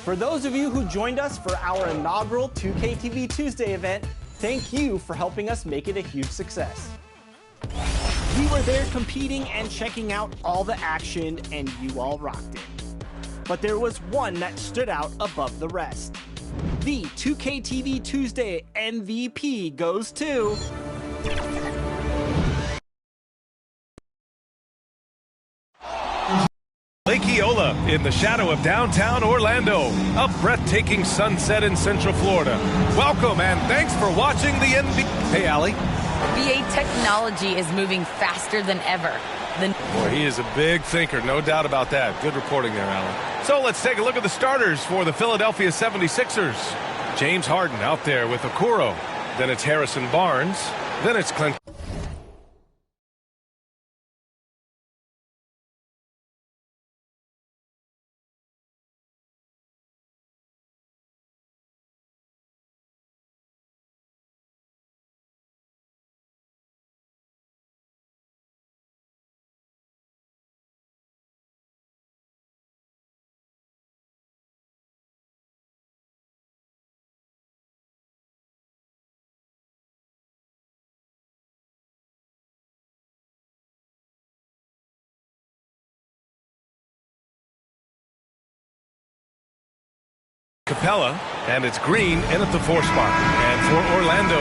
For those of you who joined us for our inaugural 2K TV Tuesday event, thank you for helping us make it a huge success. We were there competing and checking out all the action, and you all rocked it. But there was one that stood out above the rest. The 2K TV Tuesday MVP goes to... Lake Eola in the shadow of downtown Orlando, a breathtaking sunset in Central Florida. Welcome and thanks for watching the NBA. Hey, Allie. NBA technology is moving faster than ever. Boy, he is a big thinker, no doubt about that. Good reporting there, Allie. So let's take a look at the starters for the Philadelphia 76ers. James Harden out there with Okoro. Then it's Harrison Barnes. Then it's Clint. Capella, and it's Green in at the 4 spot. And for Orlando,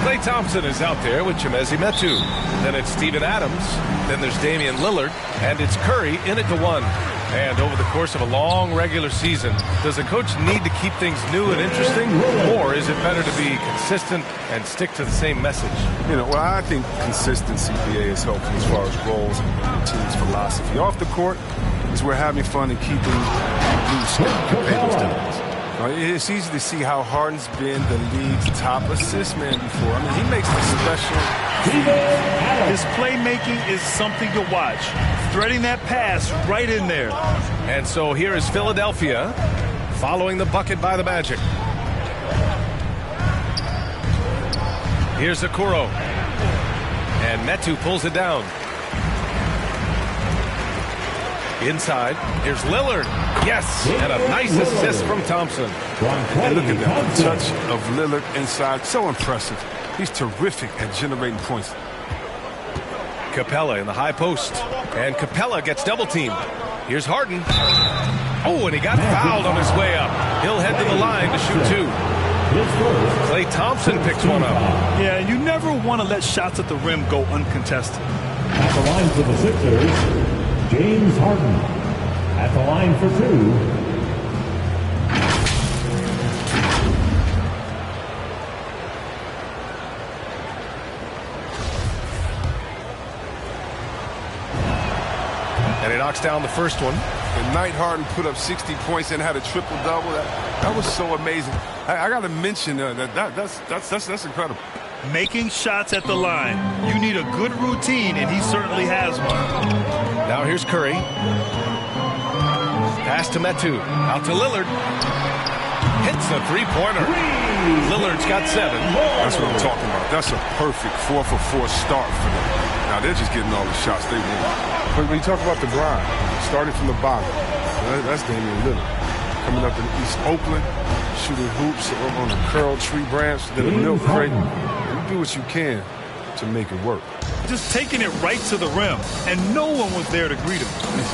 Klay Thompson is out there with Chimezie Metu. Then it's Steven Adams. Then there's Damian Lillard. And it's Curry in at the 1. And over the course of a long regular season, does a coach need to keep things new and interesting? Or is it better to be consistent and stick to the same message? Well, I think consistency, BA, is helpful as far as roles and team's philosophy. Off the court is where having fun and keeping loose can pay those dividends. It's easy to see how Harden's been the league's top assist man before. I mean, he makes the special. His playmaking is something to watch. Threading that pass right in there. And so here is Philadelphia following the bucket by the Magic. Here's Okoro. And Metu pulls it down. Inside, here's Lillard. Yes, and a nice assist from Thompson. And look at that, the touch of Lillard inside, so impressive. He's terrific at generating points. Capella in the high post, and Capella gets double-teamed. Here's Harden. Oh, and he got fouled on his way up. He'll head to the line to shoot 2. Klay Thompson picks one up. Yeah, you never want to let shots at the rim go uncontested. At the line for the Sixers, James Harden. At the line for 2. And he knocks down the first one. The night Harden put up 60 points and had a triple-double. That was so amazing. I got to mention that's incredible. Making shots at the line. You need a good routine, and he certainly has one. Now here's Curry. Pass to Metu. Out to Lillard. Hits a three-pointer. Lillard's got 7. That's what I'm talking about. That's a perfect 4-for-4 start for them. Now they're just getting all the shots they want. But when you talk about the grind, starting from the bottom, that's Damian Lillard. Coming up in East Oakland, shooting hoops on a curled tree branch, then a milk crate. You do what you can to make it work. Just taking it right to the rim, and no one was there to greet him.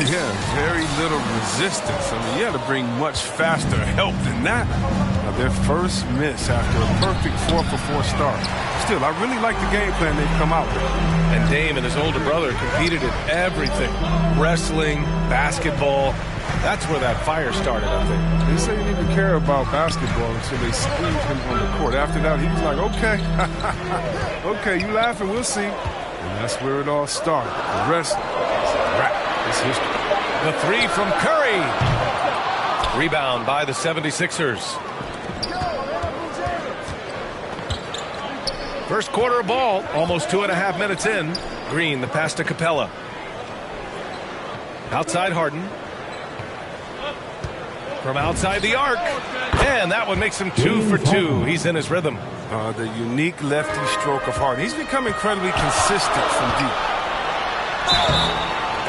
Yeah, very little resistance. I mean, you had to bring much faster help than that. Now, their first miss after a perfect 4-for-4 start. Still, I really like the game plan they've come out with. And Dame and his older brother competed in everything. Wrestling, basketball. That's where that fire started, I think. They say he didn't even care about basketball until they squeezed him on the court. After that, he was like, okay, okay, you laughing, we'll see. And that's where it all started. The rest is wrap. It's history. The 3 from Curry. Rebound by the 76ers. First quarter of ball, almost 2.5 minutes in. Green, the pass to Capella. Outside Harden. From outside the arc. And that one makes him 2 for 2. He's in his rhythm. The unique lefty stroke of Harden. He's become incredibly consistent from deep.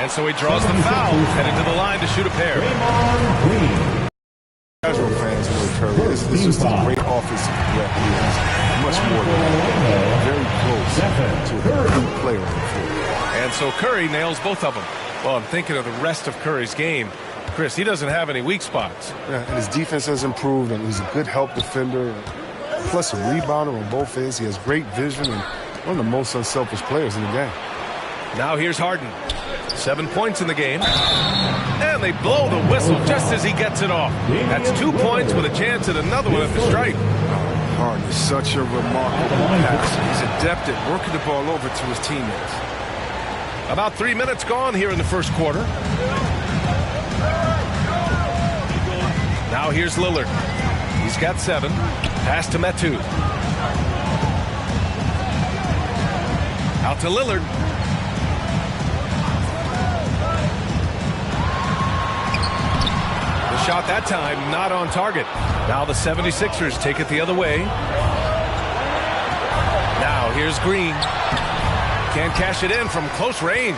And so he draws the foul, headed to the line to shoot a pair. Casual fans will Curry. This is just a great offensive threat. He's much more than that. Very close to a good player on the floor. And so Curry nails both of them. Well, I'm thinking of the rest of Curry's game. Chris, he doesn't have any weak spots. Yeah, and his defense has improved, and he's a good help defender, plus a rebounder on both ends. He has great vision and one of the most unselfish players in the game. Now here's Harden. 7 points in the game. And they blow the whistle just as he gets it off. That's 2 points with a chance at another one at the stripe. Harden is such a remarkable passer. He's adept at working the ball over to his teammates. About 3 minutes gone here in the first quarter. Now here's Lillard. He's got 7. Pass to Metu. Out to Lillard. The shot that time not on target. Now the 76ers take it the other way. Now here's Green. Can't cash it in from close range.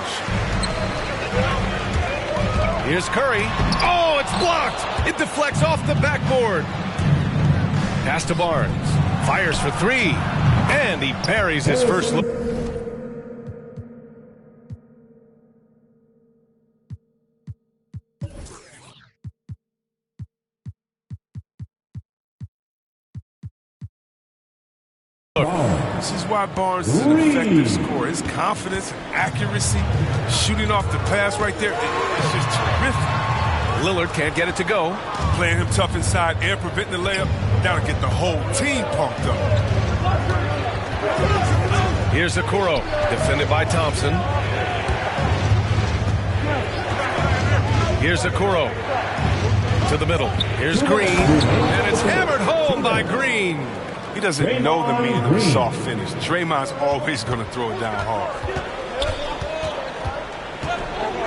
Here's Curry. Oh, it's blocked. It deflects off the backboard. Pass to Barnes. Fires for 3. And he buries his first look. This is why Barnes is an effective scorer. His confidence, accuracy, shooting off the pass right there, it's just terrific. Lillard can't get it to go. Playing him tough inside and preventing the layup, that'll get the whole team pumped up. Here's Okoro, defended by Thompson. Here's Okoro to the middle. Here's Green, and it's hammered home by Green. He doesn't know the meaning of a soft finish. Draymond's always going to throw it down hard.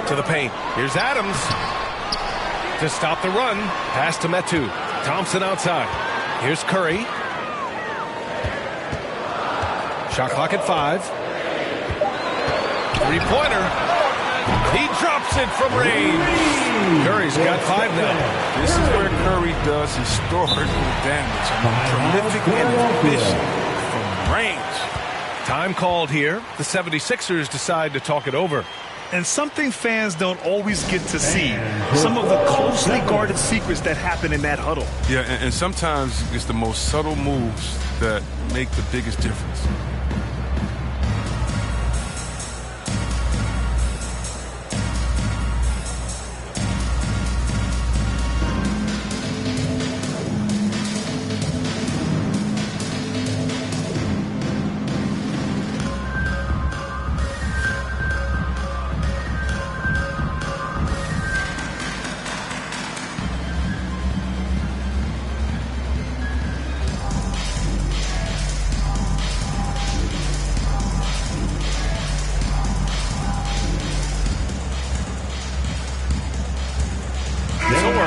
To the paint. Here's Adams. To stop the run. Pass to Metu. Thompson outside. Here's Curry. Shot clock at 5. Three-pointer. He drops it from range. Curry's got 5 now. This is where Curry does historical damage. Prolific and efficient from range. Time called here. The 76ers decide to talk it over. And something fans don't always get to see. Some of the closely guarded secrets that happen in that huddle. Yeah, and sometimes it's the most subtle moves that make the biggest difference.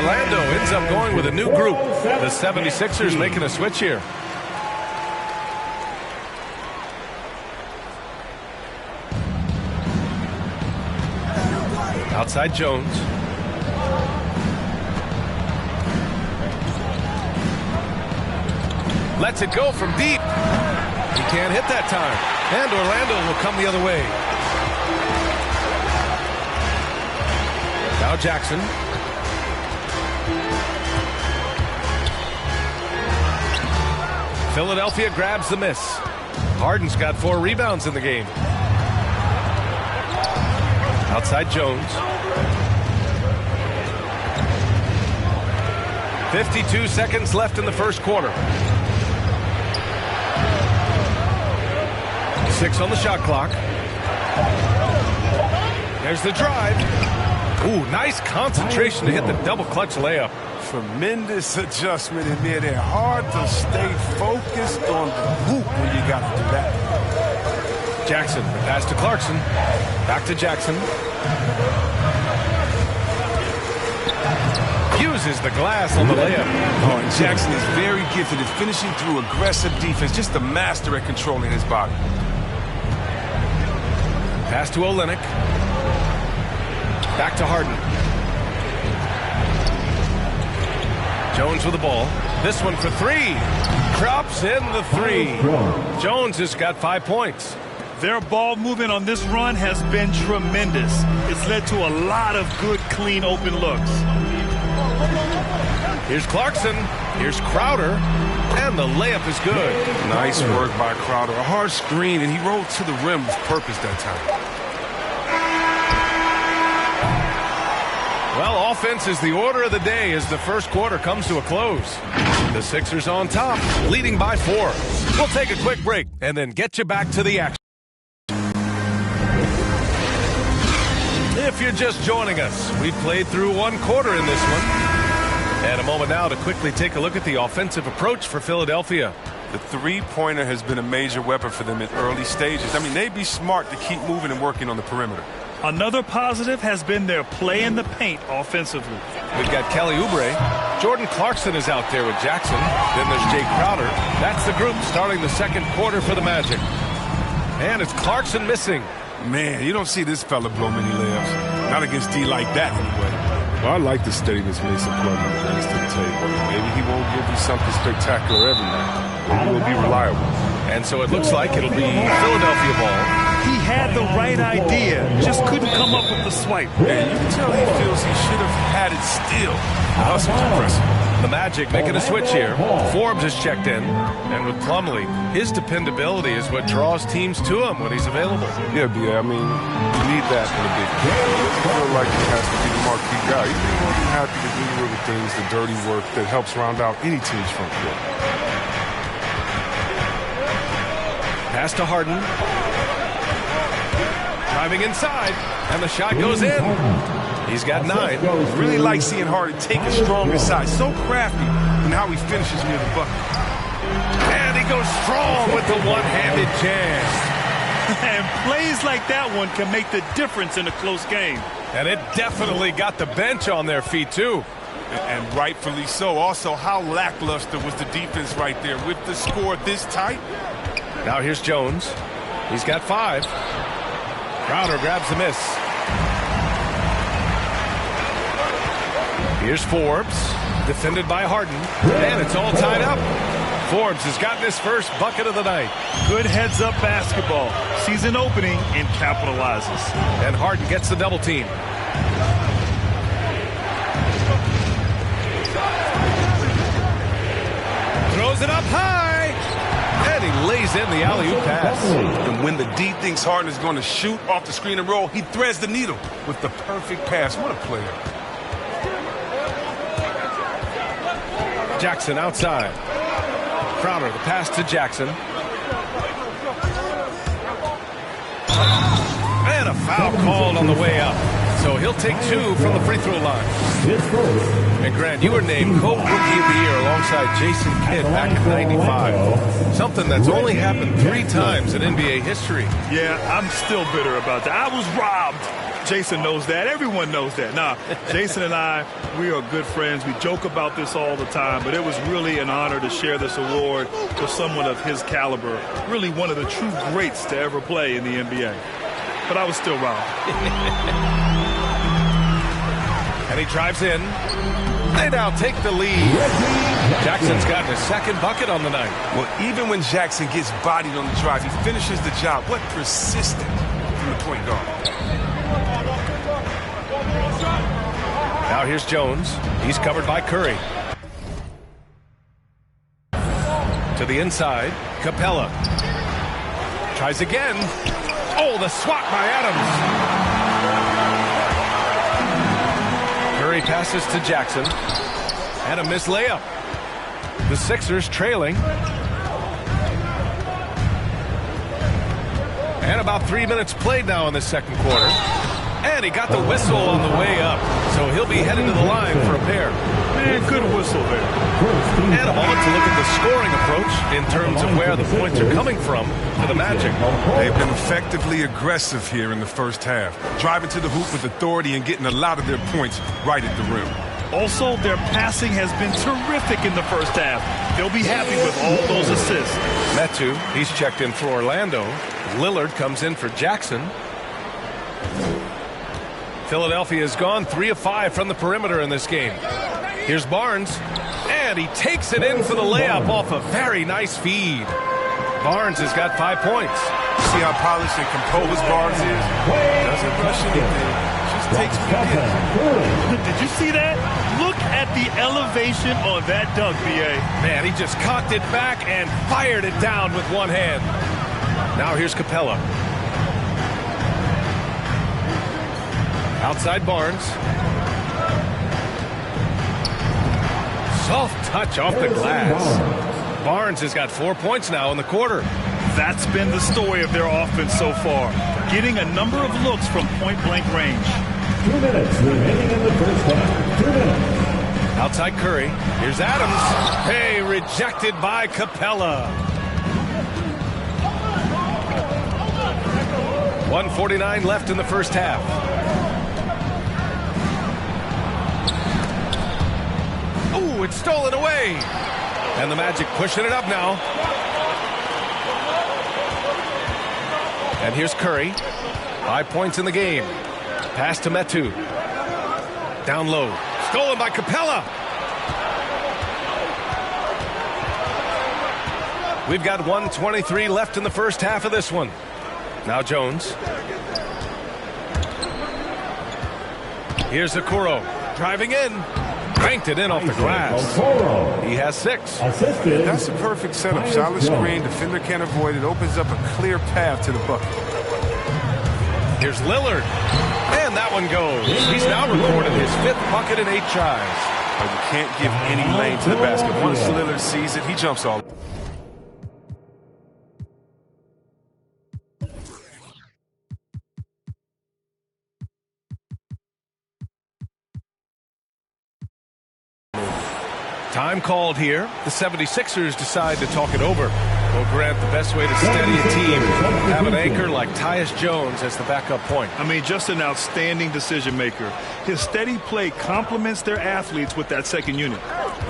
Orlando ends up going with a new group. The 76ers making a switch here. Outside Jones. Lets it go from deep. He can't hit that time. And Orlando will come the other way. Now Jackson. Philadelphia grabs the miss. Harden's got 4 rebounds in the game. Outside Jones. 52 seconds left in the first quarter. 6 on the shot clock. There's the drive. Ooh, nice concentration to hit the double clutch layup. Tremendous adjustment in there. They're hard to stay focused on the hoop when you got to do that. Jackson, pass to Clarkson. Back to Jackson. Uses the glass on the layup. Oh, and Jackson is very gifted at finishing through aggressive defense. Just a master at controlling his body. Pass to Olynyk. Back to Harden. Jones with the ball. This one for three. Drops in the three. Jones has got 5 points. Their ball movement on this run has been tremendous. It's led to a lot of good, clean, open looks. Here's Clarkson. Here's Crowder. And the layup is good. Nice work by Crowder. A hard screen, and he rolled to the rim with purpose that time. Well, offense is the order of the day as the first quarter comes to a close. The Sixers on top, leading by 4. We'll take a quick break and then get you back to the action. If you're just joining us, we've played through 1 quarter in this one. And a moment now to quickly take a look at the offensive approach for Philadelphia. The three-pointer has been a major weapon for them in early stages. I mean, they'd be smart to keep moving and working on the perimeter. Another positive has been their play in the paint offensively. We've got Kelly Oubre. Jordan Clarkson is out there with Jackson. Then there's Jay Crowder. That's the group starting the second quarter for the Magic. And it's Clarkson missing. Man, you don't see this fella blow many layups. Not against D like that, anyway. Well, I like the steadiness Mason Plumlee brings to the table. Maybe he won't give you something spectacular every night, but he will be reliable. And so it looks like it'll be Philadelphia ball. He had the right idea, just couldn't come up with the swipe. Yeah, you can tell he feels he should have had it still. The hustle's impressive. The Magic making a switch here. Forbes has checked in. And with Plumlee, his dependability is what draws teams to him when he's available. Yeah, B.A., I mean, you need that in a big game. He doesn't feel like he has to be the marquee guy. He's more than happy to do the little things, the dirty work that helps round out any team's front court. Pass to Harden. Driving inside, and the shot goes in. He's got 9. Really like seeing Harden take a strong inside. So crafty in how he finishes near the bucket. And he goes strong with the one-handed jam. And plays like that one can make the difference in a close game. And it definitely got the bench on their feet, too. And rightfully so. Also, how lackluster was the defense right there with the score this tight? Now here's Jones. He's got 5. Crowder grabs the miss. Here's Forbes, defended by Harden, and it's all tied up. Forbes has gotten his first bucket of the night. Good heads-up basketball. Sees an opening and capitalizes. And Harden gets the double team. Throws it up high, and he lays in the alley-oop pass. And when the D thinks Harden is going to shoot off the screen and roll, he threads the needle with the perfect pass. What a player. Jackson outside. Crowder, the pass to Jackson. And a foul called on the way up. So he'll take 2 from the free throw line. And Grant, you were named Co-Rookie of the Year alongside Jason Kidd back in '95. Something that's only happened 3 times in NBA history. Yeah, I'm still bitter about that. I was robbed. Jason knows that. Everyone knows that. Nah, Jason and I, we are good friends. We joke about this all the time, but it was really an honor to share this award with someone of his caliber. Really one of the true greats to ever play in the NBA. But I was still robbed. And he drives in. They now take the lead. Jackson's gotten his second bucket on the night. Well, even when Jackson gets bodied on the drive, he finishes the job. What persistent from the point guard. Now here's Jones. He's covered by Curry. To the inside, Capella. Tries again. Oh, the swat by Adams. Curry passes to Jackson. And a missed layup. The Sixers trailing. And about 3 minutes played now in the second quarter. And he got the whistle on the way up. So he'll be headed to the line for a pair. Man, good whistle there. And a moment to look at the scoring approach in terms of where the points are coming from for the Magic. They've been effectively aggressive here in the first half, driving to the hoop with authority and getting a lot of their points right at the rim. Also, their passing has been terrific in the first half. They'll be happy with all those assists. Metu, he's checked in for Orlando. Lillard comes in for Jackson. Philadelphia has gone 3 of 5 from the perimeter in this game. Here's Barnes, And he takes it in for the layup off a very nice feed. Barnes has got 5 points. See how polished and composed Barnes is? Doesn't rush anything. Just takes what he gets. Did you see that? Look at the elevation on that dunk, B.A. Man, he just cocked it back and fired it down with one hand. Now here's Capella. Outside Barnes. Soft touch off the glass. Barnes has got 4 points now in the quarter. That's been the story of their offense so far. Getting a number of looks from point-blank range. 2 minutes remaining in the first half. 2 minutes. Outside Curry. Here's Adams. Hey, rejected by Capella. 1:49 left in the first half. Ooh, it's stolen away. And the Magic pushing it up now. And here's Curry. 5 points in the game. Pass to Metu. Down low. Stolen by Capella. We've got 1:23 left in the first half of this one. Now Jones. Here's Okoro. Driving in. Banked it in off the glass. He has 6. That's a perfect setup. Solid screen. Defender can't avoid it. Opens up a clear path to the bucket. Here's Lillard. And that one goes. He's now recorded his 5th bucket in 8 tries. But you can't give any lane to the basket. Once Lillard sees it, he jumps all. Time called here. The 76ers decide to talk it over. Well, Grant, the best way to steady a team, have an anchor like Tyus Jones as the backup point. I mean, just an outstanding decision maker. His steady play complements their athletes with that second unit.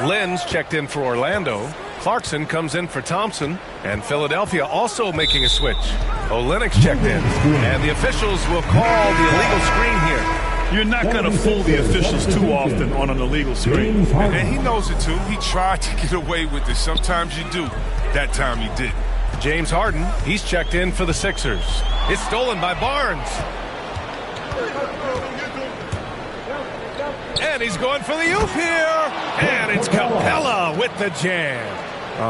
Lenz checked in for Orlando. Clarkson comes in for Thompson. And Philadelphia also making a switch. Olynyk checked in. And the officials will call the illegal screen here. You're not going to fool the officials too often on an illegal screen. And he knows it, too. He tried to get away with it. Sometimes you do. That time he didn't. James Harden, he's checked in for the Sixers. It's stolen by Barnes. And he's going for the oop here. And it's Capella with the jam.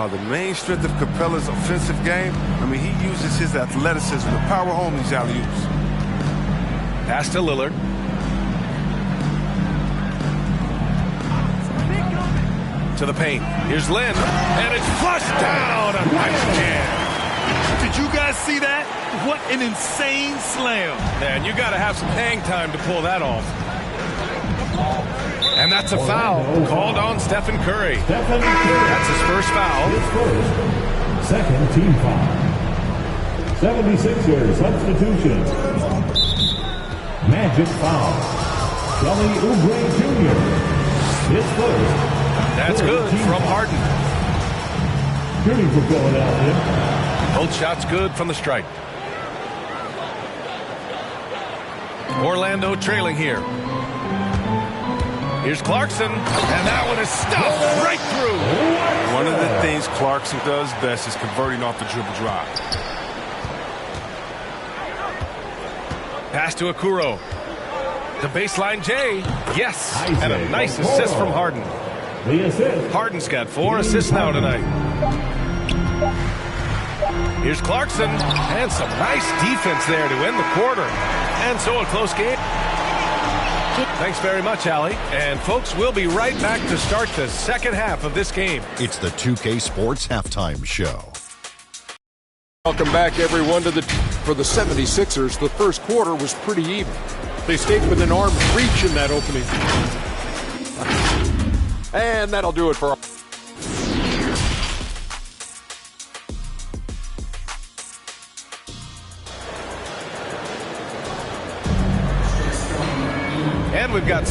The main strength of Capella's offensive game, I mean, he uses his athleticism to power home these alley-oops. Pass to Lillard. To the paint. Here's Lynn. And it's flushed down. A nice jam. Did you guys see that? What an insane slam. Man, you got to have some hang time to pull that off. And that's a foul called on Stephen Curry. That's his first foul. His first. Second team foul. 76ers substitution. Magic foul. Kelly Oubre Jr. His first. That's good from Harden. Shooting for Philadelphia. Both shots good from the stripe. Orlando trailing here. Here's Clarkson, and that one is stuffed right through. One of the things Clarkson does best is converting off the dribble drive. Pass to Okoro. The baseline J. Yes, and a nice assist from Harden. The assist. Harden's got 4 assists now tonight. Here's Clarkson, and some nice defense there to end the quarter. And so a close game. Thanks very much, Allie. And folks, we'll be right back to start the second half of this game. It's the 2K Sports Halftime Show. Welcome back, everyone, for the 76ers. The first quarter was pretty even. They stayed within arm's reach in that opening. And that'll do it for And we've got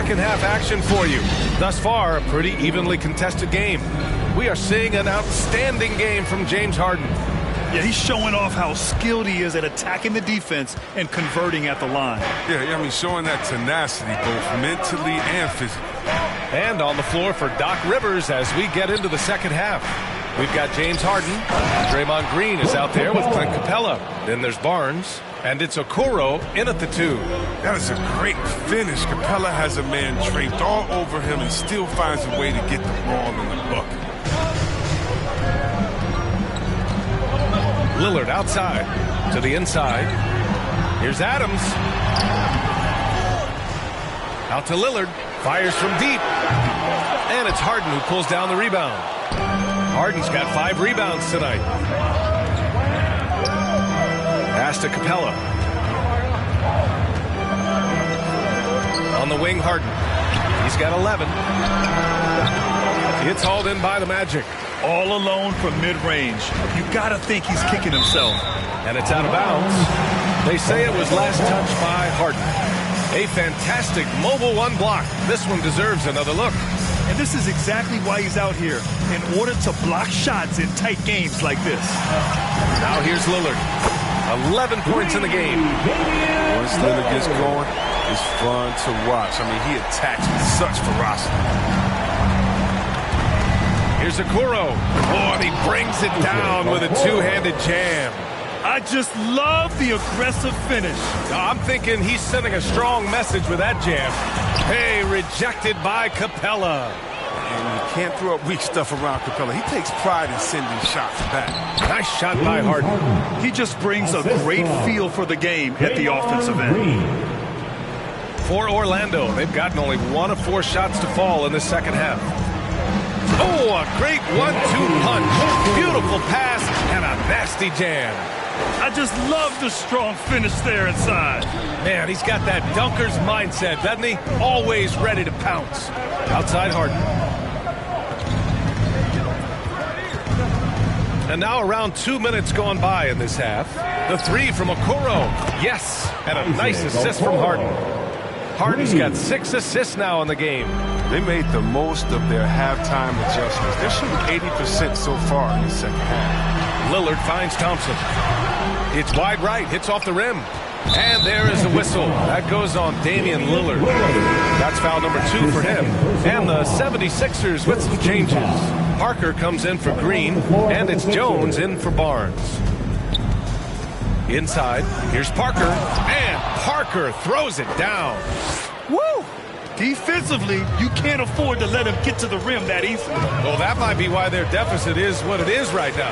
second half action for you. Thus far, a pretty evenly contested game. We are seeing an outstanding game from James Harden. Yeah, he's showing off how skilled he is at attacking the defense and converting at the line. Yeah, I mean, showing that tenacity both mentally and physically. And on the floor for Doc Rivers as we get into the second half. We've got James Harden. Draymond Green is out there with Clint Capella. Then there's Barnes. And it's Okoro in at the 2. That is a great finish. Capella has a man draped all over him and still finds a way to get the ball in the bucket. Lillard outside to the inside. Here's Adams. Out to Lillard. Fires from deep. And it's Harden who pulls down the rebound. Harden's got 5 rebounds tonight. Pass to Capella. On the wing, Harden. He's got 11. It's hauled in by the Magic. All alone from mid-range. You got to think he's kicking himself. And it's out of bounds. They say it was last touched by Harden. A fantastic mobile 1 block. This one deserves another look. And this is exactly why he's out here, in order to block shots in tight games like this. Now here's Lillard. 11 points in the game. Once Lillard gets going, it's fun to watch. I mean, he attacks with such ferocity. Here's Okoro. Oh, and he brings it down with a 2-handed jam. I just love the aggressive finish. I'm thinking he's sending a strong message with that jam. Hey, rejected by Capella. And you can't throw up weak stuff around Capella. He takes pride in sending shots back. Nice shot by Harden. He just brings a great feel for the game at the offensive end. For Orlando, they've gotten only 1 of 4 shots to fall in the second half. Oh, a great 1-2 punch. Beautiful pass and a nasty jam. I just love the strong finish there inside. Man, he's got that dunker's mindset, doesn't he? Always ready to pounce. Outside Harden. And now around 2 minutes gone by in this half. The 3 from Okoro. Yes, and a nice assist from Harden. Harden's got 6 assists now in the game. They made the most of their halftime adjustments. They're shooting 80% so far in the second half. Lillard finds Thompson. It's wide right, hits off the rim. And there is a whistle. That goes on Damian Lillard. That's foul number 2 for him. And the 76ers with some changes. Parker comes in for Green, and it's Jones in for Barnes. Inside, here's Parker, and Parker throws it down. Woo! Defensively, you can't afford to let him get to the rim that easily. Well, that might be why their deficit is what it is right now.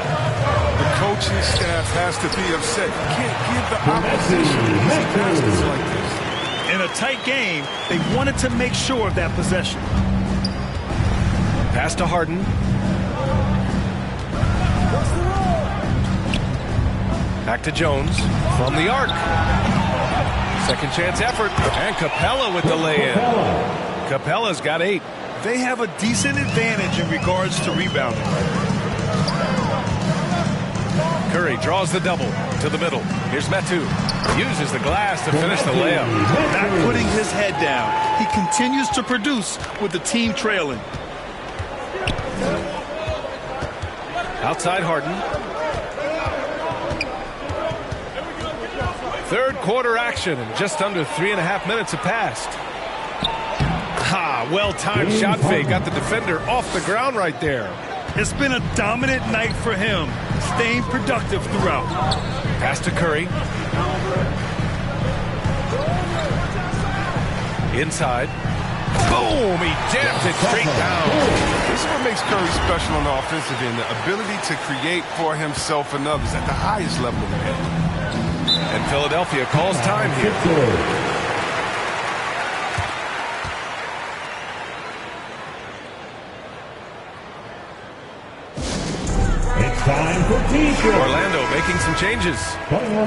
The coaching staff has to be upset. You can't give the opposition easy passes like this. In a tight game, they wanted to make sure of that possession. Pass to Harden. Back to Jones from the arc. Second chance effort. And Capella with the lay-in. Capella's got 8. They have a decent advantage in regards to rebounding. Curry draws the double to the middle. Here's Metu. Uses the glass to finish the layup. Not putting his head down. He continues to produce with the team trailing. Outside Harden. Third quarter action, and just under 3.5 minutes have passed. Well-timed shot fake. Got the defender off the ground right there. It's been a dominant night for him, staying productive throughout. Pass to Curry. Inside. Boom! He jams it straight down. This is what makes Curry special on the offensive end, the ability to create for himself and others at the highest level of the game. And Philadelphia calls time here. It's time for teacher. Orlando making some changes.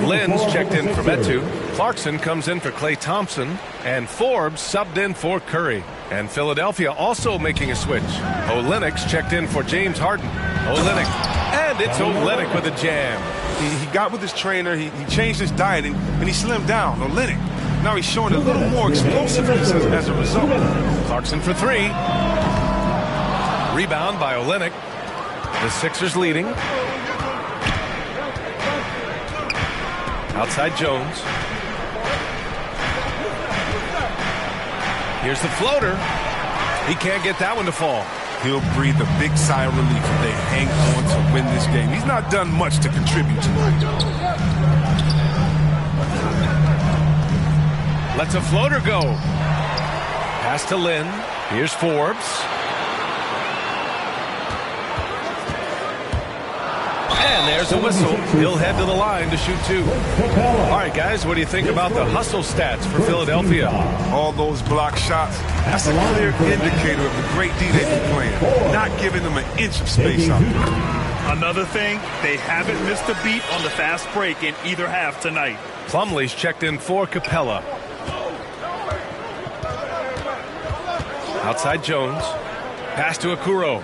Lynn's checked in for Metu. Clarkson comes in for Klay Thompson. And Forbes subbed in for Curry. And Philadelphia also making a switch. Olynyk checked in for James Harden. Olynyk. And it's Olynyk with a jam. He got with his trainer, he changed his diet, and he slimmed down. Olynyk Now he's showing a little more explosiveness as a result. Clarkson for three. Rebound by Olynyk. The Sixers leading. Outside Jones. Here's the floater. He can't get that one to fall. He'll breathe a big sigh of relief if they hang on to win this game. He's not done much to contribute tonight. Lets a floater go. Pass to Lynn. Here's Forbes. And there's a whistle. He'll head to the line to shoot two. All right, guys, what do you think about the hustle stats for Philadelphia? All those block shots, that's a clear indicator of the great D they've been playing. Not giving them an inch of space out there. Another thing, they haven't missed a beat on the fast break in either half tonight. Plumlee's checked in for Capella. Outside Jones. Pass to Okoro.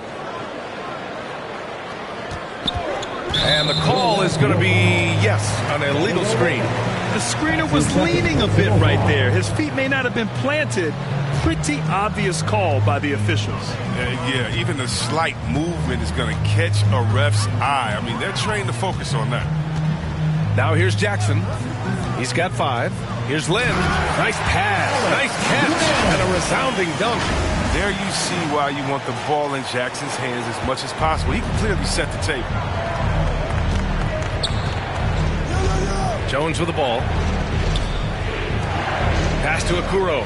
And the call is going to be, yes, an illegal screen. The screener was leaning a bit right there. His feet may not have been planted. Pretty obvious call by the officials. Yeah, even a slight movement is going to catch a ref's eye. I mean, they're trained to focus on that. Now here's Jackson. He's got 5. Here's Lynn. Nice pass. Nice catch. And a resounding dunk. There you see why you want the ball in Jackson's hands as much as possible. He can clearly set the table. Jones with the ball. Pass to Okoro.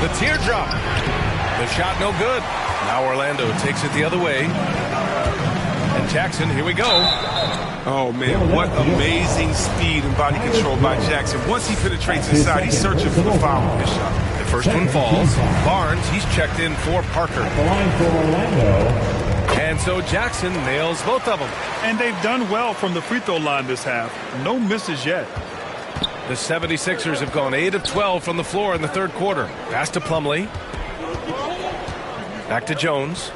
The teardrop. The shot no good. Now Orlando takes it the other way. And Jackson, here we go. Oh, man, what amazing speed and body control by Jackson. Once he penetrates inside, he's searching for the foul on his shot. The first one falls. Barnes, he's checked in for Parker. The line for Orlando. And so Jackson nails both of them. And they've done well from the free throw line this half. No misses yet. The 76ers have gone 8 of 12 from the floor in the third quarter. Pass to Plumlee. Back to Jones.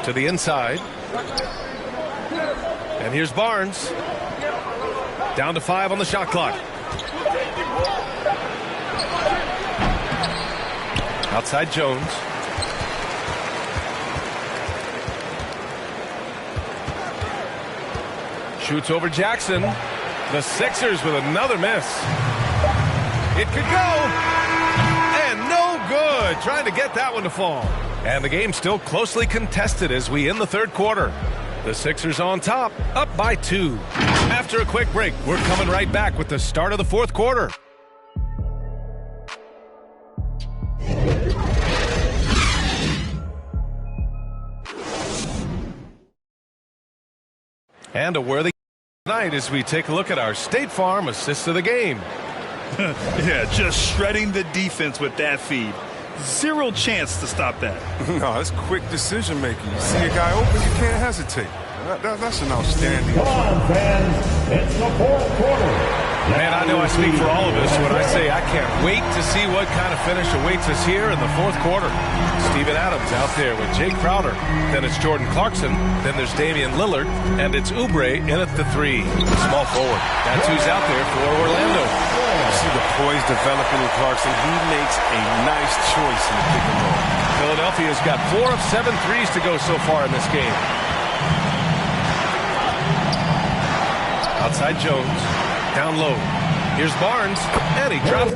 To the inside. And here's Barnes. Down to 5 on the shot clock. Outside Jones. Shoots over Jackson. The Sixers with another miss. It could go. And no good. Trying to get that one to fall. And the game's still closely contested as we end the third quarter. The Sixers on top, up by 2. After a quick break, we're coming right back with the start of the fourth quarter. And a worthy night as we take a look at our State Farm assist of the game. Yeah, just shredding the defense with that feed. Zero chance to stop that. No, it's quick decision making. You see a guy open, you can't hesitate. That's an outstanding. Come on, fans. It's the fourth quarter. Man, I know I speak for all of us when I say I can't wait to see what kind of finish awaits us here in the fourth quarter. Steven Adams out there with Jake Crowder. Then it's Jordan Clarkson. Then there's Damian Lillard. And it's Oubre in at the 3. Small forward. That's who's out there for Orlando. You see the poise developing in Clarkson. He makes a nice choice in the pick and roll. Philadelphia's got 4 of 7 threes to go so far in this game. Outside Jones. Down low. Here's Barnes. And he drops.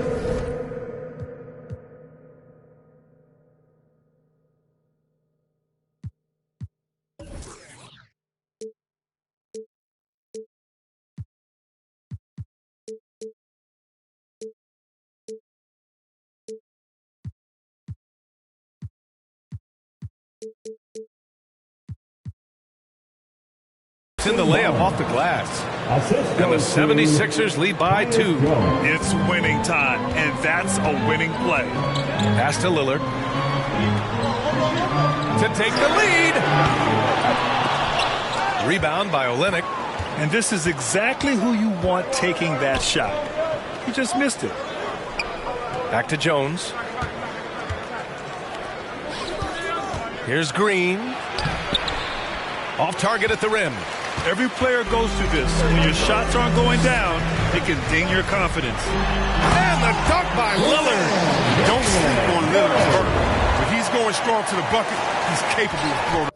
In the layup off the glass. And the 76ers lead by 2. It's winning time, and that's a winning play. Pass to Lillard. To take the lead. Rebound by Olynyk. And this is exactly who you want taking that shot. He just missed it. Back to Jones. Here's Green. Off target at the rim. Every player goes through this. When your shots aren't going down, it can ding your confidence. And the dunk by Lillard. Don't sleep on Lillard's vertical. When he's going strong to the bucket, he's capable of throwing.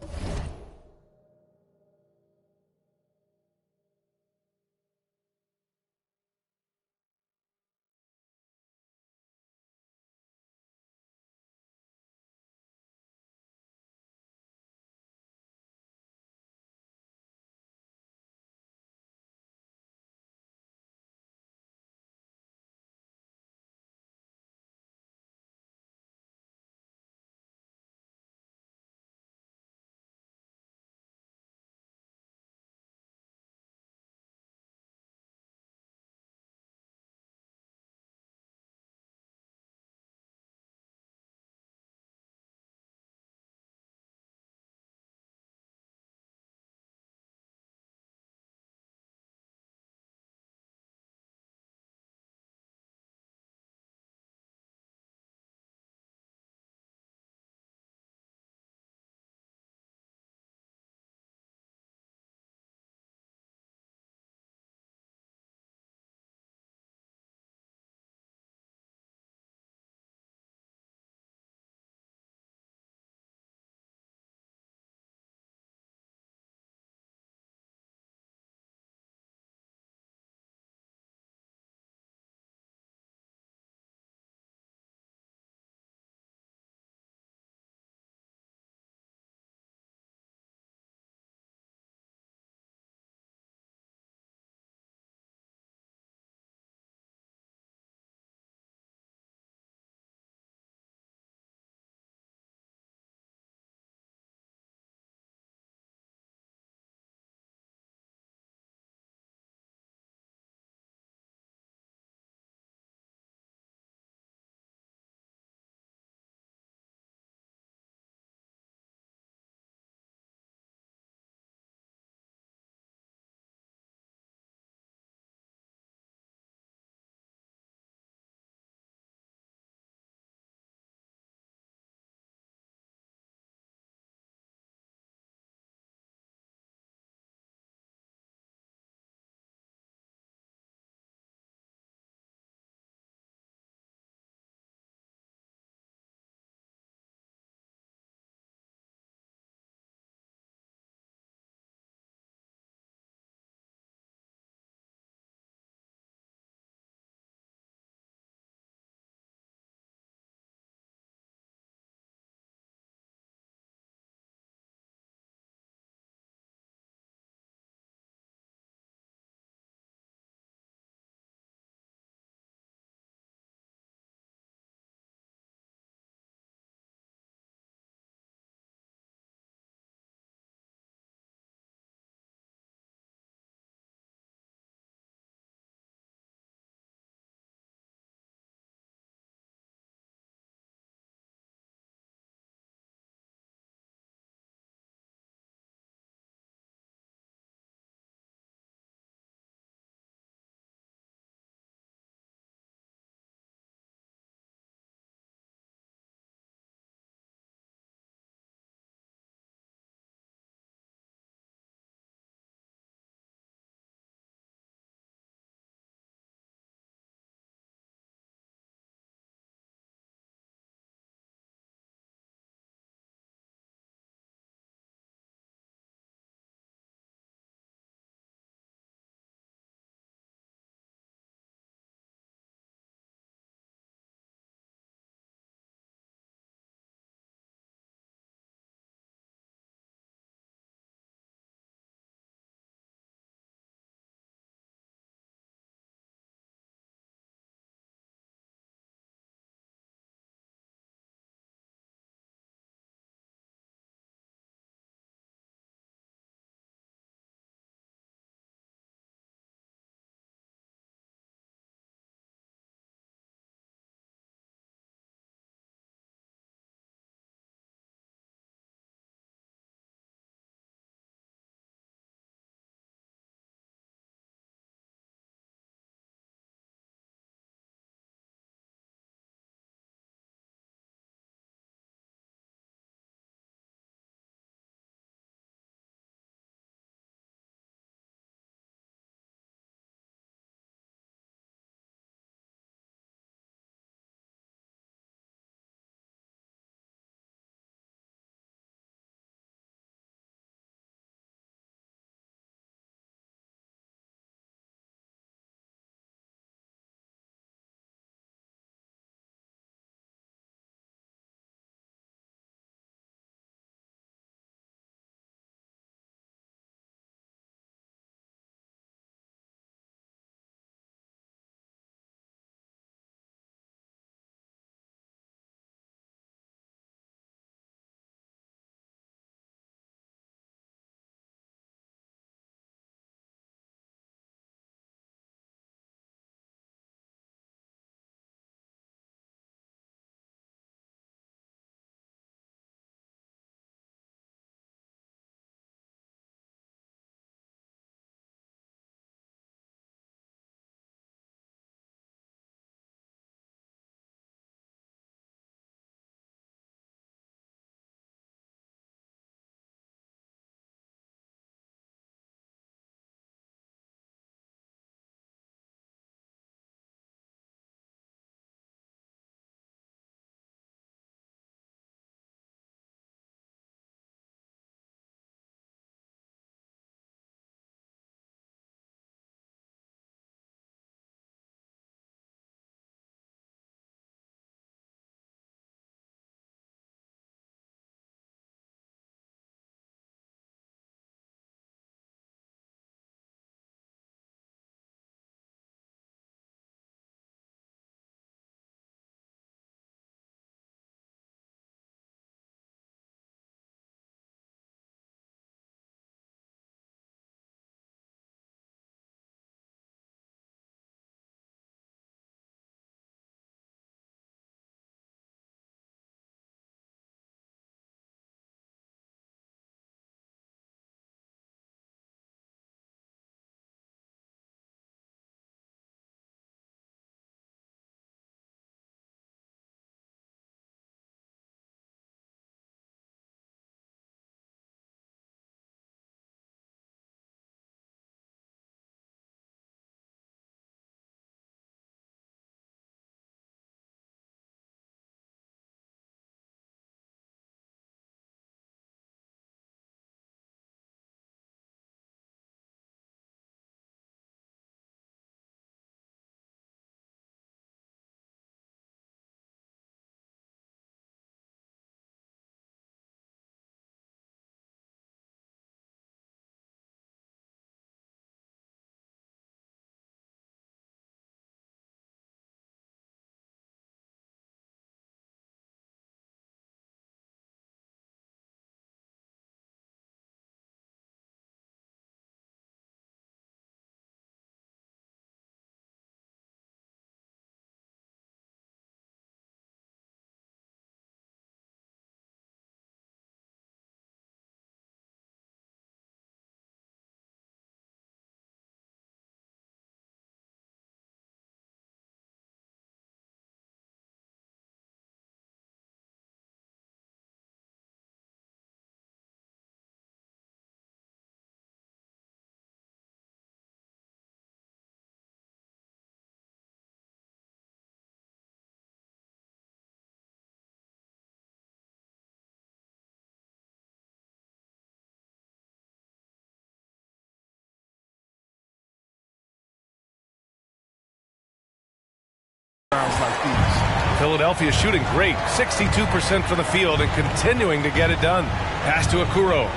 Philadelphia shooting great, 62% from the field and continuing to get it done. Pass to Okoro.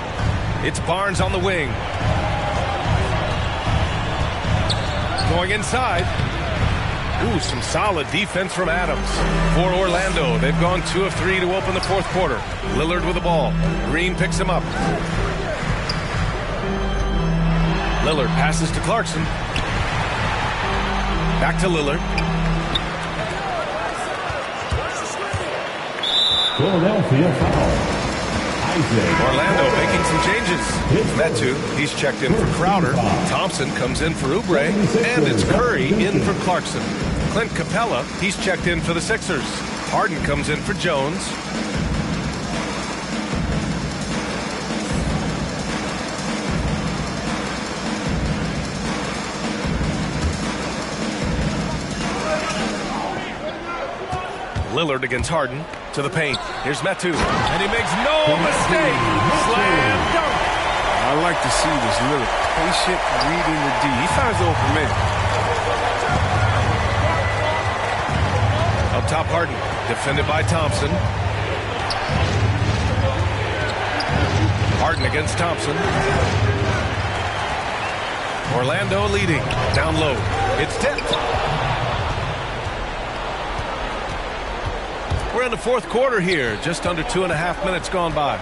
It's Barnes on the wing. Going inside. Ooh, some solid defense from Adams. For Orlando, they've gone 2 of 3 to open the fourth quarter. Lillard with the ball. Green picks him up. Lillard passes to Clarkson. Back to Lillard. Philadelphia foul. Orlando making some changes. Metu, he's checked in for Crowder. Thompson comes in for Oubre. And it's Curry in for Clarkson. Clint Capella, he's checked in for the Sixers. Harden comes in for Jones. Lillard against Harden. To the paint. Here's Metu. And he makes no mistake. Slam dunk. I like to see this little patient reading the D. He finds the open man. Up top, Harden. Defended by Thompson. Harden against Thompson. Orlando leading. Down low. It's tipped. We're in the fourth quarter here. Just under 2.5 minutes gone by.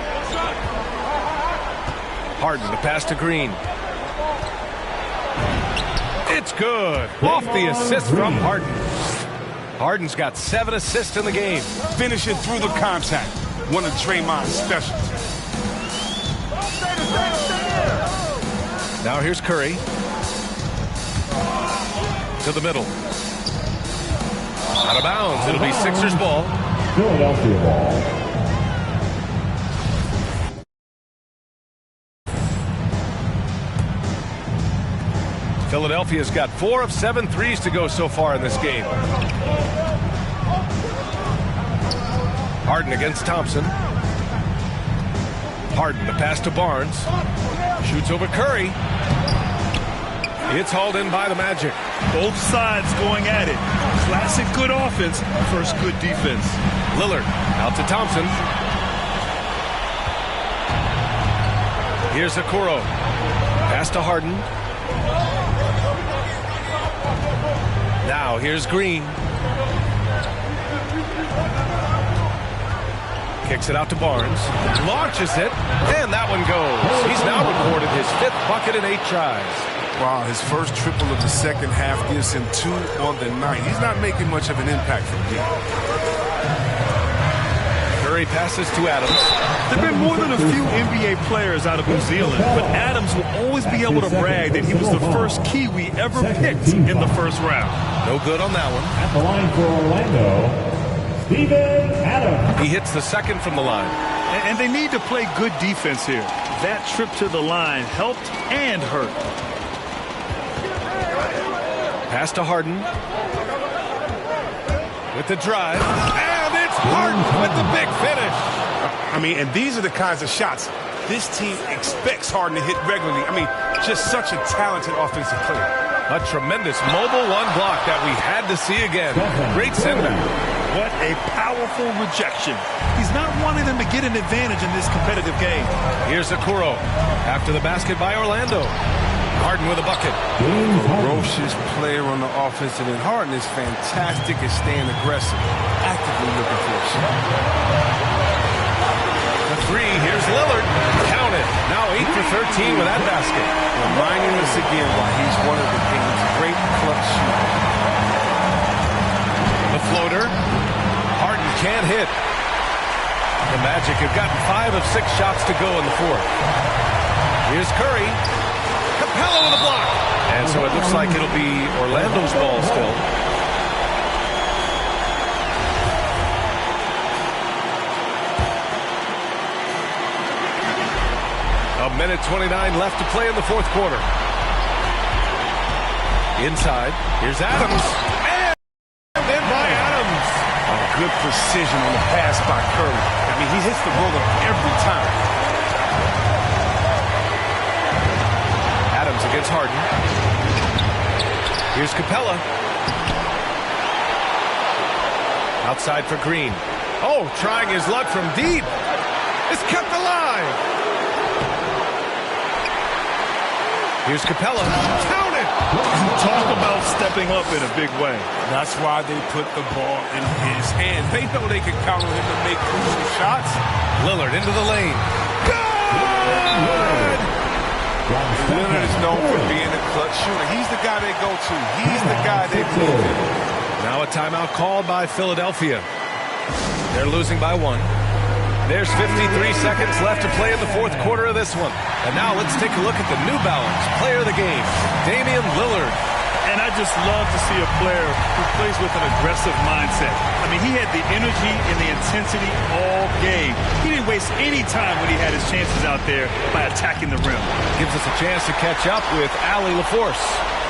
Harden, the pass to Green. It's good. Off the assist from Harden. Harden's got 7 assists in the game. Finishing through the contact. One of Draymond's specials. Now here's Curry. To the middle. Out of bounds. It'll be Sixers ball. Philadelphia ball. Philadelphia's got 4 of 7 threes to go so far in this game. Harden against Thompson. Harden, the pass to Barnes. Shoots over Curry. It's hauled in by the Magic. Both sides going at it. Classic good offense versus good defense. Lillard out to Thompson. Here's Okoro. Pass to Harden. Now here's Green. Kicks it out to Barnes. Launches it. And that one goes. He's now recorded his 5th bucket in 8 tries. Wow, his first triple of the second half gives him 2 on the night. He's not making much of an impact from deep. Curry passes to Adams. There have been more than a few NBA players out of New Zealand, but Adams will always be able to brag that he was the first Kiwi ever picked in the first round. No good on that one. At the line for Orlando, Steven Adams. He hits the second from the line. And they need to play good defense here. That trip to the line helped and hurt. Pass to Harden. With the drive. And it's Harden with the big finish. I mean, and these are the kinds of shots this team expects Harden to hit regularly. I mean, just such a talented offensive player. A tremendous mobile one block that we had to see again. Great sendback. What a powerful rejection. He's not wanting them to get an advantage in this competitive game. Here's Okoro. After the basket by Orlando. Harden with a bucket. Ferocious player on the offensive end. Harden is fantastic at staying aggressive. Actively looking for a shot. The 3, here's Lillard. Count it. Now 8 for 13 with that basket. Reminding us again why he's one of the game's great clutch shooters. The floater. Harden can't hit. The Magic have gotten 5 of 6 shots to go in the fourth. Here's Curry. Capella with a block. And so it looks like it'll be Orlando's ball still. A minute 29 left to play in the fourth quarter. Inside, here's Adams. And in by Adams. Good precision on the pass by Curry. I mean, he hits the roller every time. Adams against Harden. Here's Capella. Outside for Green. Oh, trying his luck from deep. It's kept alive. Here's Capella. Count it! Talk about stepping up in a big way. That's why they put the ball in his hands. They know they can count on him to make crucial shots. Lillard into the lane. Good! Lillard is known for being a clutch shooter. He's the guy they go to. He's the guy they believe in. Now a timeout called by Philadelphia. They're losing by 1. There's 53 seconds left to play in the fourth quarter of this one. And now let's take a look at the New Balance player of the game, Damian Lillard. And I just love to see a player who plays with an aggressive mindset. I mean, he had the energy and the intensity all game. He didn't waste any time when he had his chances out there by attacking the rim. Gives us a chance to catch up with Allie LaForce.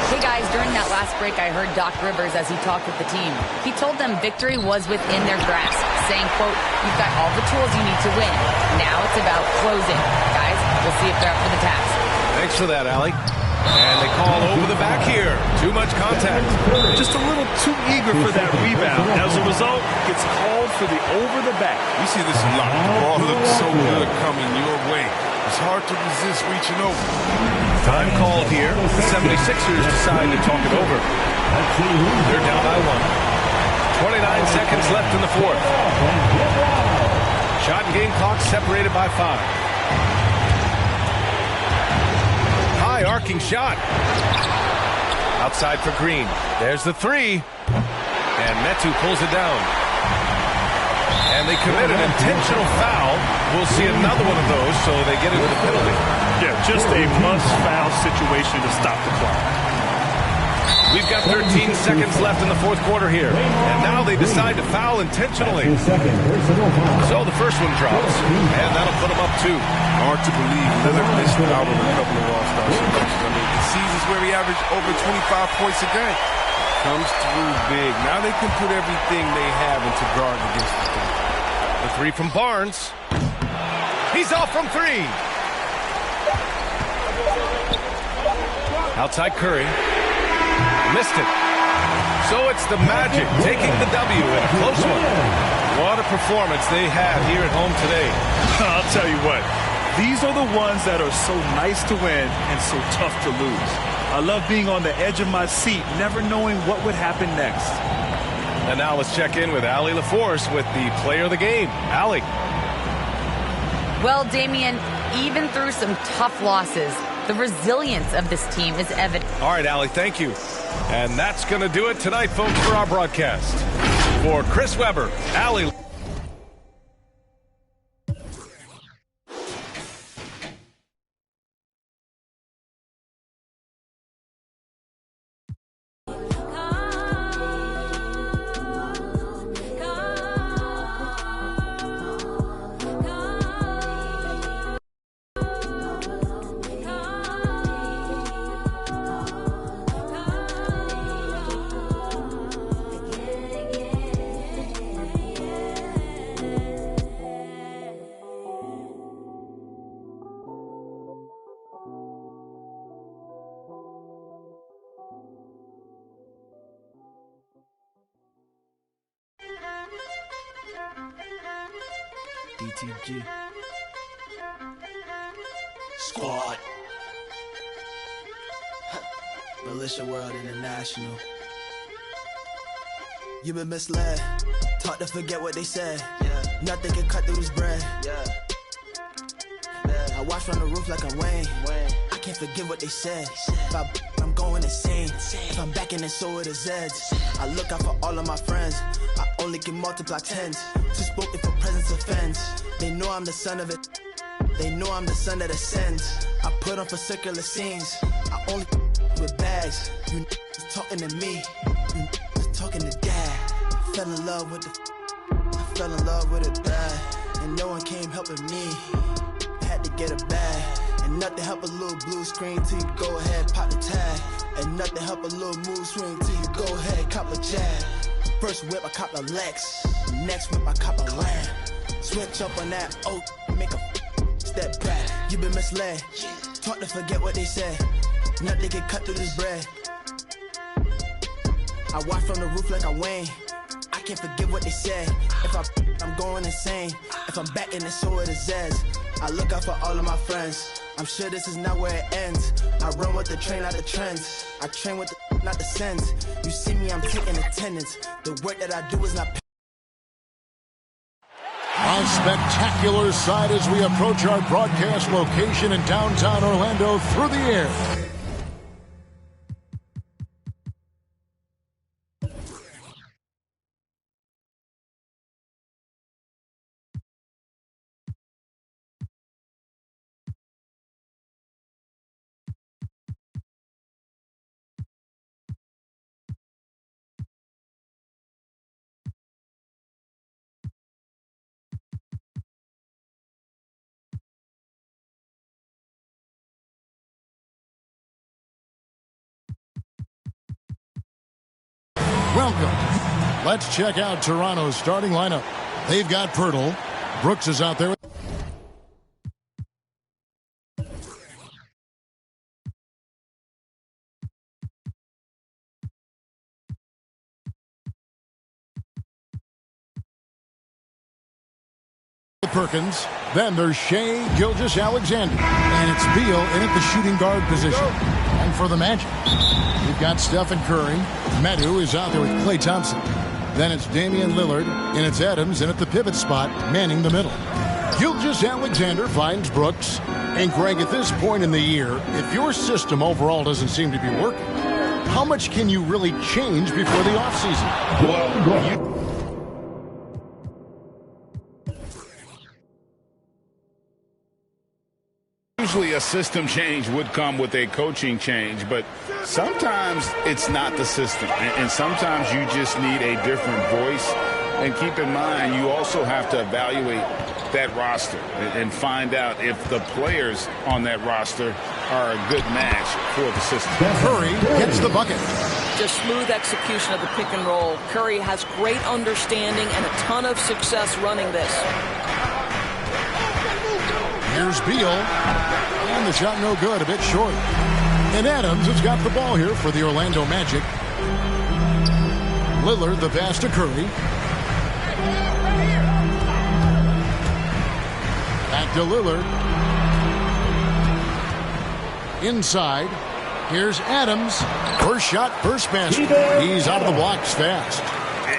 Hey guys, during that last break, I heard Doc Rivers as he talked with the team. He told them victory was within their grasp, saying, quote, "You've got all the tools you need to win. Now it's about closing. Guys, we'll see if they're up for the task." Thanks for that, Allie. And they call over the back here. Too much contact. Just a little too eager for that rebound. As a result, gets called for the over the back. We see this a lot. The ball looks so good coming your way. It's hard to resist reaching over. Time called here. The 76ers decide to talk it over. They're down by 1. 29 seconds left in the fourth. Shot and game clock separated by 5. High arcing shot. Outside for Green. There's the 3. And Metu pulls it down. And they commit an intentional foul. We'll see another one of those, so they get into the penalty. Yeah, just a must-foul situation to stop the clock. We've got 13 seconds left in the fourth quarter here. And now they decide to foul intentionally. So the first one drops. And that'll put them up 2. Hard to believe Lillard missed out on a couple of all-star situations. I mean, the seasons where he averaged over 25 points a game. Comes through big. Now they can put everything they have into guard against the team. The 3 from Barnes. He's off from 3. Outside Curry. Missed it. So it's the Magic taking the W in a close one. What a performance they have here at home today. I'll tell you what. These are the ones that are so nice to win and so tough to lose. I love being on the edge of my seat, never knowing what would happen next. And now let's check in with Allie LaForce with the player of the game. Allie. Well, Damian, even through some tough losses, the resilience of this team is evident. All right, Allie, thank you. And that's going to do it tonight, folks, for our broadcast. For Chris Webber, Allie. DTG Squad Militia World International. You been misled, taught to forget what they said. Nothing can cut through this bread. I watch from the roof like I'm Wayne. I can't forget what they said. If I'm going insane. If I'm back in it, so it is Zeds. I look out for all of my friends. I only can multiply tens. Too spoken for presence offends. They know I'm the son of it. They know I'm the son that ascends. I put on for circular scenes. I only with bags. You talking to me. You talking to dad. Fell in love with the. I fell in love with it bad. And no one came helping me. Had to get a bag. And nothing help a little blue screen till you go ahead pop the tag. And nothing help a little mood swing till you go ahead cop a jab. First whip I cop a Lex. Next whip I cop a Lamb. Switch up on that oak, make a step back. You been misled, taught to forget what they said. Nothing can cut through this bread. I watch from the roof like I'm Wayne. I can't can't forget what they said. If I'm going insane. If I'm back in the so it is Zeds. I look out for all of my friends. I'm sure this is not where it ends. I run with the train, not the trends. I train with the not the sense. You see me, I'm taking attendance. The work that I do is not. A spectacular sight as we approach our broadcast location in downtown Orlando through the air. Welcome. Let's check out Toronto's starting lineup. They've got Pirtle. Brooks is out there. Perkins. Then there's Shea Gilgeous-Alexander. And it's Beal in at the shooting guard position. And for the Magic, we've got Stephen Curry. Medu is out there with Klay Thompson. Then it's Damian Lillard, and it's Adams in at the pivot spot, manning the middle. Gilgeous-Alexander finds Brooks. And Greg, at this point in the year, if your system overall doesn't seem to be working, how much can you really change before the offseason? Well, usually a system change would come with a coaching change, but sometimes it's not the system, and sometimes you just need a different voice. And keep in mind, you also have to evaluate that roster and find out if the players on that roster are a good match for the system. Curry gets the bucket. Just smooth execution of the pick and roll. Curry has great understanding and a ton of success running this. Here's Beal, and the shot no good, a bit short. And Adams has got the ball here for the Orlando Magic. Lillard, the pass to Curry. Back to Lillard. Inside. Here's Adams. First shot, first basket. He's out of the blocks fast.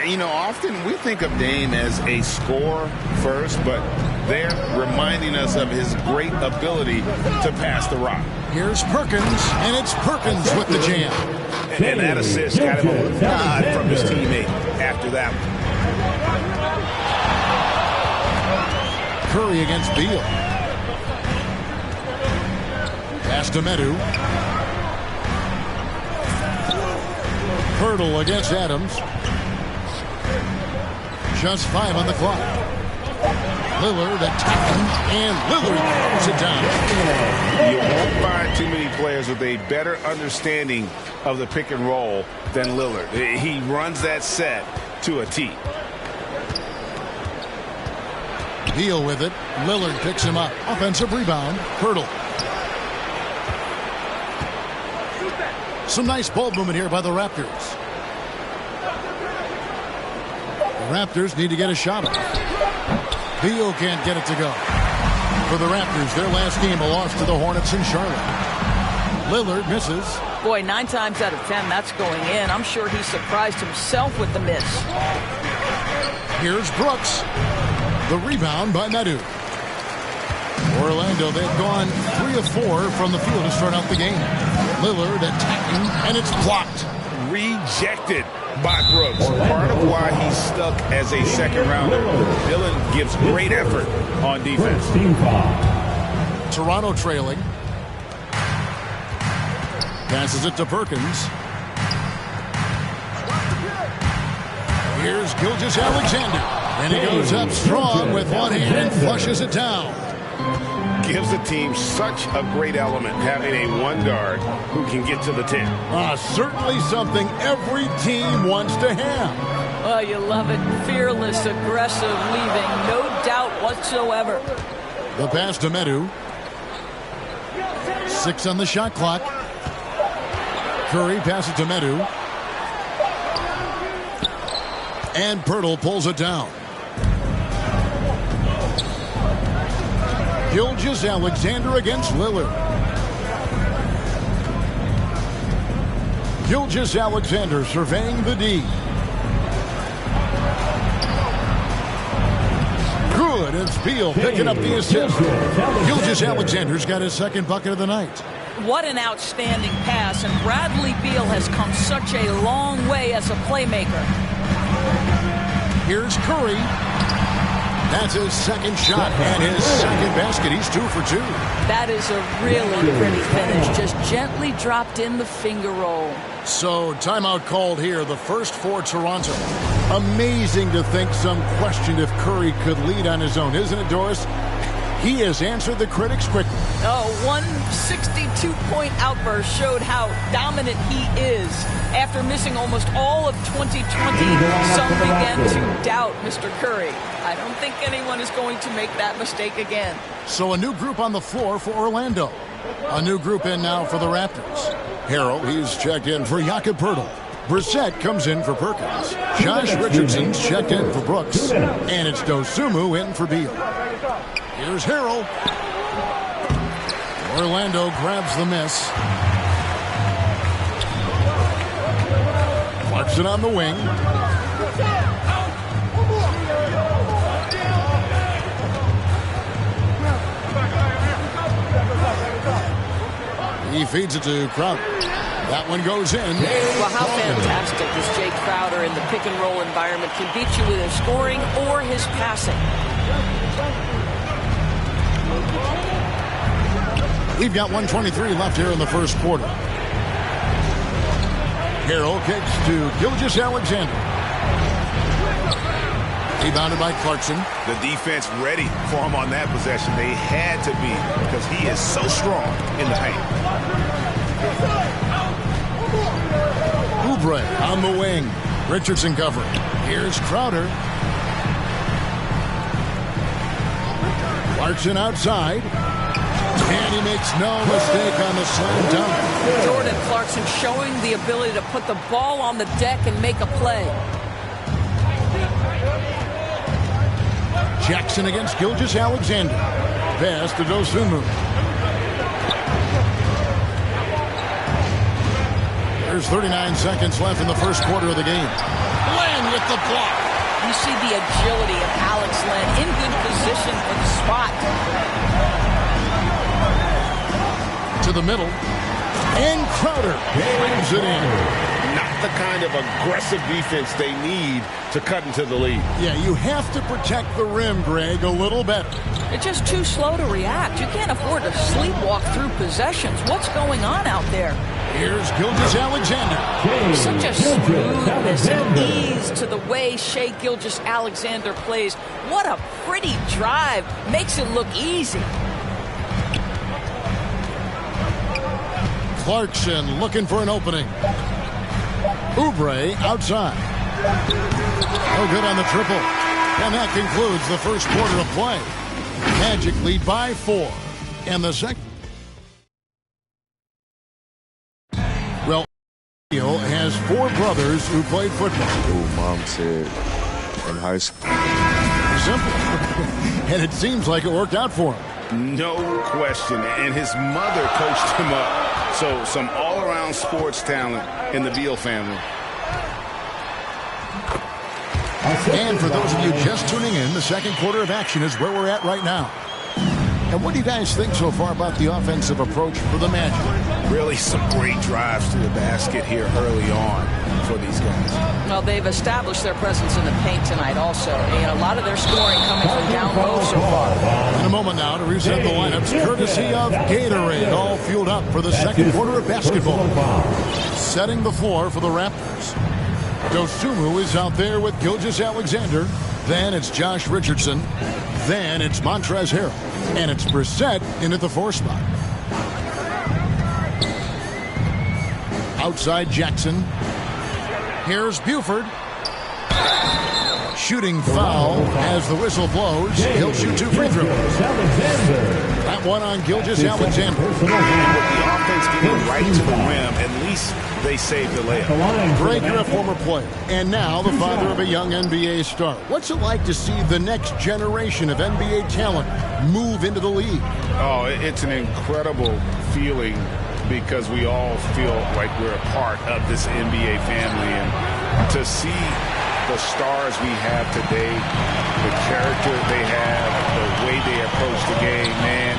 You know, often we think of Dame as a scorer first, but they're reminding us of his great ability to pass the rock. Here's Perkins, and it's Perkins with the jam. And that assist got him a nod from his teammate after that one. Curry against Beal. Pass to Medu. Pirtle against Adams. Just 5 on the clock. Lillard attacking, and Lillard throws it down. You won't find too many players with a better understanding of the pick and roll than Lillard. He runs that set to a T. Beal with it. Lillard picks him up. Offensive rebound. Pirtle. Some nice ball movement here by the Raptors. The Raptors need to get a shot off. Beal can't get it to go. For the Raptors, their last game, a loss to the Hornets in Charlotte. Lillard misses. Boy, 9 times out of 10, that's going in. I'm sure he surprised himself with the miss. Here's Brooks. The rebound by Medu. Orlando, they've gone 3 of 4 from the field to start out the game. Lillard attacking, and it's blocked. Rejected by Brooks. Part of why he's stuck as a second rounder. Dillon gives great effort on defense. Toronto trailing. Passes it to Perkins. Here's Gilgeous-Alexander. And he goes up strong with one hand and flushes it down. Gives the team such a great element having a one guard who can get to the 10. Certainly something every team wants to have. Oh, you love it. Fearless, aggressive, leaving no doubt whatsoever. The pass to Medu. 6 on the shot clock. Curry passes to Medu. And Pirtle pulls it down. Gilgeous-Alexander against Lillard. Gilgeous-Alexander surveying the D. Good, it's Beal picking up the assist. Gilgeous-Alexander's got his second bucket of the night. What an outstanding pass, and Bradley Beal has come such a long way as a playmaker. Here's Curry. That's his second shot and his second basket. He's 2 for 2. That is a really pretty finish. Just gently dropped in the finger roll. So, timeout called here, the first for Toronto. Amazing to think some questioned if Curry could lead on his own, isn't it, Doris? He has answered the critics quickly. Oh, one 62-point outburst showed how dominant he is. After missing almost all of 2020, some began to doubt Mr. Curry. I don't think anyone is going to make that mistake again. So a new group on the floor for Orlando. A new group in now for the Raptors. Harrell, he's checked in for Jakob Poeltl. Brissett comes in for Perkins. Josh Richardson's checked in for Brooks. And it's Dosunmu in for Beal. Here's Harrell. Orlando grabs the miss. Clarkson on the wing. He feeds it to Crowder. That one goes in. Well, how fantastic is Jay Crowder in the pick-and-roll environment. Can beat you with his scoring or his passing. We've got 1:23 left here in the first quarter. Harrell kicks to Gilgeous-Alexander. Rebounded by Clarkson. The defense ready for him on that possession. They had to be because he is so strong in the paint. Oubre on the wing. Richardson covering. Here's Crowder. Clarkson outside. And he makes no mistake on the slam dunk. Jordan Clarkson showing the ability to put the ball on the deck and make a play. Jackson against Gilgeous-Alexander. Pass to Dosunmu. There's 39 seconds left in the first quarter of the game. Len with the block. You see the agility of Alex Len in good position for the spot. To the middle. And Crowder brings it in. Not the kind of aggressive defense they need to cut into the lead. Yeah, you have to protect the rim, Greg, a little better. It's just too slow to react. You can't afford to sleepwalk through possessions. What's going on out there? Here's Gilgeous-Alexander. Such a smoothness and ease to the way Shai Gilgeous-Alexander plays. What a pretty drive. Makes it look easy. Clarkson looking for an opening. Oubre outside. No good on the triple. And that concludes the first quarter of play. Magic lead by 4. And the second. Well, has 4 brothers who played football. Oh, Mom said in high school. Simple. And it seems like it worked out for him. No question. And his mother coached him up. So some all-around sports talent in the Beal family. And for those of you just tuning in, the second quarter of action is where we're at right now. And what do you guys think so far about the offensive approach for the Magic? Really some great drives to the basket here early on for these guys. Well, they've established their presence in the paint tonight also. And a lot of their scoring coming from down low so far. In a moment now to reset the lineups, courtesy of Gatorade, all fueled up for the second quarter of basketball. Setting the floor for the Raptors. Dosunmu is out there with Gilgeous-Alexander. Then it's Josh Richardson. Then it's Montrezl Harrell. And it's Brissett in at the 4 spot. Outside Jackson. Here's Buford. Shooting foul as the whistle blows. He'll shoot 2 free throws. That that one on Gilgeous-Alexander. And with the offense getting right to the rim, at least they saved the layup. Greg, you're a former player, and now the father of a young NBA star. What's it like to see the next generation of NBA talent move into the league? Oh, it's an incredible feeling because we all feel like we're a part of this NBA family. And to see the stars we have today, the character they have, the way they approach the game, man,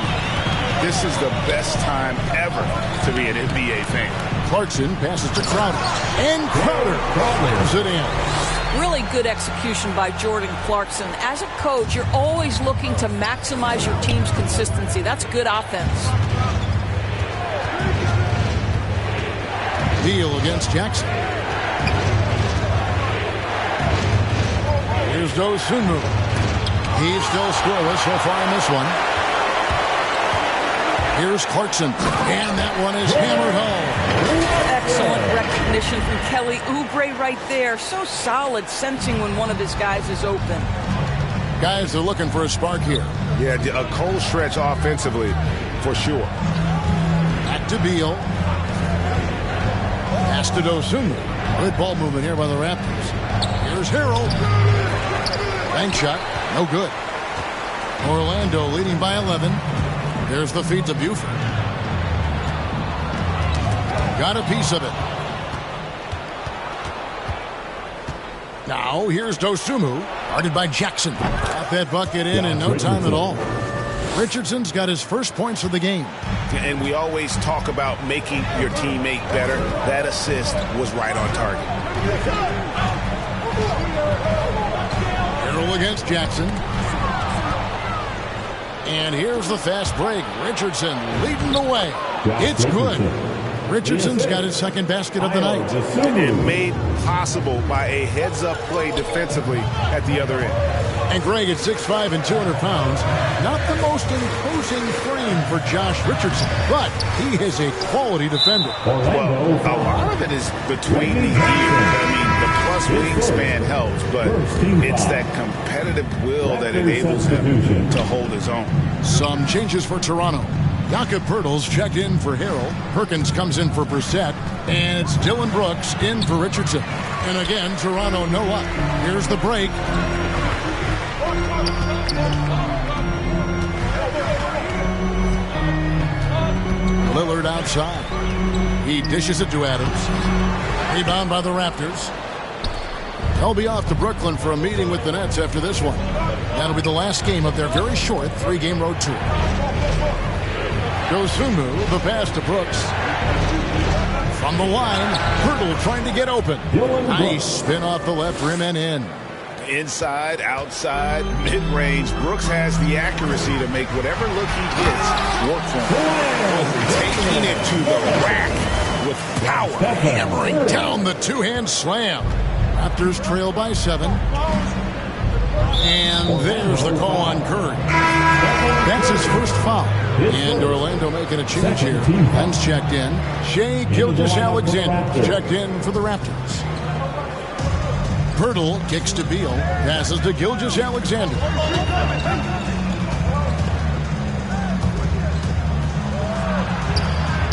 this is the best time ever to be an NBA fan. Clarkson passes to Crowder, and Crowder lays it in. Really good execution by Jordan Clarkson. As a coach, you're always looking to maximize your team's consistency. That's good offense. Deal against Jackson. Here's Dosunmu. He's still scoreless so far in this one. Here's Clarkson, and that one is hammered home. Excellent recognition from Kelly Oubre right there. So solid, sensing when one of his guys is open. Guys are looking for a spark here. Yeah, a cold stretch offensively, for sure. Back to Beal. Pass to Dosunmu. Good ball movement here by the Raptors. Here's Harrell. Bank shot, no good. Orlando leading by 11. There's the feed to Buford. Got a piece of it. Now here's Dosunmu, guarded by Jackson. Got that bucket in no time at all. Richardson's got his first points of the game. And we always talk about making your teammate better. That assist was right on target. Harrell against Jackson. And here's the fast break. Richardson leading the way. It's good. Richardson's got his second basket of the night. And made possible by a heads-up play defensively at the other end. And Greg at 6'5" and 200 pounds, not the most imposing frame for Josh Richardson, but he is a quality defender. Well, a lot of it is between the ears. I mean, the plus wingspan helps, but it's that competitive will that enables him to hold his own. Some changes for Toronto. Jakob Poeltl's checked in for Harrell. Perkins comes in for Brissett. And it's Dylan Brooks in for Richardson. And again, Toronto no up. Here's the break. Lillard outside. He dishes it to Adams. Rebound by the Raptors. They'll be off to Brooklyn for a meeting with the Nets after this one. That'll be the last game of their very short 3-game road tour. Dosunmu, the pass to Brooks. From the line, Poeltl trying to get open. Nice spin off the left rim and in. Inside, outside, mid-range, Brooks has the accuracy to make whatever look he gets work for him. Taking it to the rack with power. Hammering down the two-hand slam. Raptors trail by 7. And there's the call on Curry. That's his first foul. And Orlando making a change here. Ben's checked in. Shai Gilgeous-Alexander checked in for the Raptors. Poeltl kicks to Beal. Passes to Gilgeous-Alexander.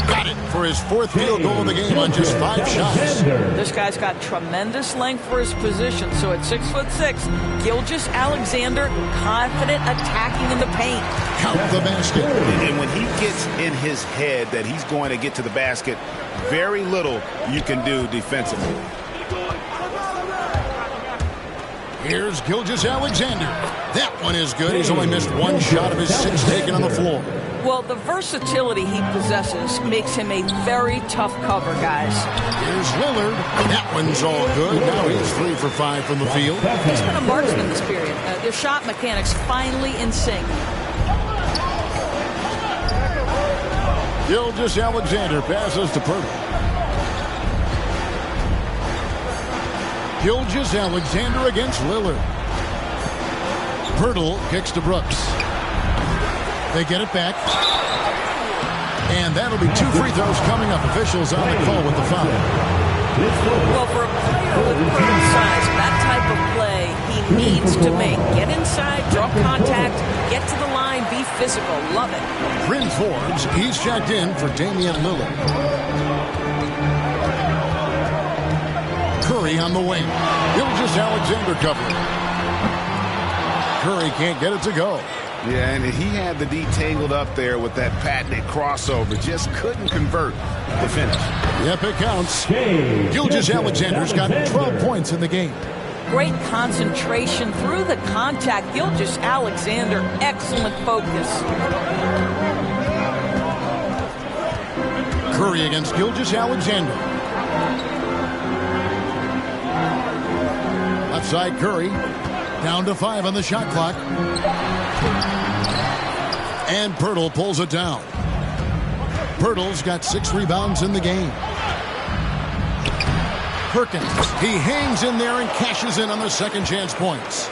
Got it for his 4th field goal of the game on just 5 shots. This guy's got tremendous length for his position. So at 6'6", Gilgeous-Alexander confident attacking in the paint. Count the basket. And when he gets in his head that he's going to get to the basket, very little you can do defensively. Here's Gilgeous-Alexander. That one is good. He's only missed 1 shot of his 6 taken on the floor. Well, the versatility he possesses makes him a very tough cover, guys. Here's Lillard. That one's all good. Now he's 3 for 5 from the field. He's been a marksman this period. Their shot mechanics finally in sync. Gilgeous-Alexander passes to Poeltl. Gilgeous-Alexander against Lillard. Poeltl kicks to Brooks. They get it back. And that'll be 2 free throws coming up. Officials on the call with the foul. Well, for a player with Poeltl's size, that type of play he needs to make. Get inside, draw contact, get to the line, be physical. Love it. Bryn Forbes, he's checked in for Damian Lillard. Curry on the wing. Gilgeous-Alexander covering. Curry can't get it to go. Yeah, and he had the D tangled up there with that patented crossover. Just couldn't convert the finish. Yep, it counts. Gilgeous-Alexander's got 12 points in the game. Great concentration through the contact. Gilgeous-Alexander, excellent focus. Curry against Gilgeous-Alexander. Left side Curry. Down to 5 on the shot clock. And Poeltl pulls it down. Poeltl's got 6 rebounds in the game. Perkins, he hangs in there and cashes in on the second chance points.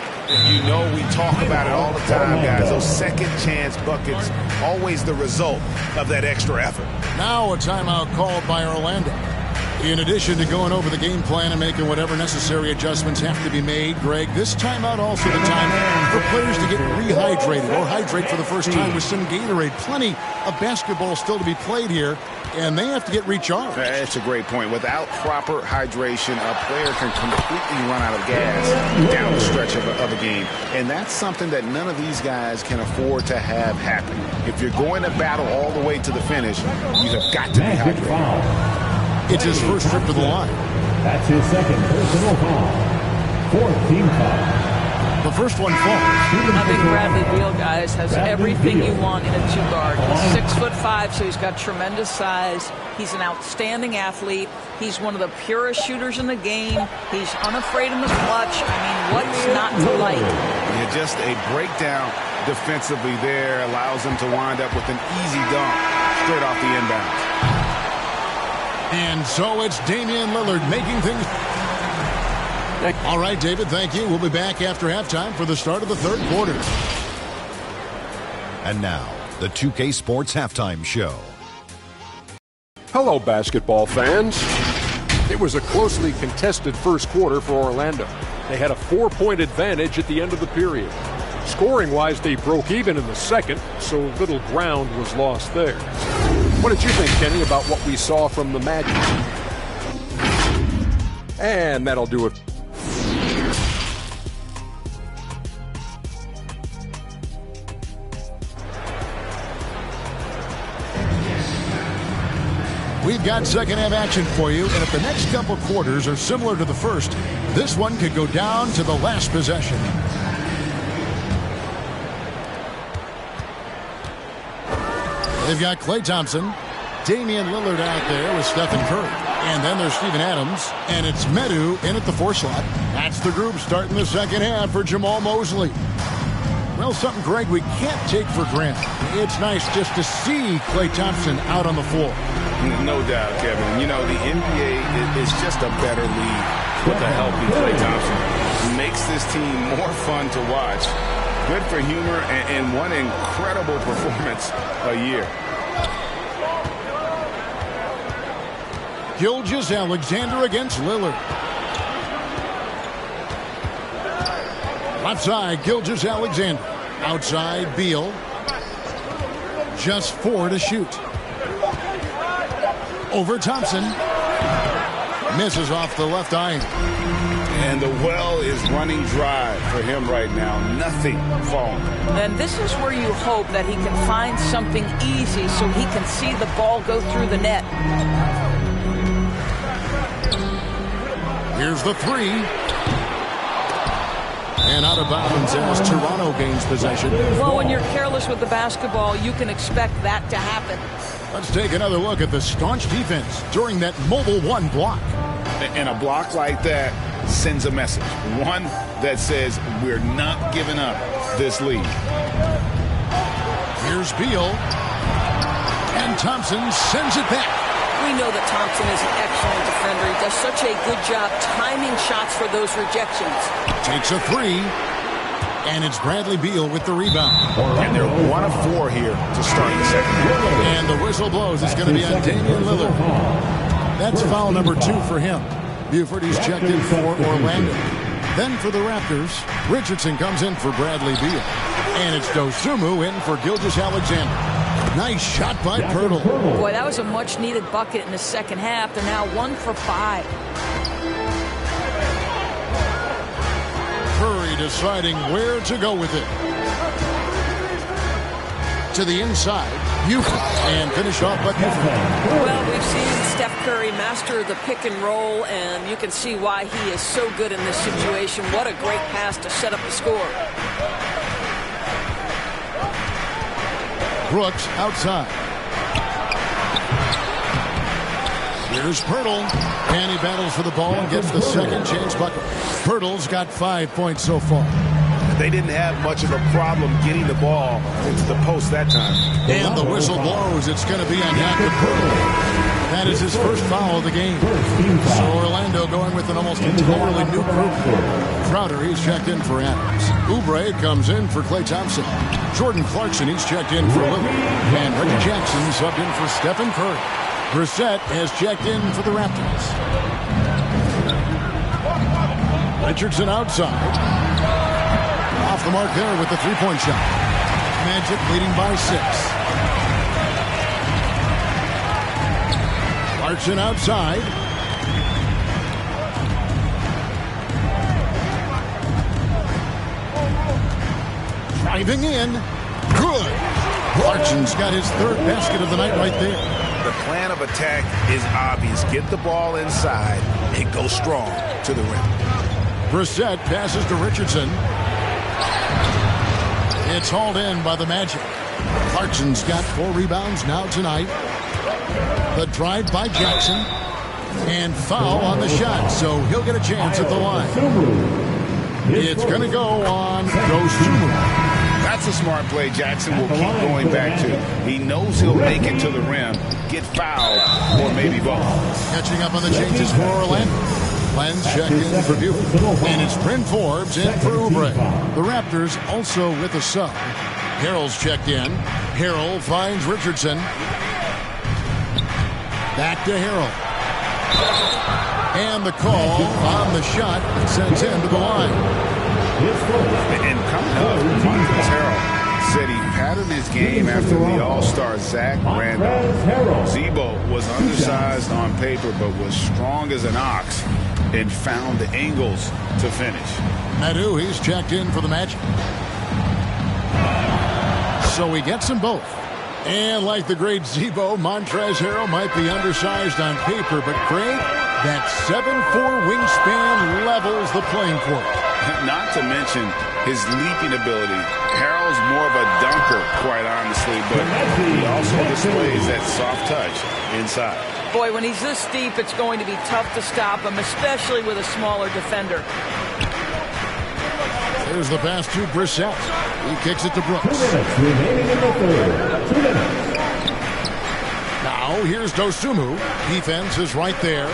You know we talk about it all the time, guys. Those second chance buckets, always the result of that extra effort. Now a timeout called by Orlando. In addition to going over the game plan and making whatever necessary adjustments have to be made, Greg, this timeout also the time for players to get rehydrated or hydrate for the first time with some Gatorade. Plenty of basketball still to be played here, and they have to get recharged. That's a great point. Without proper hydration, a player can completely run out of gas down the stretch of a game. And that's something that none of these guys can afford to have happen. If you're going to battle all the way to the finish, you have got to be hydrated. It's his first trip to the line. That's his second personal foul. 4th team foul. The first one falls. I think Bradley Beal, guys, has everything you want in a 2-guard. He's 6'5", so he's got tremendous size. He's an outstanding athlete. He's one of the purest shooters in the game. He's unafraid in the clutch. I mean, what's not to like? Yeah, just a breakdown defensively there allows him to wind up with an easy dunk straight off the inbound. And so it's Damian Lillard making things. All right, David, thank you. We'll be back after halftime for the start of the third quarter. And now, the 2K Sports Halftime Show. Hello, basketball fans. It was a closely contested first quarter for Orlando. They had a 4-point advantage at the end of the period. Scoring-wise, they broke even in the second, so little ground was lost there. What did you think, Kenny, about what we saw from the Magic? And that'll do it. We've got second half action for you, and if the next couple quarters are similar to the first, this one could go down to the last possession. They've got Klay Thompson, Damian Lillard out there with Stephen Curry. And then there's Steven Adams, and it's Medu in at the 4 slot. That's the group starting the second half for Jamal Mosley. Well, something, Greg, we can't take for granted. It's nice just to see Klay Thompson out on the floor. No doubt, Kevin. You know, the NBA is just a better league with a healthy Klay Thompson. It makes this team more fun to watch. Good for humor and one incredible performance a year. Gilgeous-Alexander against Lillard. Left side, Gilgeous-Alexander. Outside, Beal. Just 4 to shoot. Over Thompson. Misses off the left eye. And the well is running dry for him right now. Nothing falling. And this is where you hope that he can find something easy so he can see the ball go through the net. Here's the 3. And out of bounds as Toronto gains possession. Well, when you're careless with the basketball, you can expect that to happen. Let's take another look at the staunch defense during that Mobile One block. And a block like that sends a message. One that says we're not giving up this lead. Here's Beal. And Thompson sends it back. We know that Thompson is an excellent defender. He does such a good job timing shots for those rejections. Takes a 3. And it's Bradley Beal with the rebound. And they're 1 of 4 here to start the second half. And the whistle blows. It's going to be on Damian Lillard. That's foul number 2 for him. Buford, he's checked in for Orlando. Then for the Raptors, Richardson comes in for Bradley Beal. And it's Dosunmu in for Gilgeous-Alexander. Nice shot by Poeltl. Boy, that was a much-needed bucket in the second half. They're now 1 for 5. Curry deciding where to go with it. To the inside. Buford. And finish off by Buford. Well, we've seen Steph Curry master the pick and roll, and you can see why he is so good in this situation. What a great pass to set up the score. Brooks outside. Here's Poeltl. And he battles for the ball and gets the second chance bucket. Poeltl's got 5 points so far. They didn't have much of a problem getting the ball into the post that time. And the whistle blows. It's going to be on Jakob Poeltl. That is his first foul of the game. So Orlando going with an almost entirely new group. Crowder, he's checked in for Adams. Oubre comes in for Klay Thompson. Jordan Clarkson, he's checked in for Lillard. And Reggie Jackson subbed in for Stephen Curry. Brissett has checked in for the Raptors. Richardson outside. Off the mark there with the three-point shot. Magic leading by 6. Clarkson outside. Driving in. Good. Clarkson's got his third basket of the night right there. The plan of attack is obvious. Get the ball inside and go strong to the rim. Brissett passes to Richardson. It's hauled in by the Magic. Clarkson's got 4 rebounds now tonight. The drive by Jackson. And foul on the shot, so he'll get a chance at the line. It's going to go on Dosunmu. That's a smart play Jackson will keep going back to. He knows he'll make it to the rim, get fouled, or maybe both. Catching up on the changes for Orlando. Lenz checked in for Buford. And it's Bryn Forbes in for Oubre. The Raptors also with a sub. Harrell's checked in. Harrell finds Richardson. Back to Harrell. And the call on the shot that sends him to the line. And coming up, Montrezl Harrell said he patterned his game after the All-Star Zach Randolph. Z-Bo was undersized on paper but was strong as an ox and found the angles to finish. Medu, he's checked in for the Magic. So he gets them both. And like the great Z-Bo, Montrezl Harrell might be undersized on paper, but Craig, that 7'4" wingspan levels the playing court. Not to mention his leaping ability. Harrell's more of a dunker, quite honestly, but he also displays that soft touch inside. Boy, when he's this deep, it's going to be tough to stop him, especially with a smaller defender. There's the pass to Brissett. He kicks it to Brooks. 2 minutes remaining in the third. 2 minutes. Now here's Dosunmu. Defense is right there.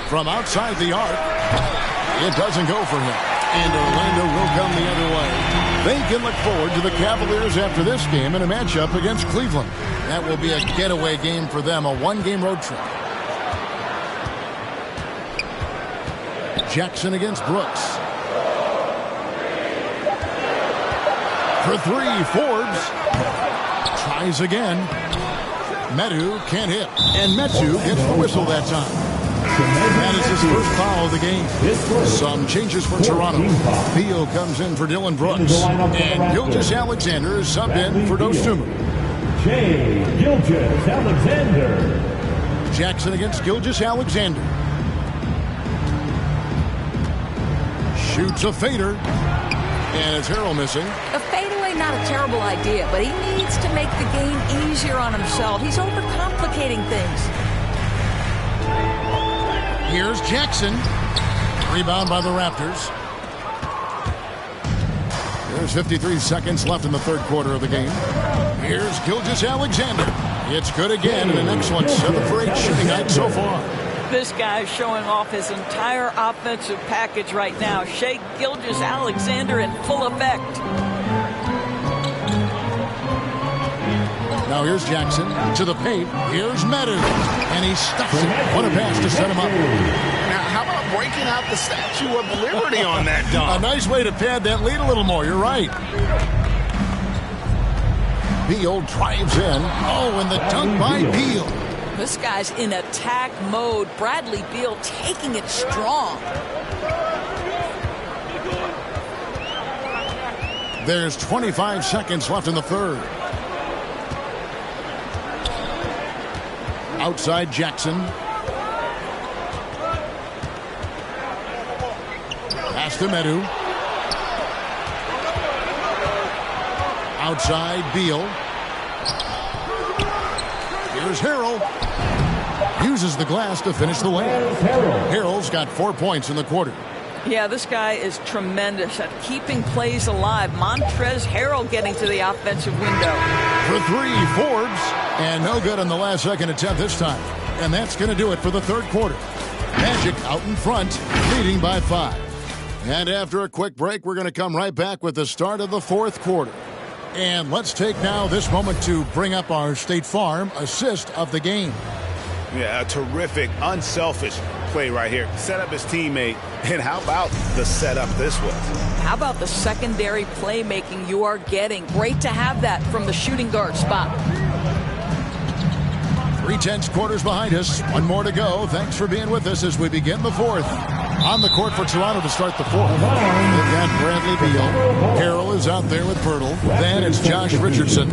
From outside the arc. It doesn't go for him. And Orlando will come the other way. They can look forward to the Cavaliers after this game in a matchup against Cleveland. That will be a getaway game for them, a 1-game road trip. Jackson against Brooks. For 3, Forbes. Tries again. Medu can't hit. And Metu gets the whistle that time. That is his first foul of the game. Some changes for Toronto. Beal comes in for Dylan Brooks. And Gilgeous-Alexander is subbed in for Dosunmu. Gilgeous-Alexander. Jackson against Gilgeous-Alexander. Shoots a fader. And it's Harrell missing. A fadeaway, not a terrible idea, but he needs to make the game easier on himself. He's overcomplicating things. Here's Jackson. Rebound by the Raptors. There's 53 seconds left in the third quarter of the game. Here's Gilgeous-Alexander. It's good again and an excellent 7 for 8 shooting night so far. This guy's showing off his entire offensive package right now. Shai Gilgeous-Alexander in full effect. Now here's Jackson to the paint. Here's Meadows, and he stuffs it. What a pass to set him up. Now, how about breaking out the Statue of Liberty on that dunk? A nice way to pad that lead a little more. You're right. Beal drives in. Oh, and the dunk by Beal. This guy's in attack mode. Bradley Beal taking it strong. There's 25 seconds left in the third. Outside Jackson. Pass to Medu. Outside Beal. Here's Harrell. Uses the glass to finish the lane. Harrell's got 4 points in the quarter. Yeah, this guy is tremendous at keeping plays alive. Montrezl Harrell getting to the offensive window. For three, Forbes. And no good on the last second attempt this time. And that's going to do it for the third quarter. Magic out in front, leading by 5. And after a quick break, we're going to come right back with the start of the fourth quarter. And let's take now this moment to bring up our State Farm assist of the game. Yeah, a terrific, unselfish play right here. Set up his teammate. And how about the setup this was? How about the secondary playmaking you are getting? Great to have that from the shooting guard spot. 3/10 quarters behind us. One more to go. Thanks for being with us as we begin the fourth. On the court for Toronto to start the fourth. They've got Bradley Beal. Harrell is out there with Pirtle. Then it's Josh Richardson.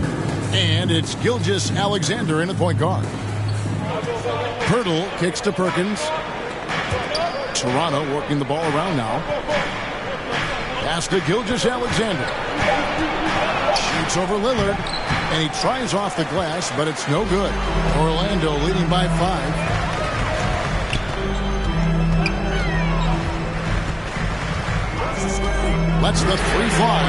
And it's Gilgeous Alexander in at point guard. Pirtle kicks to Perkins. Toronto working the ball around now. Pass to Gilgeous Alexander. Shoots over Lillard. And he tries off the glass, but it's no good. Orlando leading by 5. Lets the three fly.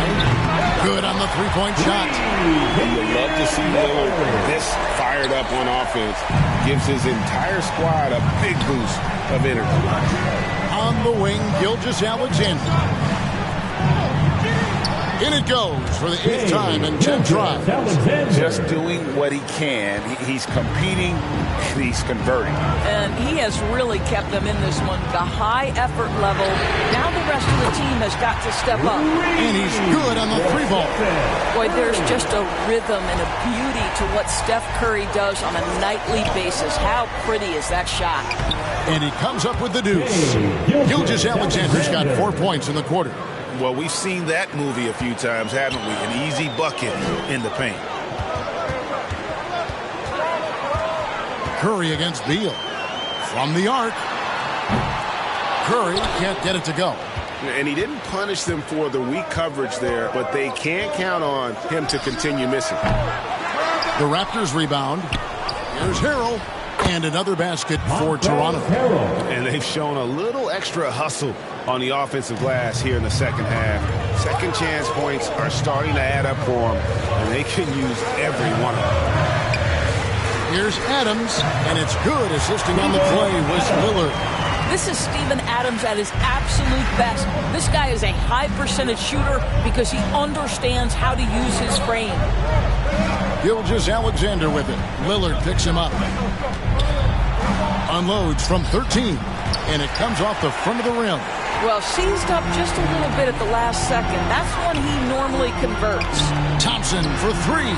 Good on the three-point shot. You love to see Lillard this fired up on offense. Gives his entire squad a big boost of energy. On the wing, Gilgeous Alexander. In it goes for the 8th time in 10 tries. Just doing what he can. He's competing. He's converting. And he has really kept them in this one. The high effort level. Now the rest of the team has got to step up. And he's good on the three ball. Boy, there's just a rhythm and a beauty to what Steph Curry does on a nightly basis. How pretty is that shot? And he comes up with the deuce. Gilgeous Alexander's got 4 points in the quarter. Well, we've seen that movie a few times, haven't we? An easy bucket in the paint. Curry against Beal. From the arc. Curry can't get it to go. And he didn't punish them for the weak coverage there, but they can't count on him to continue missing. The Raptors rebound. Here's Harrell. And another basket for Toronto. And they've shown a little extra hustle on the offensive glass here in the second half. Second chance points are starting to add up for them, and they can use every one of them. Here's Adams, and it's good assisting on the play with Lillard. This is Steven Adams at his absolute best. This guy is a high percentage shooter because he understands how to use his frame. Gilgeous Alexander with it. Lillard picks him up. Unloads from 13, and it comes off the front of the rim. Well, seized up just a little bit at the last second. That's when he normally converts. Thompson for 3.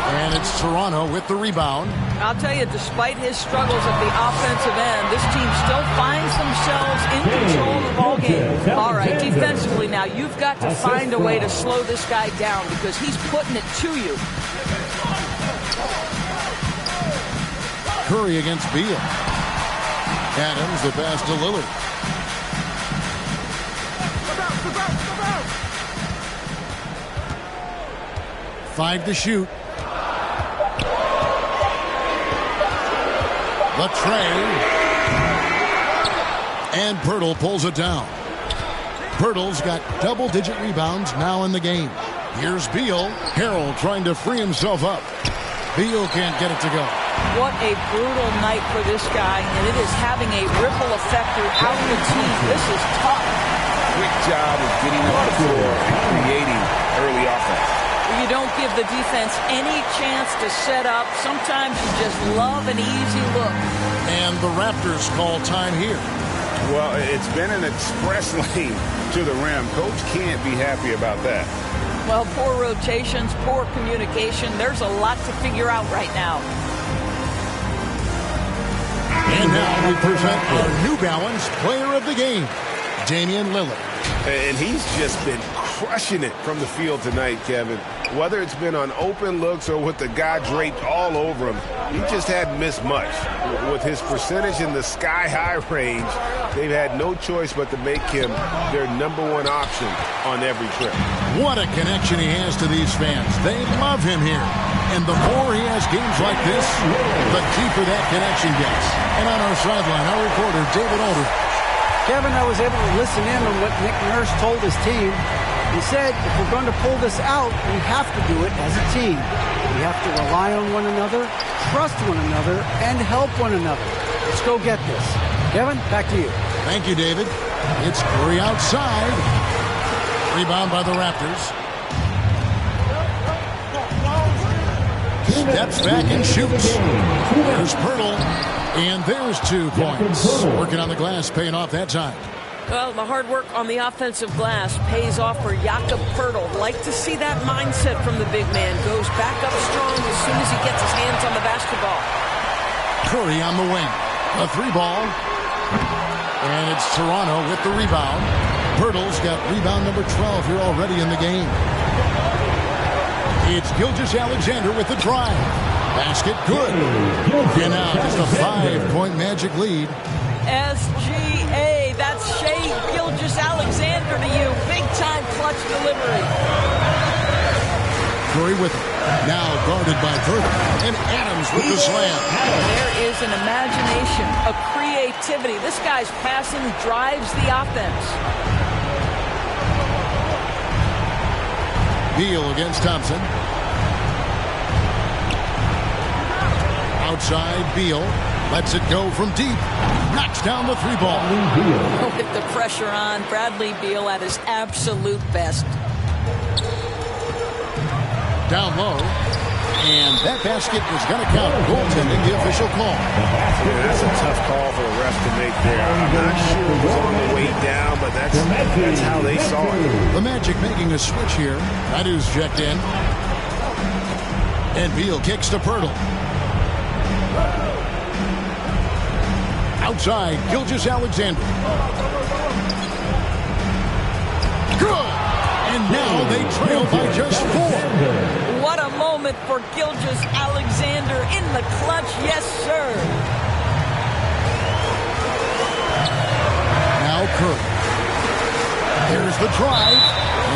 And it's Toronto with the rebound. I'll tell you, despite his struggles at the offensive end, this team still finds themselves in control of the ballgame. All right, defensively now, you've got to find a way to slow this guy down because he's putting it to you. Curry against Beal. Adams, the pass to Lillard. Five to shoot. The tray. And Pirtle pulls it down. Pirtle's got double-digit rebounds now in the game. Here's Beal. Harrell trying to free himself up. Beal can't get it to go. What a brutal night for this guy, and it is having a ripple effect throughout the team. This is tough. Quick job of getting up the floor and creating early offense. You You don't give the defense any chance to set up. Sometimes you just love an easy look. And the Raptors call time here. Well, it's been an express lane to the rim. Coach can't be happy about that. Well, poor rotations, poor communication. There's a lot to figure out right now. And now we present our New Balance Player of the Game, Damian Lillard. And he's just been crushing it from the field tonight, Kevin. Whether it's been on open looks or with the guy draped all over him, he just hadn't missed much. With his percentage in the sky-high range, they've had no choice but to make him their #1 option on every trip. What a connection he has to these fans. They love him here. And the more he has games like this, the deeper that connection gets. And on our sideline, our reporter, David Aldridge. Kevin, I was able to listen in on what Nick Nurse told his team. He said, if we're going to pull this out, we have to do it as a team. We have to rely on one another, trust one another, and help one another. Let's go get this. Kevin, back to you. Thank you, David. It's Curry outside. Rebound by the Raptors. Steps back and shoots. There's Pirtle. And there's 2 points. Working on the glass, paying off that time. Well, the hard work on the offensive glass pays off for Jakob Pirtle. Like to see that mindset from the big man. Goes back up strong as soon as he gets his hands on the basketball. Curry on the wing. A 3-ball. And it's Toronto with the rebound. Pirtle's got rebound number 12 here already in the game. It's Gilgeous-Alexander with the drive. Basket good. And now just a 5-point Magic lead. SGA, that's Shai Gilgeous-Alexander to you. Big-time clutch delivery. Curry with it. Now guarded by Virgil. And Adams with the slam. There is an imagination, a creativity. This guy's passing drives the offense. Beal against Thompson. Outside, Beal lets it go from deep. Knocks down the 3-ball. With the pressure on, Bradley Beal at his absolute best. Down low. And that basket is going to count. Goaltending, the official call. Yeah, that's a tough call for the refs to make there. I'm not sure it was on the way down, but that's how they saw it. The Magic making a switch here. Madu's checked in. And Beal kicks to Pirtle. Outside, Gilgeous-Alexander. Good! And now they trail by just 4. What a moment for Gilgeous-Alexander in the clutch. Yes, sir. Now Curry. Here's the drive.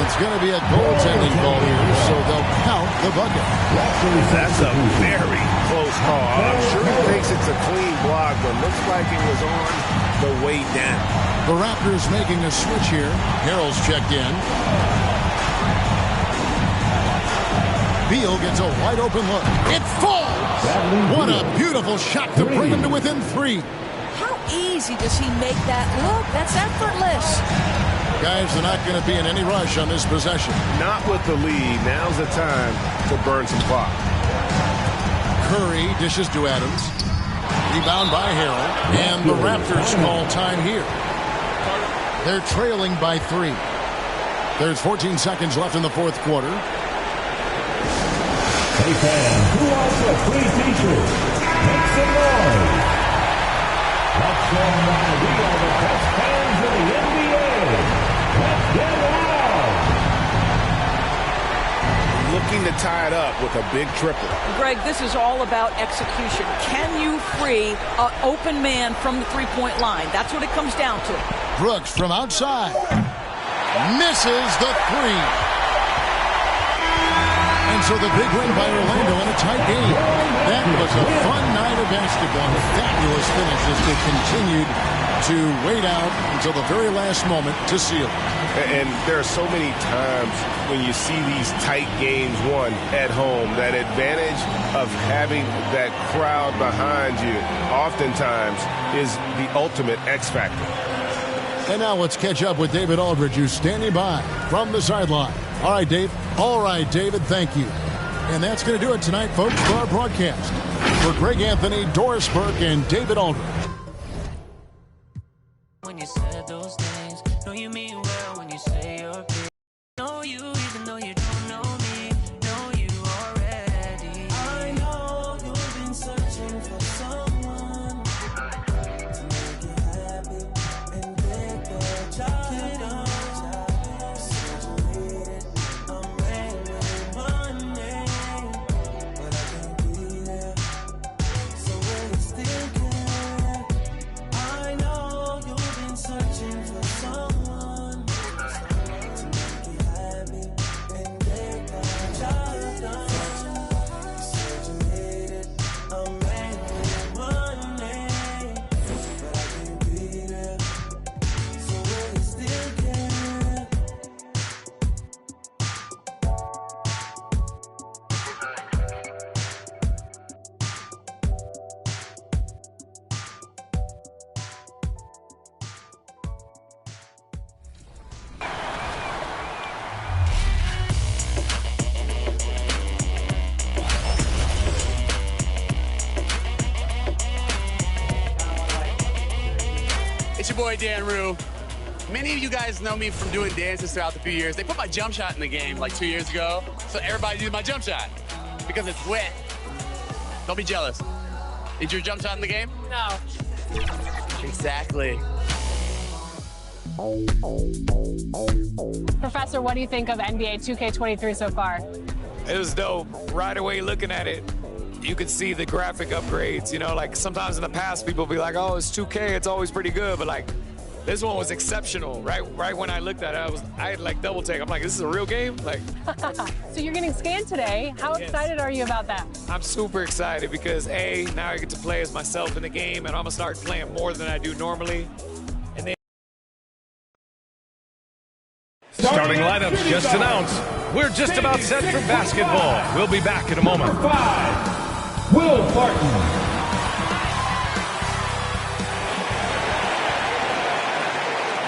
It's going to be a goaltending call here, so they'll count the bucket. That's a very close call. I'm sure he thinks it's a clean block, but looks like it was on the way down. The Raptors making a switch here. Harrell's checked in. Beal gets a wide open look. It falls! What a beautiful shot to bring him to within 3. How easy does he make that look? That's effortless. Guys, they're not going to be in any rush on this possession. Not with the lead. Now's the time to burn some clock. Curry dishes to Adams. Rebound by Harrell. And the Raptors call time here. They're trailing by 3. There's 14 seconds left in the 4th quarter. Hey fans, who wants a free t-shirt? Make some noise. Let's go now. We are the best fans in the NBA. Let's get loud. Looking to tie it up with a big triple. Greg, this is all about execution. Can you free an open man from the 3-point line? That's what it comes down to. Brooks from outside. Misses the 3. And so the big win by Orlando in a tight game. That was a fun night of basketball. A fabulous finish as they continued to wait out until the very last moment to seal it. And there are so many times when you see these tight games won at home, that advantage of having that crowd behind you oftentimes is the ultimate X factor. And now let's catch up with David Aldridge, who's standing by from the sideline. All right, Dave. All right, David, thank you. And that's going to do it tonight, folks, for our broadcast. For Greg Anthony, Doris Burke, and David Aldridge. When you said those things, know you mean well when you say you're big. Know you even though you don't know me. Know you already. I know you've been searching for someone to make you happy and get the job done. Situated, I'm ready with money, but I can't be there. So will you still care? I know you've been searching for someone to make you happy and get the job done. You said you made it, I'm ready with money, but I can't be there. So will you still care? It's your boy Dan Rue. Many of you guys know me from doing dances throughout the few years. They put my jump shot in the game like 2 years ago, so everybody used my jump shot because it's wet. Don't be jealous. Is your jump shot in the game? No. Exactly. Professor, what do you think of NBA 2K23 so far? It was dope. Right away looking at it, you could see the graphic upgrades. You know, like sometimes in the past people be like, oh, it's 2K, it's always pretty good, but like this one was exceptional. Right when I looked at it, I had like double take. I'm like, this is a real game? Like, So you're getting scanned today. How excited are you about that? I'm super excited because now I get to play as myself in the game, and I'm gonna start playing more than I do normally. And then Starting lineups just announced. We're just about set for basketball. We'll be back in a moment. Number 5, Will Barton.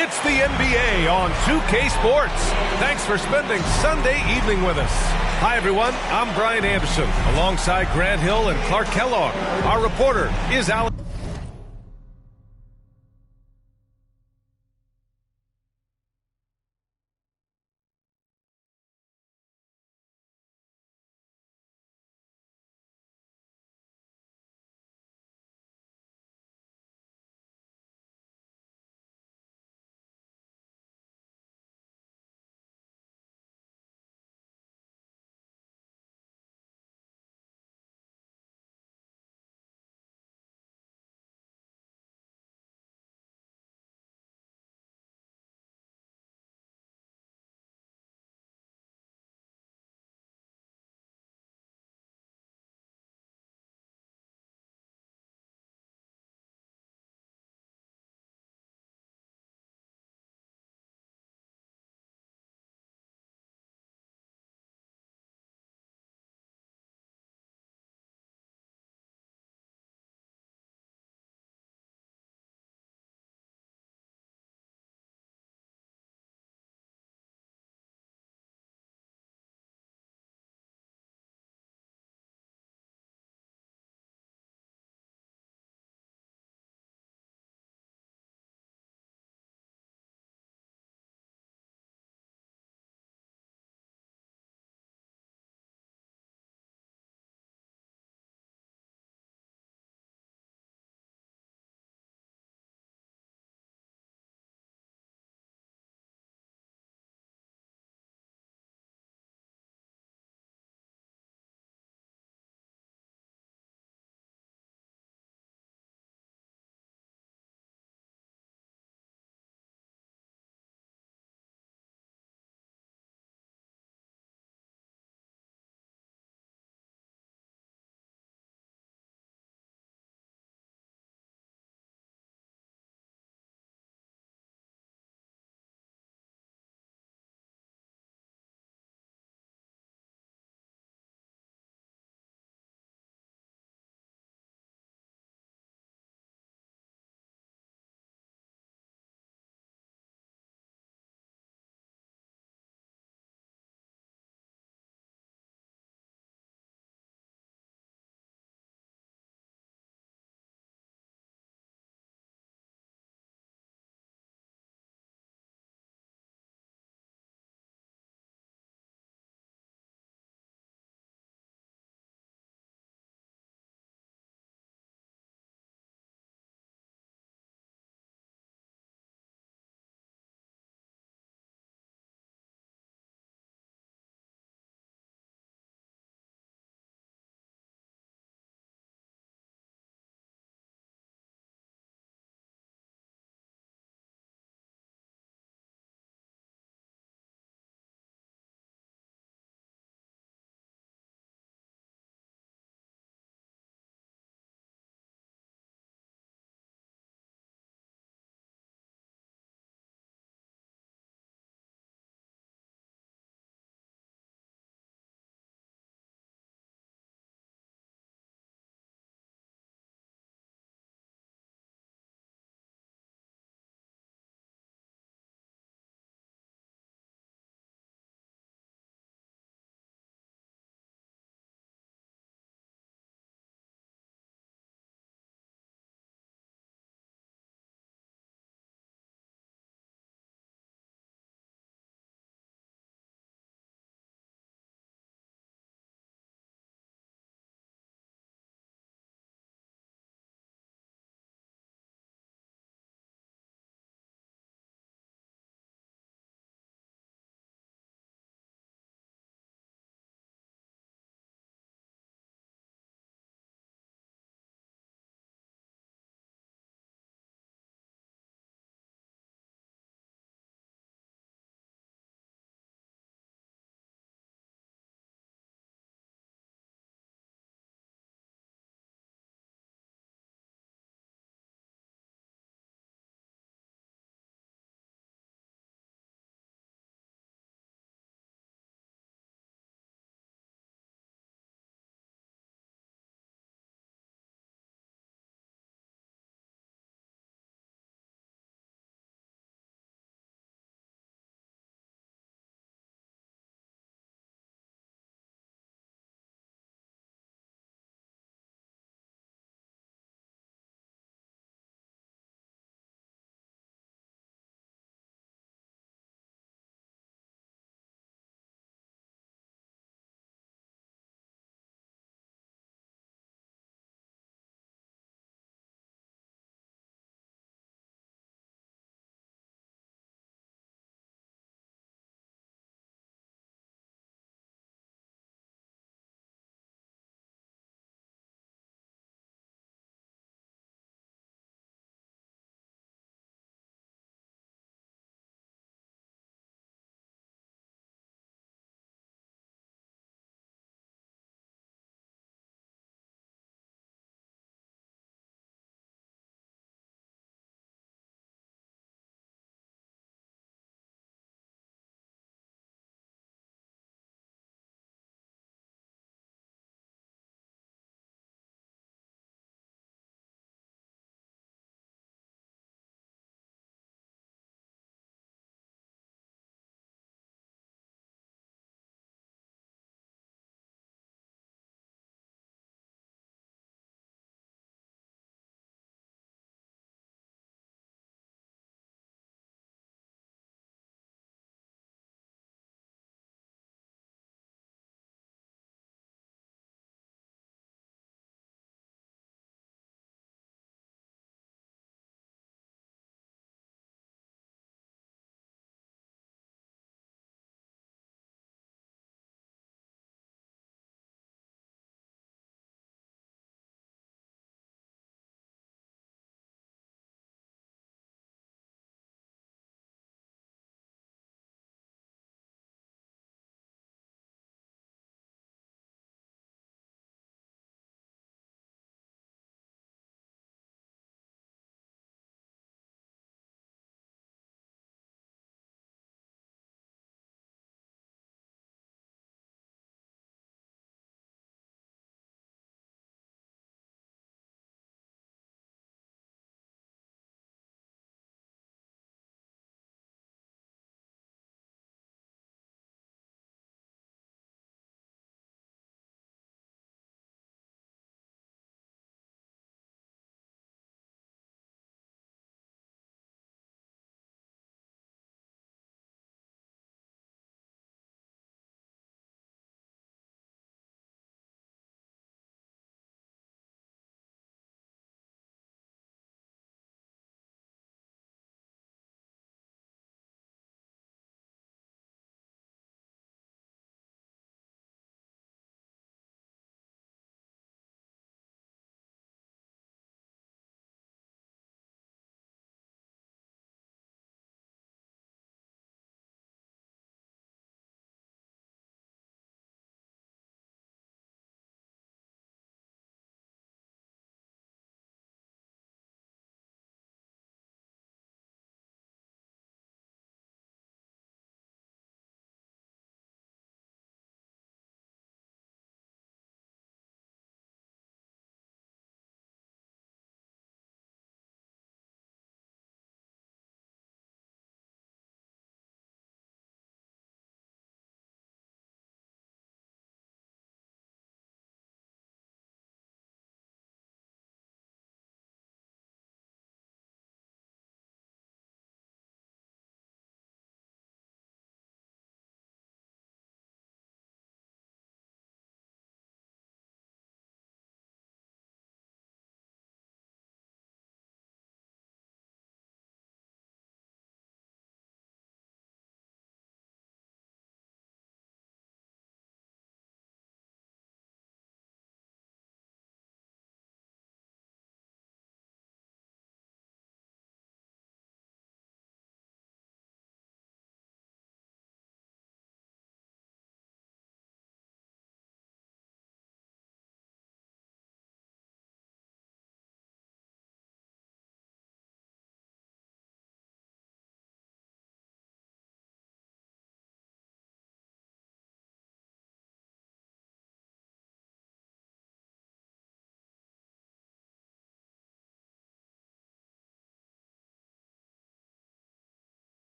It's the NBA on 2K Sports. Thanks for spending Sunday evening with us. Hi, everyone. I'm Brian Anderson, alongside Grant Hill and Clark Kellogg. Our reporter is Alex.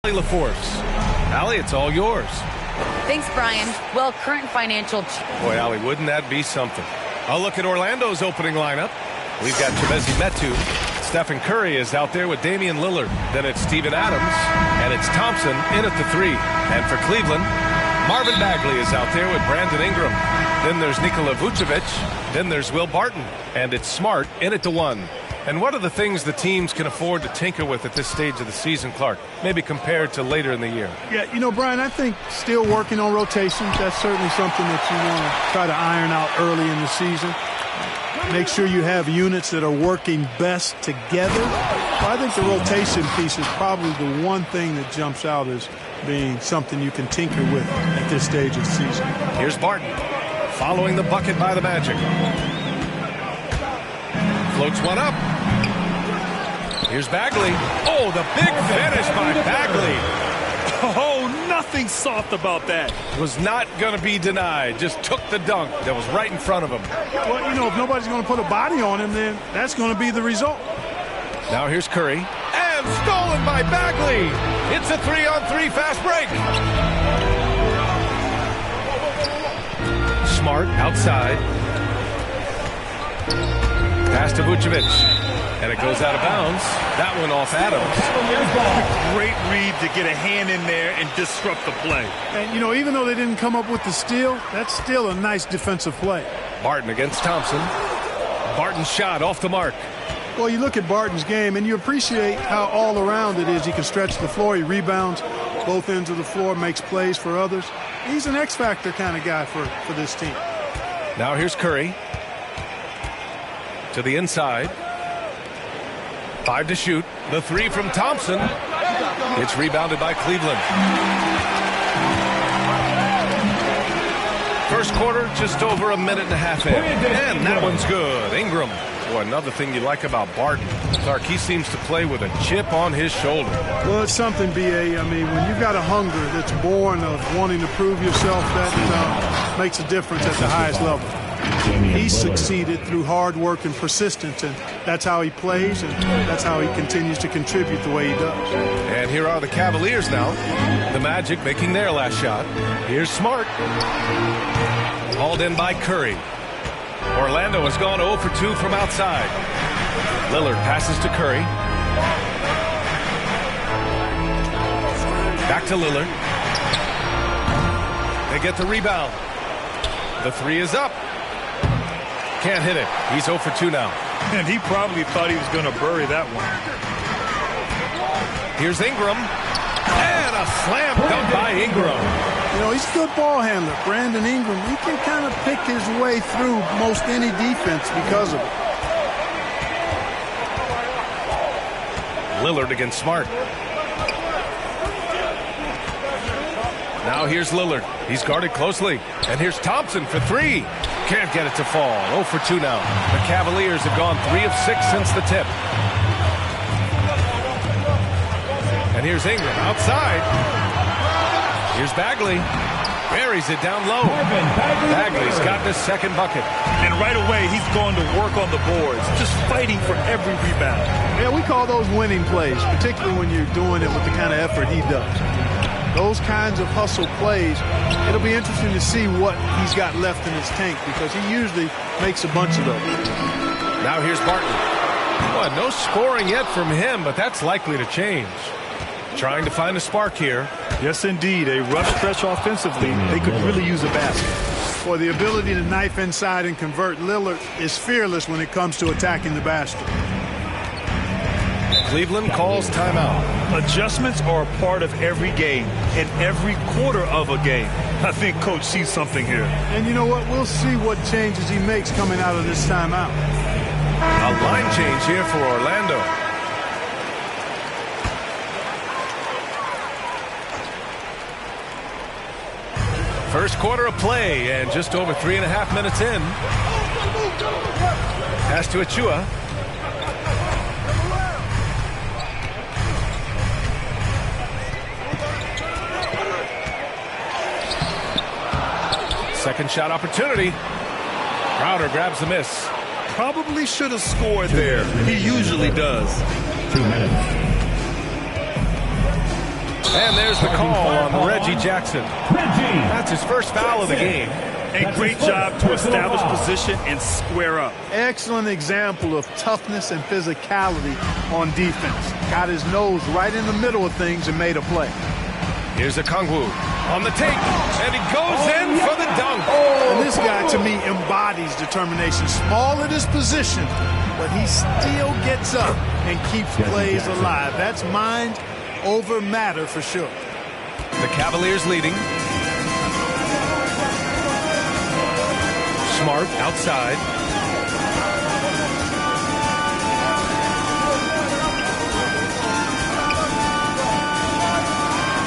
Allie LaForce. Allie, it's all yours. Thanks, Brian. Well, current financial... Boy, Allie, wouldn't that be something? I'll look at Orlando's opening lineup. We've got Chimezie Metu. Stephen Curry is out there with Damian Lillard. Then it's Steven Adams, and it's Thompson in at the 3. And for Cleveland, Marvin Bagley is out there with Brandon Ingram. Then there's Nikola Vucevic. Then there's Will Barton, and it's Smart in at the 1. And what are the things the teams can afford to tinker with at this stage of the season, Clark, maybe compared to later in the year? Yeah, you know, Brian, I think still working on rotations. That's certainly something that you want to try to iron out early in the season. Make sure you have units that are working best together. So I think the rotation piece is probably the one thing that jumps out as being something you can tinker with at this stage of the season. Here's Barton following the bucket by the Magic. Floats one up. Here's Bagley. Oh, the big finish by Bagley. Oh, nothing soft about that. Was not going to be denied. Just took the dunk that was right in front of him. Well, you know, if nobody's going to put a body on him, then that's going to be the result. Now here's Curry. And stolen by Bagley. It's a 3-on-3 fast break. Smart outside. Pass to Vucevic. And it goes out of bounds. That one off Adams. Great read to get a hand in there and disrupt the play. And, you know, even though they didn't come up with the steal, that's still a nice defensive play. Barton against Thompson. Barton's shot off the mark. Well, you look at Barton's game, and you appreciate how all around it is. He can stretch the floor. He rebounds both ends of the floor, makes plays for others. He's an X-factor kind of guy for this team. Now here's Curry. To the inside. 5 to shoot. The 3 from Thompson. It's rebounded by Cleveland. First quarter, just over a minute and a half in. And that one's good. Ingram. Boy, another thing you like about Barton, Clark, he seems to play with a chip on his shoulder. Well, it's something, B.A. I mean, when you've got a hunger that's born of wanting to prove yourself, that makes a difference at the highest level. He's succeeded through hard work and persistence, and that's how he plays, and that's how he continues to contribute the way he does. And here are the Cavaliers now. The Magic making their last shot. Here's Smart. Hauled in by Curry. Orlando has gone 0 for 2 from outside. Lillard passes to Curry. Back to Lillard. They get the rebound. The 3 is up. Can't hit it. He's 0 for 2 now. And he probably thought he was going to bury that one. Here's Ingram. And a slam dunk by Ingram. You know, he's a good ball handler. Brandon Ingram, he can kind of pick his way through most any defense because of it. Lillard against Smart. Now here's Lillard. He's guarded closely. And here's Thompson for 3. Can't get it to fall. 0 for 2 now. The Cavaliers have gone 3 of 6 since the tip. And here's Ingram outside. Here's Bagley. Buries it down low. Bagley's got the second bucket. And right away, he's going to work on the boards, just fighting for every rebound. Yeah, we call those winning plays, particularly when you're doing it with the kind of effort he does. Those kinds of hustle plays, it'll be interesting to see what he's got left in his tank because he usually makes a bunch of those. Now here's Barton. Well, no scoring yet from him, but that's likely to change. Trying to find a spark here. Yes, indeed. A rough stretch offensively. They could really use a basket. Boy, the ability to knife inside and convert. Lillard is fearless when it comes to attacking the basket. Cleveland calls timeout. Adjustments are a part of every game and every quarter of a game. I think Coach sees something here. And you know what? We'll see what changes he makes coming out of this timeout. A line change here for Orlando. First quarter of play and just over 3.5 minutes in. Pass to Achua. Second shot opportunity. Crowder grabs the miss. Probably should have scored there. He usually does. 2 minutes. And there's the call on Reggie Jackson. That's his first foul of the game. A great job to establish position and square up. Excellent example of toughness and physicality on defense. Got his nose right in the middle of things and made a play. Here's Okongwu on the take, and he goes in for the dunk. And this guy, to me, embodies determination. Small at his position, but he still gets up and keeps plays alive. That's mind over matter for sure. The Cavaliers leading. Smart outside.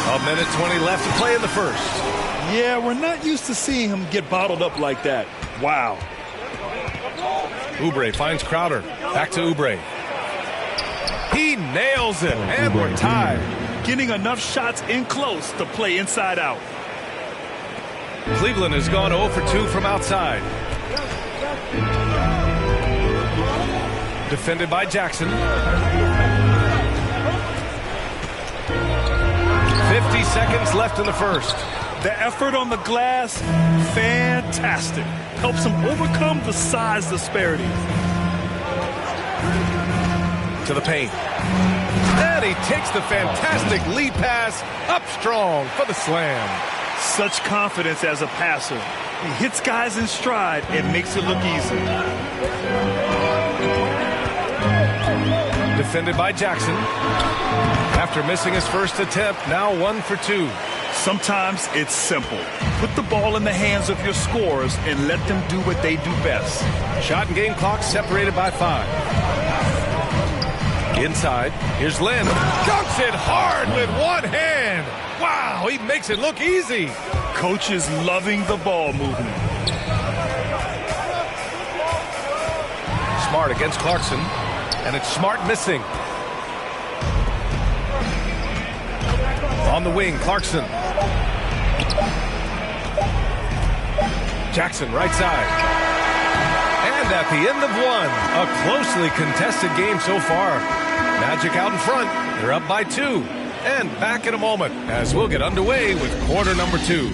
A minute 20 left to play in the first. Yeah, we're not used to seeing him get bottled up like that. Wow. Oubre finds Crowder. Back to Oubre. He nails it, and we're tied. Getting enough shots in close to play inside out. Cleveland has gone 0 for 2 from outside. Defended by Jackson. 50 seconds left in the first. The effort on the glass, fantastic. Helps him overcome the size disparity. To the paint. And he takes the fantastic lead pass up strong for the slam. Such confidence as a passer. He hits guys in stride and makes it look easy. Defended by Jackson. After missing his first attempt, now 1 for 2. Sometimes it's simple. Put the ball in the hands of your scorers and let them do what they do best. Shot and game clock separated by 5. Inside, here's Lin. Dunks it hard with one hand. Wow, he makes it look easy. Coach is loving the ball movement. Smart against Clarkson, and it's Smart missing. On the wing, Clarkson. Jackson, right side. And at the end of one, a closely contested game so far. Magic out in front. They're up by 2. And back in a moment as we'll get underway with quarter number 2.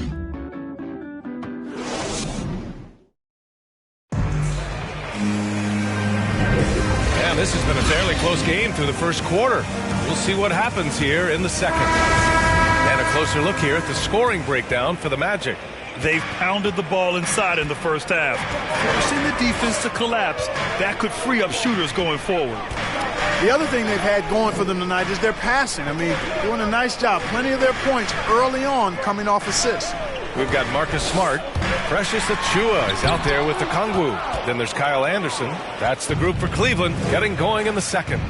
And this has been a fairly close game through the first quarter. We'll see what happens here in the second. And a closer look here at the scoring breakdown for the Magic. They've pounded the ball inside in the first half, forcing the defense to collapse. That could free up shooters going forward. The other thing they've had going for them tonight is their passing. I mean, doing a nice job. Plenty of their points early on coming off assists. We've got Marcus Smart. Precious Achiuwa is out there with Okongwu. Then there's Kyle Anderson. That's the group for Cleveland, getting going in the second.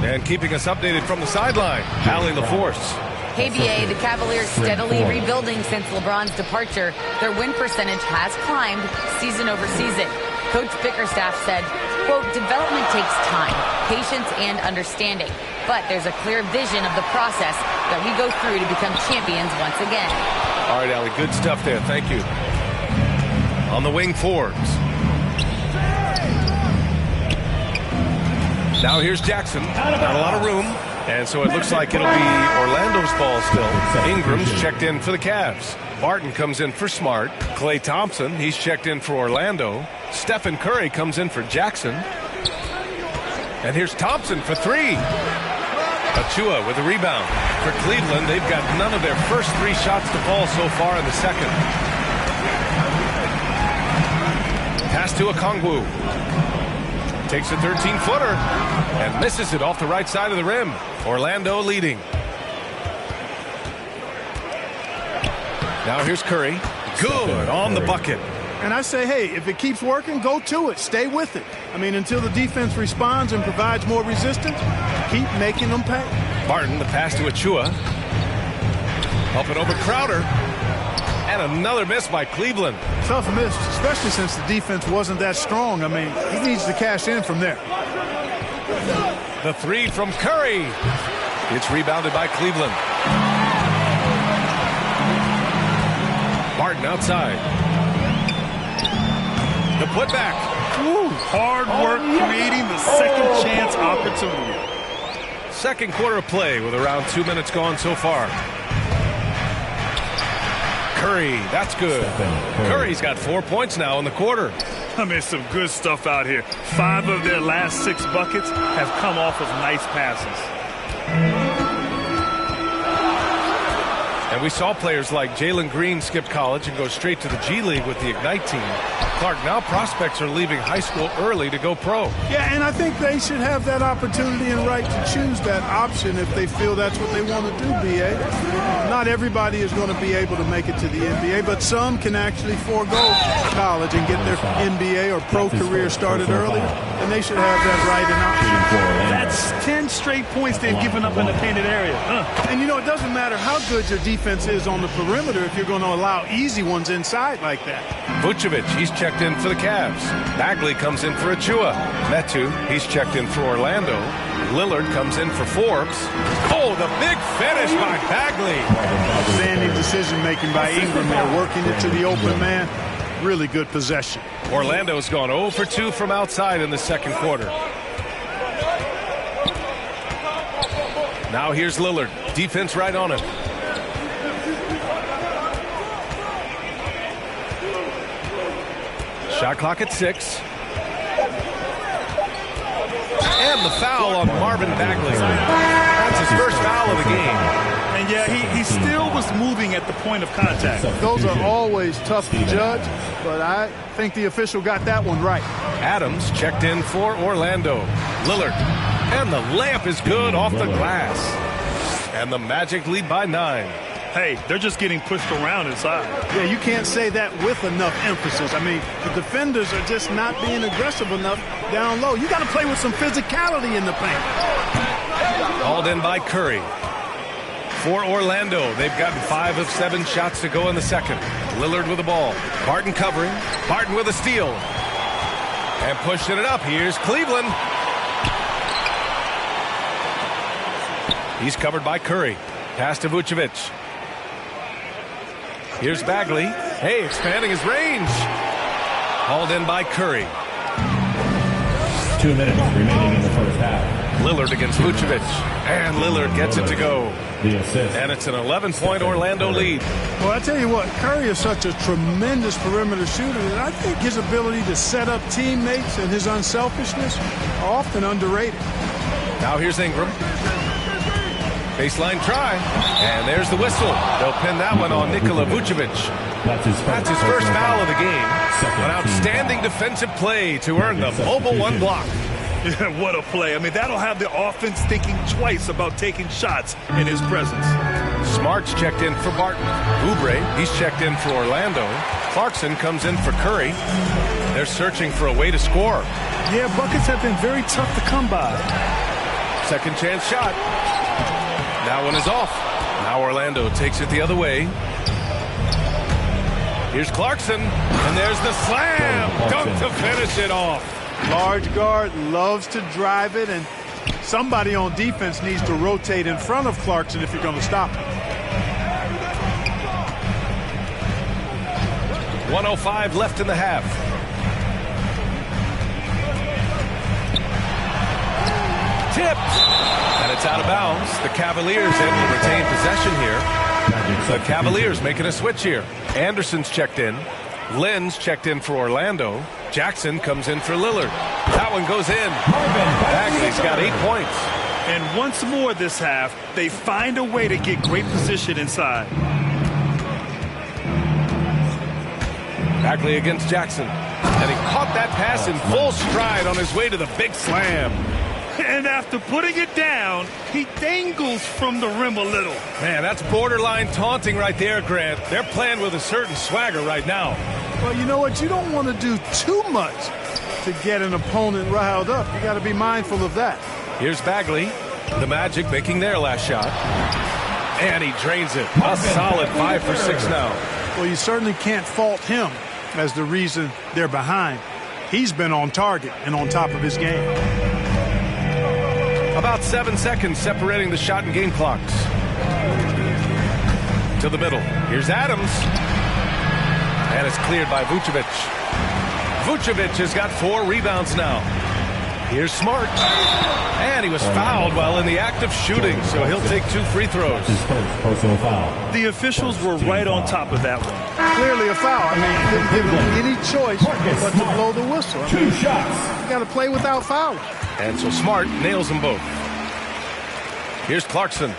And keeping us updated from the sideline, Allie LaForce. Hey, BA, the Cavaliers steadily rebuilding since LeBron's departure. Their win percentage has climbed season over season. Coach Bickerstaff said, quote, development takes time, patience, and understanding. But there's a clear vision of the process that we go through to become champions once again. All right, Allie, good stuff there. Thank you. On the wing, Forbes. Now here's Jackson. Not a lot of room. And so it looks like it'll be Orlando's ball still. Ingram's checked in for the Cavs. Barton comes in for Smart. Klay Thompson, he's checked in for Orlando. Stephen Curry comes in for Jackson. And here's Thompson for 3. Achiuwa with a rebound. For Cleveland, they've got none of their first 3 shots to fall so far in the second. Pass to Okongwu. Takes a 13-footer and misses it off the right side of the rim. Orlando leading. Now here's Curry. Good on the bucket. And I say, hey, if it keeps working, go to it. Stay with it. I mean, until the defense responds and provides more resistance, keep making them pay. Barton, the pass to Achiuwa. Up and over Crowder. And another miss by Cleveland. Tough miss, especially since the defense wasn't that strong. I mean, he needs to cash in from there. The 3 from Curry. It's rebounded by Cleveland. Barton outside. The putback. Ooh, hard work creating the second chance opportunity. Second quarter of play with around 2 minutes gone so far. Curry. That's good. Curry's got 4 points now in the quarter. I mean, some good stuff out here. 5 of their last 6 buckets have come off of nice passes. And we saw players like Jalen Green skip college and go straight to the G League with the Ignite team. Clark, now prospects are leaving high school early to go pro. Yeah, and I think they should have that opportunity and right to choose that option if they feel that's what they want to do, B.A. Not everybody is going to be able to make it to the NBA, but some can actually forego college and get their NBA or pro career started earlier, and they should have that right and option. That's 10 straight points they've given up in the painted area. And, you know, it doesn't matter how good your defense is on the perimeter if you're going to allow easy ones inside like that. Vucevic, he's checked in for the Cavs. Bagley comes in for Achua. Metu, he's checked in for Orlando. Lillard comes in for Forbes. Oh, the big finish by Bagley. Outstanding decision-making by Ingram there, working it to the open man. Really good possession. Orlando's gone 0 for 2 from outside in the second quarter. Now here's Lillard. Defense right on him. Shot clock at 6. And the foul on Marvin Bagley. That's his first foul of the game. And yeah, he still was moving at the point of contact. Those are always tough to judge, but I think the official got that one right. Adams checked in for Orlando. Lillard. And the layup is good off the glass. And the Magic lead by 9. Hey, they're just getting pushed around inside. Yeah, you can't say that with enough emphasis. I mean, the defenders are just not being aggressive enough down low. You got to play with some physicality in the paint. Hauled in by Curry. For Orlando, they've gotten 5 of 7 shots to go in the second. Lillard with the ball. Barton covering. Barton with a steal. And pushing it up. Here's Cleveland. He's covered by Curry. Pass to Vucevic. Here's Bagley. Hey, expanding his range. Hauled in by Curry. 2 minutes remaining in the first half. Lillard against Vucevic. And Lillard gets it to go. The assist. And it's an 11-point Orlando lead. Well, I tell you what, Curry is such a tremendous perimeter shooter, and I think his ability to set up teammates and his unselfishness are often underrated. Now here's Ingram. Baseline try. And there's the whistle. They'll pin that one on Nikola Vucevic. That's his first foul of the game. An outstanding defensive play to earn the mobile 1 block. Yeah, what a play. I mean, that'll have the offense thinking twice about taking shots in his presence. Smart's checked in for Barton. Oubre, he's checked in for Orlando. Clarkson comes in for Curry. They're searching for a way to score. Yeah, buckets have been very tough to come by. Second chance shot. That one is off. Now Orlando takes it the other way. Here's Clarkson, and there's the slam. Dunk to finish it off. Large guard loves to drive it, and somebody on defense needs to rotate in front of Clarkson if you're going to stop him. 1:05 left in the half. Tipped. And it's out of bounds. The Cavaliers able to retain possession here. The Cavaliers making a switch here. Anderson's checked in. Lynn's checked in for Orlando. Jackson comes in for Lillard. That one goes in. Bagley's got 8 points. And once more this half, they find a way to get great position inside. Bagley against Jackson. And he caught that pass in full stride on his way to the big slam. And after putting it down, he dangles from the rim a little. Man, that's borderline taunting right there, Grant. They're playing with a certain swagger right now. Well, you know what? You don't want to do too much to get an opponent riled up. You got to be mindful of that. Here's Bagley. The Magic making their last shot. And he drains it. A solid 5 for 6 now. Well, you certainly can't fault him as the reason they're behind. He's been on target and on top of his game. About 7 seconds separating the shot and game clocks. To the middle. Here's Adams. And it's cleared by Vucevic. Vucevic has got 4 rebounds now. Here's Smart. And he was fouled while in the act of shooting, so he'll take 2 free throws. Personal foul. The officials were right on top of that one. Clearly a foul. I mean, didn't give him any choice but to blow the whistle. 2 shots. You got to play without fouling. And so Smart nails them both. Here's Clarkson.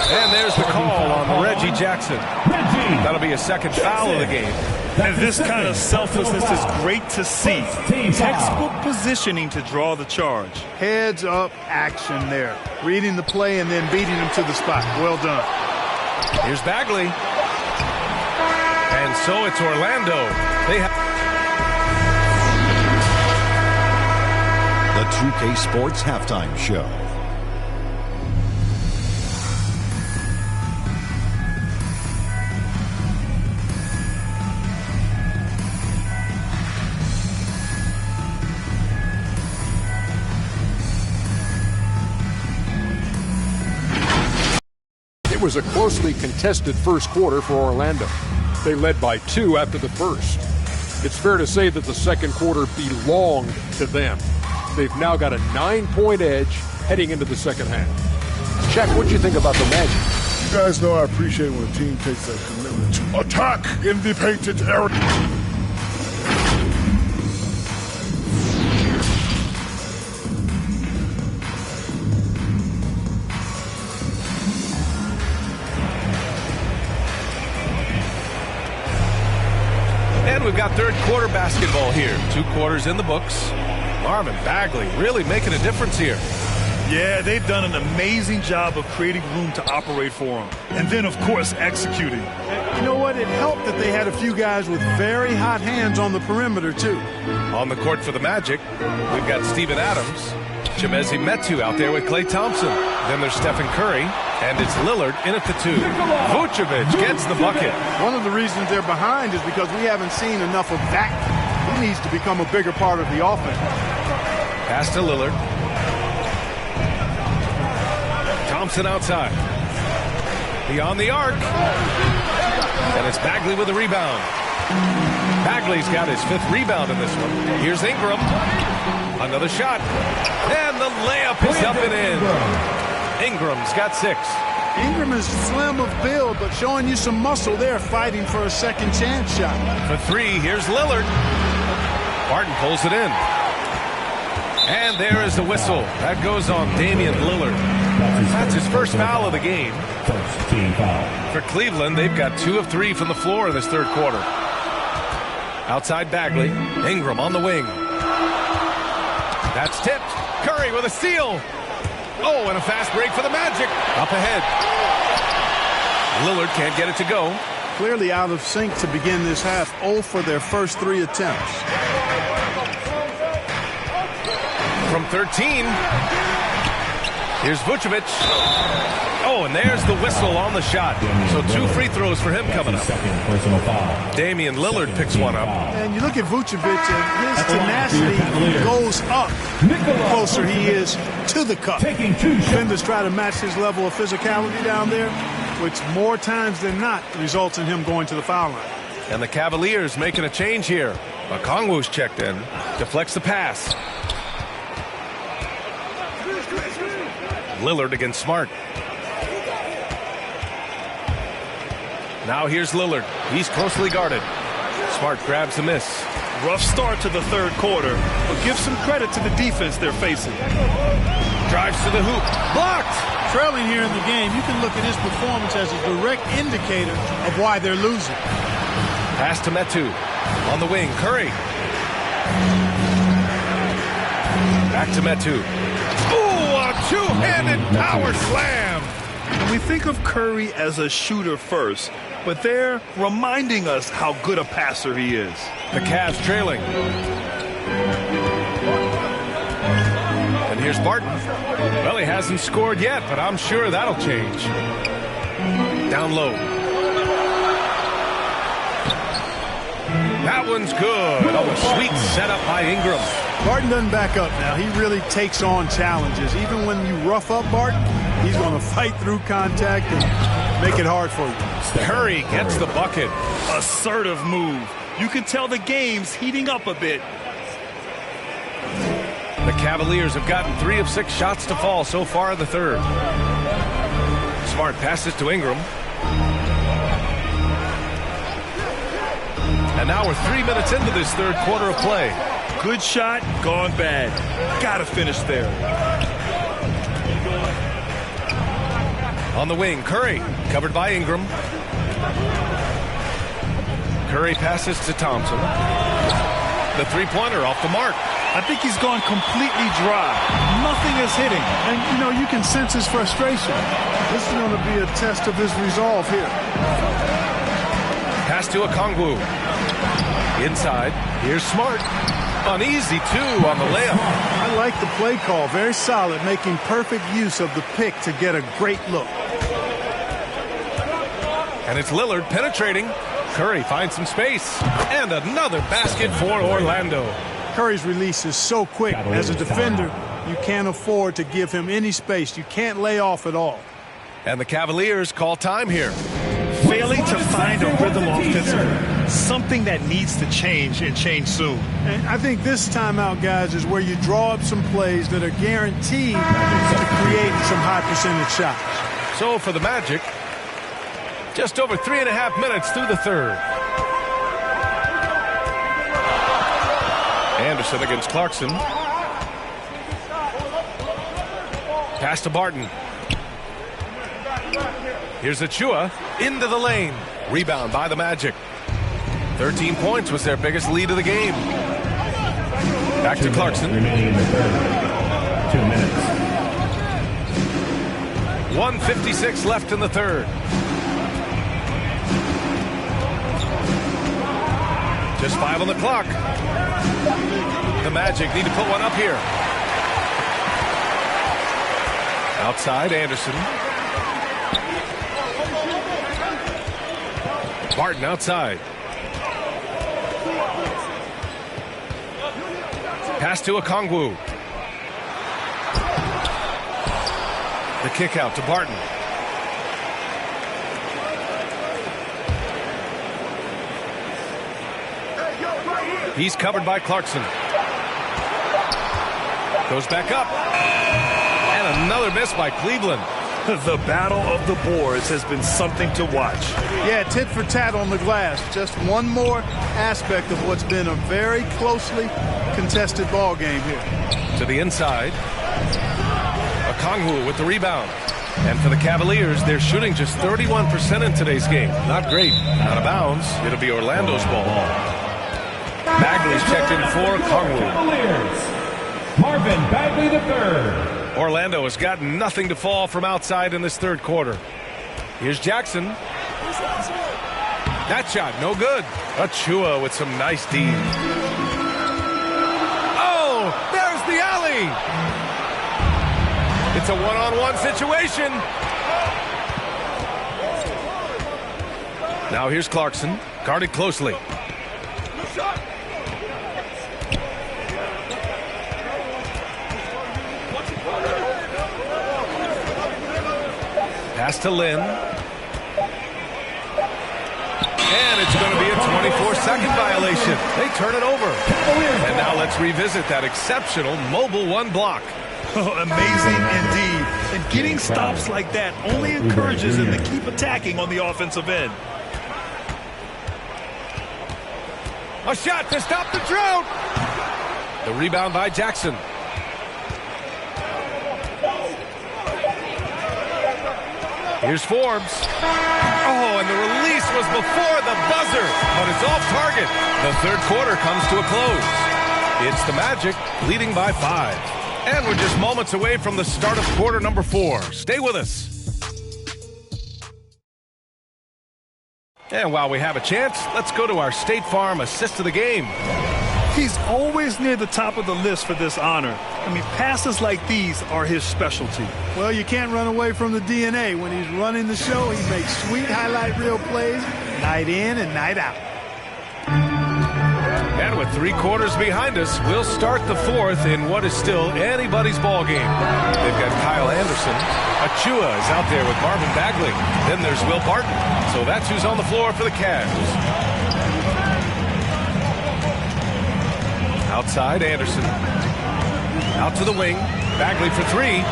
And there's the call on Reggie Jackson. That'll be a second foul of the game. And this kind of selflessness is great to see. Textbook positioning to draw the charge. Heads up action there. Reading the play and then beating him to the spot. Well done. Here's Bagley. And so it's Orlando. The 2K Sports Halftime Show. It was a closely contested first quarter for Orlando. They led by 2 after the first. It's fair to say that the second quarter belonged to them. They've now got a 9-point edge heading into the second half. Shaq, what do you think about the Magic? You guys know I appreciate when a team takes that commitment to attack in the painted area. And we've got third quarter basketball here. 2 quarters in the books. Marvin Bagley really making a difference here. Yeah, they've done an amazing job of creating room to operate for him. And then, of course, executing. You know what? It helped that they had a few guys with very hot hands on the perimeter, too. On the court for the Magic, we've got Steven Adams. Chimezie Metu out there with Klay Thompson. Then there's Stephen Curry. And it's Lillard in at the 2. Vucevic gets the bucket. One of the reasons they're behind is because we haven't seen enough of that. He needs to become a bigger part of the offense. Pass to Lillard. Thompson outside. Beyond the arc. And it's Bagley with a rebound. Bagley's got his 5th rebound in this one. Here's Ingram. Another shot. And the layup is up and in. Ingram's got 6. Ingram is slim of build, but showing you some muscle there, fighting for a second chance shot. For 3, here's Lillard. Barton pulls it in. And there is the whistle. That goes on Damian Lillard. That's his first foul of the game. First team foul. For Cleveland, they've got 2 of 3 from the floor in this third quarter. Outside Bagley. Ingram on the wing. That's tipped. Curry with a steal. Oh, and a fast break for the Magic. Up ahead. Lillard can't get it to go. Clearly out of sync to begin this half. 0 for their first 3 attempts. From 13. Here's Vucevic. Oh, and there's the whistle on the shot. So 2 free throws for him coming up. Personal foul. Damian Lillard picks one up. And you look at Vucevic, and his tenacity goes up the closer he is to the cup. Defenders try to match his level of physicality down there, which more times than not results in him going to the foul line. And the Cavaliers making a change here. Okongwu's checked in. Deflects the pass. Lillard against Smart. Now here's Lillard. He's closely guarded. Smart grabs the miss. Rough start to the third quarter, but give some credit to the defense they're facing. Drives to the hoop. Blocked! Trailing here in the game, you can look at his performance as a direct indicator of why they're losing. Pass to Metu. On the wing, Curry. Back to Metu. Ooh, a two-handed power slam! And we think of Curry as a shooter first, but they're reminding us how good a passer he is. The Cavs trailing. And here's Barton. Well, he hasn't scored yet, but I'm sure that'll change. Down low. That one's good. Oh, a sweet setup by Ingram. Barton doesn't back up now. He really takes on challenges. Even when you rough up Barton, he's going to fight through contact and make it hard for you. Curry gets the bucket. Assertive move. You can tell the game's heating up a bit. The Cavaliers have gotten 3 of 6 shots to fall so far in the third. Smart passes to Ingram. And now we're 3 minutes into this third quarter of play. Good shot, gone bad. Gotta finish there. On the wing, Curry, covered by Ingram. Curry passes to Thompson. The three-pointer off the mark. I think he's gone completely dry. Nothing is hitting. And, you know, you can sense his frustration. This is going to be a test of his resolve here. Pass to Okongwu. Inside, here's Smart. An easy 2 on the layup. I like the play call. Very solid, making perfect use of the pick to get a great look. And it's Lillard penetrating. Curry finds some space. And another basket for Orlando. Curry's release is so quick. As a defender, you can't afford to give him any space. You can't lay off at all. And the Cavaliers call time here. Failing to find a rhythm offensively. Something that needs to change and change soon. And I think this timeout, guys, is where you draw up some plays that are guaranteed to create some high percentage shots. So for the Magic, just over 3.5 minutes through the third. Anderson against Clarkson. Pass to Barton. Here's Achua into the lane. Rebound by the Magic. 13 points was their biggest lead of the game. Back to Clarkson. Remaining in the third. 2 minutes. 1:56 left in the third. Just 5 on the clock. The Magic need to put one up here. Outside, Anderson. Barton outside. Pass to Okongwu. The kick out to Barton. He's covered by Clarkson. Goes back up. And another miss by Cleveland. The battle of the boards has been something to watch. Yeah, tit for tat on the glass. Just one more aspect of what's been a very closely contested ball game here. To the inside. Okongwu with the rebound. And for the Cavaliers, they're shooting just 31% in today's game. Not great. Out of bounds. It'll be Orlando's ball. Bagley's checked in for Okongwu. Marvin Bagley III. Orlando has gotten nothing to fall from outside in this third quarter. Here's Jackson. That shot, no good. Achua with some nice D. Oh, there's the alley. It's a one-on-one situation. Now here's Clarkson, guarded closely. Pass to Lynn. And it's going to be a 24-second violation. They turn it over. And now let's revisit that exceptional mobile one block. Oh, amazing indeed. And getting stops like that only encourages them to keep attacking on the offensive end. A shot to stop the drought. The rebound by Jackson. Here's Forbes. Oh, and the release was before the buzzer, but it's off target. The third quarter comes to a close. It's the Magic leading by 5. And we're just moments away from the start of quarter number 4. Stay with us. And while we have a chance, let's go to our State Farm assist of the game. He's always near the top of the list for this honor. I mean, passes like these are his specialty. Well, you can't run away from the DNA. When he's running the show, he makes sweet highlight reel plays night in and night out. And with 3 quarters behind us, we'll start the fourth in what is still anybody's ball game. They've got Kyle Anderson. Achua is out there with Marvin Bagley. Then there's Will Barton. So that's who's on the floor for the Cavs. Outside, Anderson. Out to the wing. Bagley for three.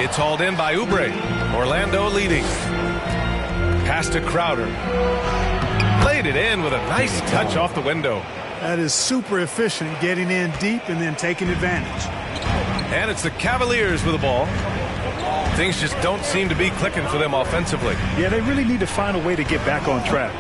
It's hauled in by Oubre. Orlando leading. Pass to Crowder. Played it in with a nice touch off the window. That is super efficient, getting in deep and then taking advantage. And it's the Cavaliers with the ball. Things just don't seem to be clicking for them offensively. Yeah, they really need to find a way to get back on track.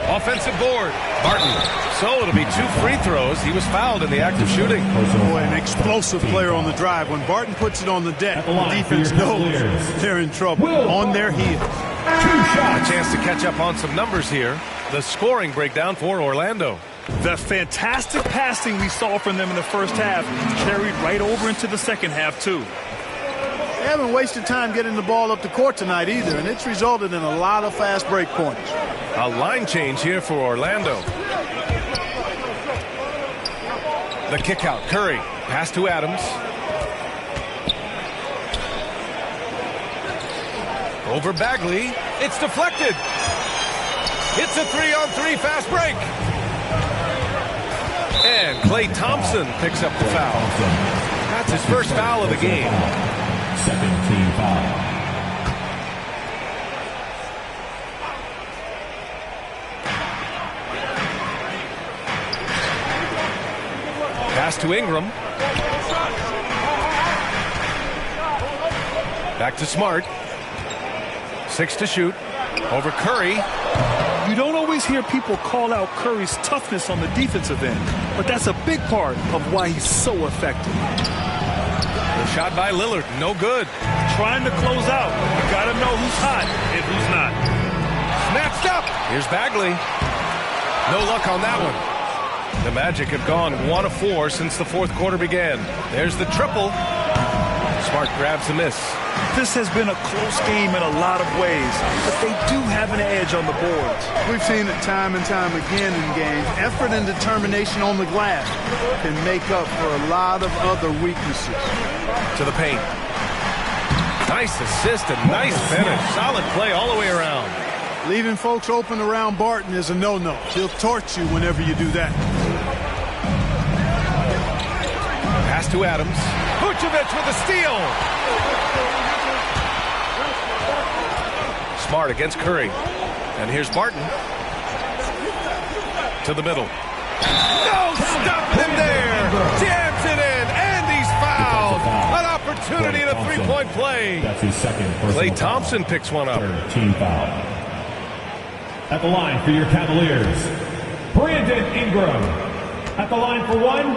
Offensive board. Barton. So it'll be 2 free throws. He was fouled in the act of shooting. Boy, an explosive player on the drive. When Barton puts it on the deck, the defense knows they're in trouble. On their heels. A chance to catch up on some numbers here. The scoring breakdown for Orlando. The fantastic passing we saw from them in the first half carried right over into the second half, too. They haven't wasted time getting the ball up the court tonight either, and it's resulted in a lot of fast break points. A line change here for Orlando. The kick out. Curry. Pass to Adams. Over Bagley. It's deflected. It's a 3-on-3 fast break. And Klay Thompson picks up the foul. That's his first foul of the game. Second team foul. Pass to Ingram. Back to Smart. 6 to shoot. Over Curry. You don't always hear people call out Curry's toughness on the defensive end, but that's a big part of why he's so effective. The shot by Lillard, no good. Trying to close out. You got to know who's hot and who's not. Snatched up. Here's Bagley. No luck on that one. The Magic have gone 1 of 4 since the fourth quarter began. There's the triple. Smart grabs the miss. This has been a close game in a lot of ways, but they do have an edge on the boards. We've seen it time and time again in games. Effort and determination on the glass can make up for a lot of other weaknesses. To the paint. Nice assist and nice finish. Solid play all the way around. Leaving folks open around Barton is a no-no. He'll torch you whenever you do that. Pass to Adams. Vucevic with a steal. Smart against Curry. And here's Barton. To the middle. No, stop him there. Jams it in, and he's fouled. An opportunity in a three-point play. That's his second. Klay Thompson picks one up. Team foul. At the line for your Cavaliers, Brandon Ingram. At the line for one.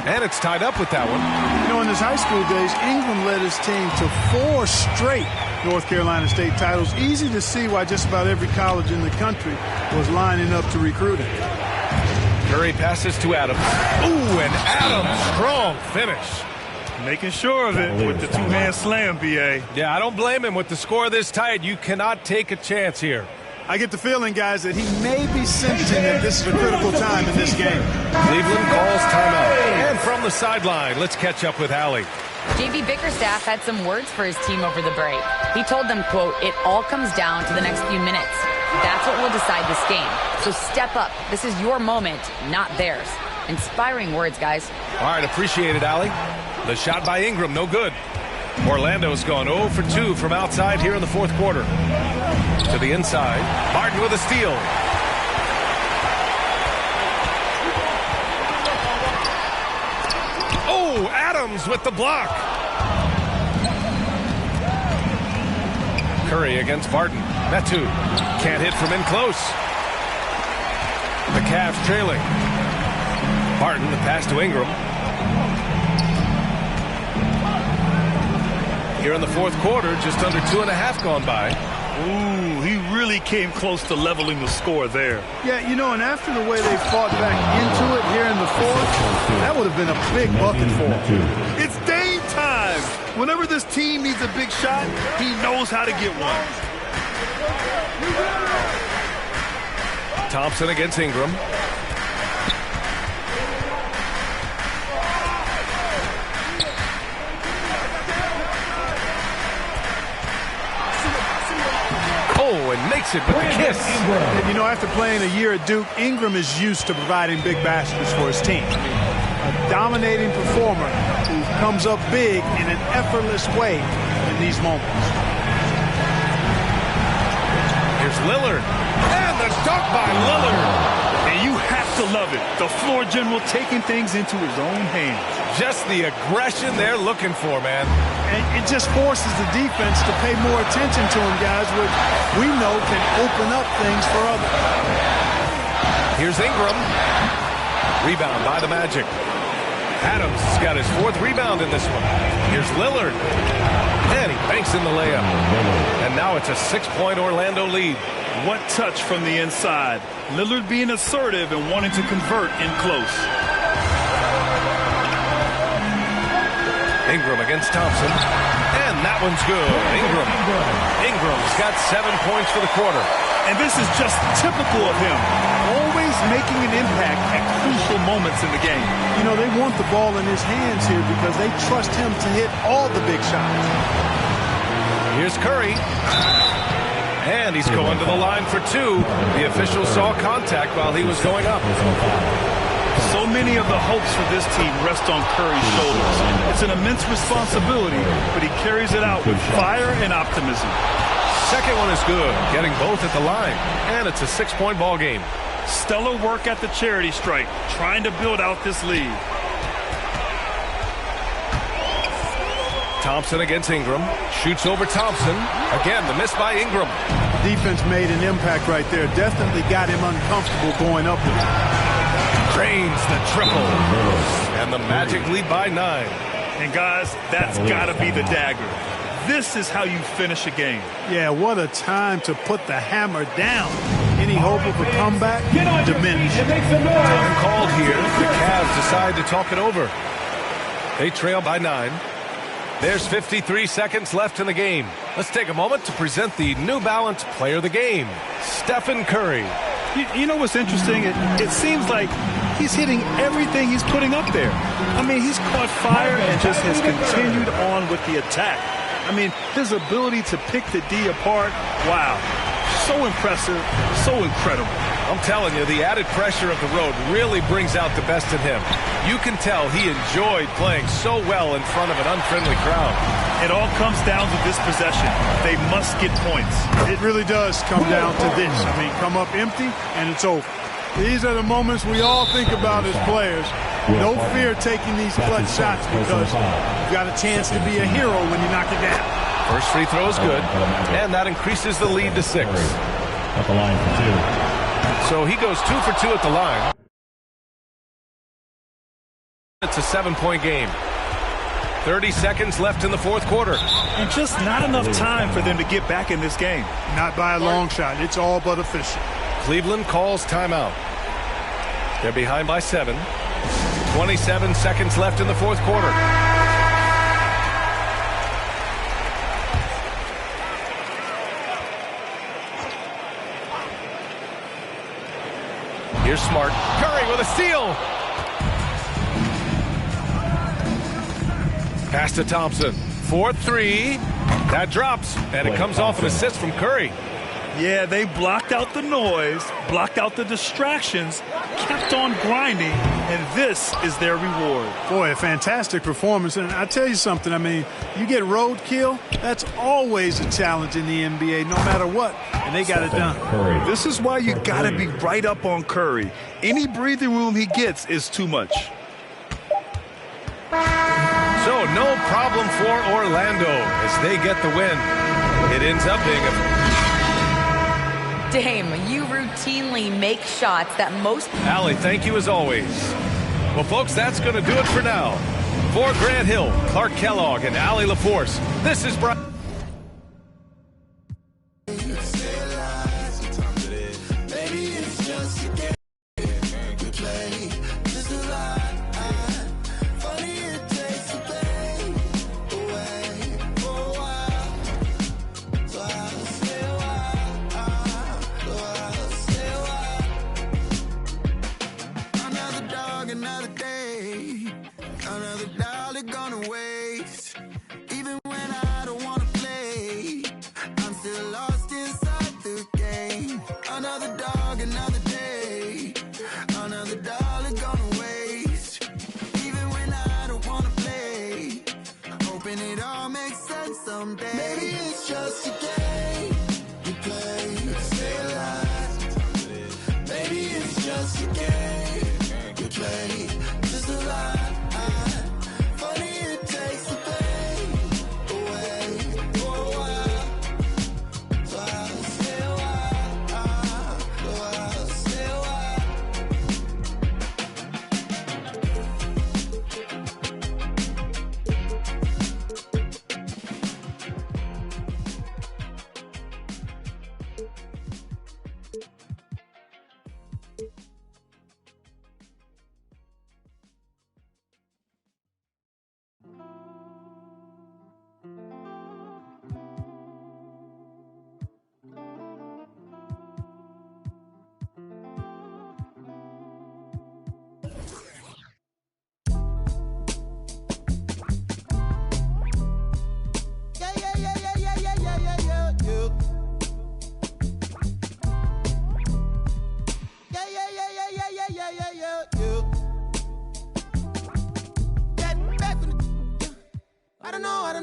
And it's tied up with that one. You know, in his high school days, Ingram led his team to 4 straight North Carolina State titles. Easy to see why just about every college in the country was lining up to recruit him. Curry passes to Adams. Ooh, and Adams, strong finish. Making sure of it with the two-hand slam, B.A. Yeah, I don't blame him. With the score this tight, you cannot take a chance here. I get the feeling, guys, that he may be sensing that this is a critical time in this game. Cleveland calls timeout. And from the sideline, let's catch up with Allie. J.B. Bickerstaff had some words for his team over the break. He told them, quote, "It all comes down to the next few minutes. That's what will decide this game. So step up. This is your moment, not theirs." Inspiring words, guys. All right, appreciate it, Allie. The shot by Ingram, no good. Orlando's gone 0 for 2 from outside here in the fourth quarter. To the inside. Barton with a steal. Oh, Adams with the block. Curry against Barton. Metu can't hit from in close. The Cavs trailing. Barton, the pass to Ingram. Here in the fourth quarter, just under 2.5 gone by. Ooh, he really came close to leveling the score there. Yeah, you know, and after the way they fought back into it here in the fourth, that would have been a big bucket for him. It's Dame time. Whenever this team needs a big shot, he knows how to get one. Thompson against Ingram. takes it with the kiss. And, you know, after playing a year at Duke, Ingram is used to providing big baskets for his team. A dominating performer who comes up big in an effortless way in these moments. Here's Lillard. And the dunk by Lillard. And you have to love it. The floor general taking things into his own hands. Just the aggression they're looking for, man. And it just forces the defense to pay more attention to him, guys, which we know can open up things for others. Here's Ingram. Rebound by the Magic. Adams has got his 4th rebound in this one. Here's Lillard. And he banks in the layup. And now it's a 6-point Orlando lead. What touch from the inside. Lillard being assertive and wanting to convert in close. Ingram against Thompson. And that one's good. Ingram's got 7 points for the quarter. And this is just typical of him. Always making an impact at crucial moments in the game. You know, they want the ball in his hands here because they trust him to hit all the big shots. Here's Curry. And he's going to the line for 2. The official saw contact while he was going up. So many of the hopes for this team rest on Curry's shoulders. It's an immense responsibility, but he carries it out with fire and optimism. Second one is good, getting both at the line. And it's a 6-point ball game. Stellar work at the charity stripe, trying to build out this lead. Thompson against Ingram. Shoots over Thompson. Again, the miss by Ingram. Defense made an impact right there. Definitely got him uncomfortable going up with it. Drains the triple. And the Magic lead by 9. And guys, that's got to be the dagger. This is how you finish a game. Yeah, what a time to put the hammer down. Any hope of a comeback? Diminished. Time called here. The Cavs decide to talk it over. They trail by 9. There's 53 seconds left in the game. Let's take a moment to present the New Balance Player of the Game, Stephen Curry. You know what's interesting? It seems like he's hitting everything he's putting up there. I mean, he's caught fire and just has continued on with the attack. I mean, his ability to pick the D apart, wow. So impressive, so incredible. I'm telling you, the added pressure of the road really brings out the best in him. You can tell he enjoyed playing so well in front of an unfriendly crowd. It all comes down to this possession. They must get points. It really does come down to this. I mean, come up empty, and it's over. These are the moments we all think about as players. No fear taking these clutch shots because you've got a chance to be a hero when you knock it down. First free throw is good, and that increases the lead to 6. At the line for 2. So he goes 2 for 2 at the line. It's a 7-point game. 30 seconds left in the 4th quarter. And just not enough time for them to get back in this game. Not by a long shot. It's all but official. Cleveland calls timeout. They're behind by 7. 27 seconds left in the 4th quarter. Here's Smart. Curry with a steal. Pass to Thompson. 4-3. That drops, and it comes off an assist from Curry. Yeah, they blocked out the noise, blocked out the distractions, kept on grinding, and this is their reward. Boy, a fantastic performance. And I tell you something, I mean, you get roadkill, that's always a challenge in the NBA, no matter what, and they got it done. This is why you got to be right up on Curry. Any breathing room he gets is too much. So no problem for Orlando as they get the win. It ends up being a... Dame, you routinely make shots that most... Allie, thank you as always. Well, folks, that's going to do it for now. For Grant Hill, Clark Kellogg, and Allie LaForce, this is Brian. Even when I don't wanna play, I'm still lost inside the game. and it all makes sense someday. Maybe it's just a game you play to stay alive. Maybe it's just a game you play just a lie. Funny it takes the pain away for a while. So I'll stay a while. So I'll stay a while.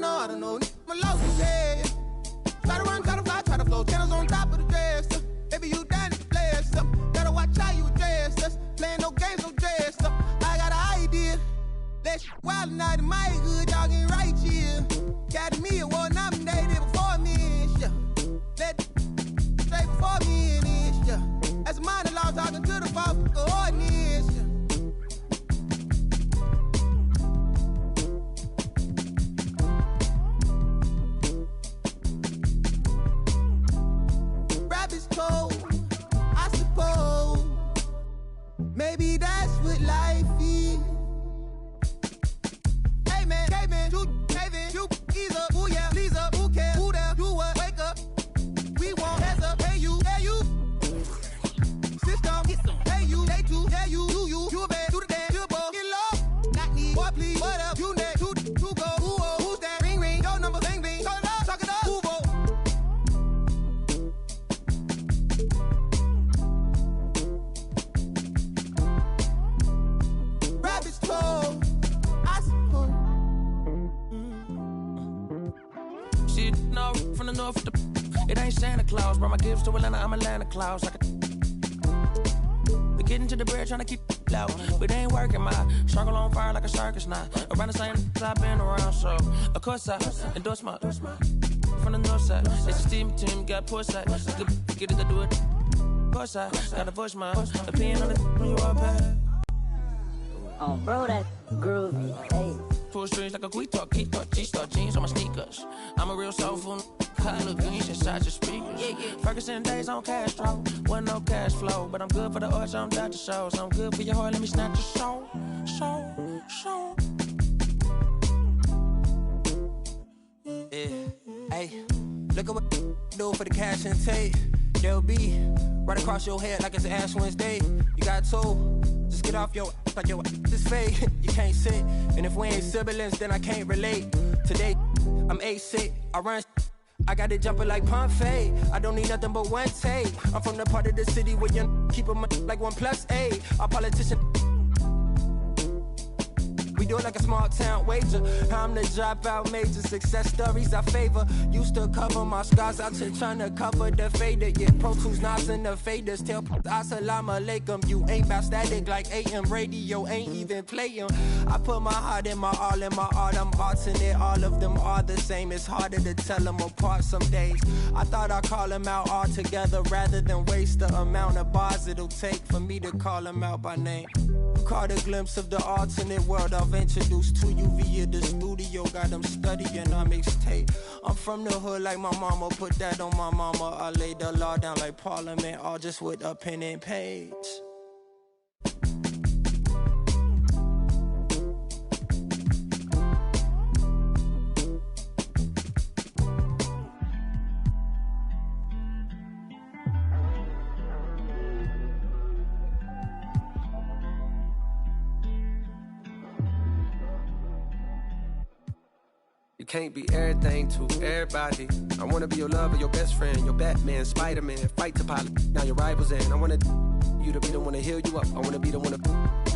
I don't know. My loss is head. Try to run, try to fly, try to flow. Channels on top of the dress. Baby, you down to play stuff. Gotta watch how you address us. Playing no games, no dress up. I got an idea. That shit wild tonight in my hood. Y'all getting right here. Got me award nominated before me and shit. Let straight before me and shit. That's a minor law talking to the folk coordinates. I suppose maybe that's what life is. Hey man, you either, ooh yeah, please up, who cares, who there, do what, wake up. We won't heads up, hey you, system, hey you, they too, yeah you, do you bad, do the dance, you boy, get low, not need, boy please, what up, you next, who go, who's that, ring, your number, bing, talk it up, who vote. I suppose. Shit, no, from the north, it ain't Santa Claus. Brought my gifts to Atlanta, I'm Atlanta Claus. We getting to the bread, trying to keep it loud. But it ain't working, my circle on fire like a circus now. Around the same I've been around, so of course I endorse my from the north side. It's a steam team, got poor side. Get it to do it. Course I gotta voice my opinion on the you are bad. Oh, bro, that groovy. Hey. Pull strings like a G-Star, G-Star jeans on my sneakers. I'm a real soulful color greens inside your speakers. Ferguson days on Castro, wasn't no cash flow, but I'm good for the arts, I'm Dr. Shows. I'm good for your heart, let me snatch your soul. Yeah, hey, look at what do for the cash and tape. They'll be right across your head like it's Ash Wednesday. You got told, just get off your like your this fake. You can't sit, and if we ain't siblings, then I can't relate. Today, I'm 8'6", I run. I got it jumping like Pompeii. I don't need nothing but one take. I'm from the part of the city where you keep them like 1+8. Our politician. We do it like a small town wager. I'm the dropout major. Success stories I favor. Used to cover my scars out here trying to cover the fader. Yeah, Pro Tools, Nas, and the faders. Tell Assalamu alaikum. You ain't bout static like AM radio. Ain't even playing. I put my heart in my all in my art. I'm alternate. All of them are the same. It's harder to tell them apart some days. I thought I'd call them out all together rather than waste the amount of bars it'll take for me to call them out by name. Caught a glimpse of the alternate world I've introduced to you via the studio. Got them studying on mixtape. I'm from the hood like my mama. Put that on my mama. I laid the law down like Parliament, all just with a pen and page. You can't be everything to everybody. I wanna be your lover, your best friend, your Batman, Spider-Man. Fight to pilot, now your rivals in. I wanna you to be the one to heal you up. I wanna be the one to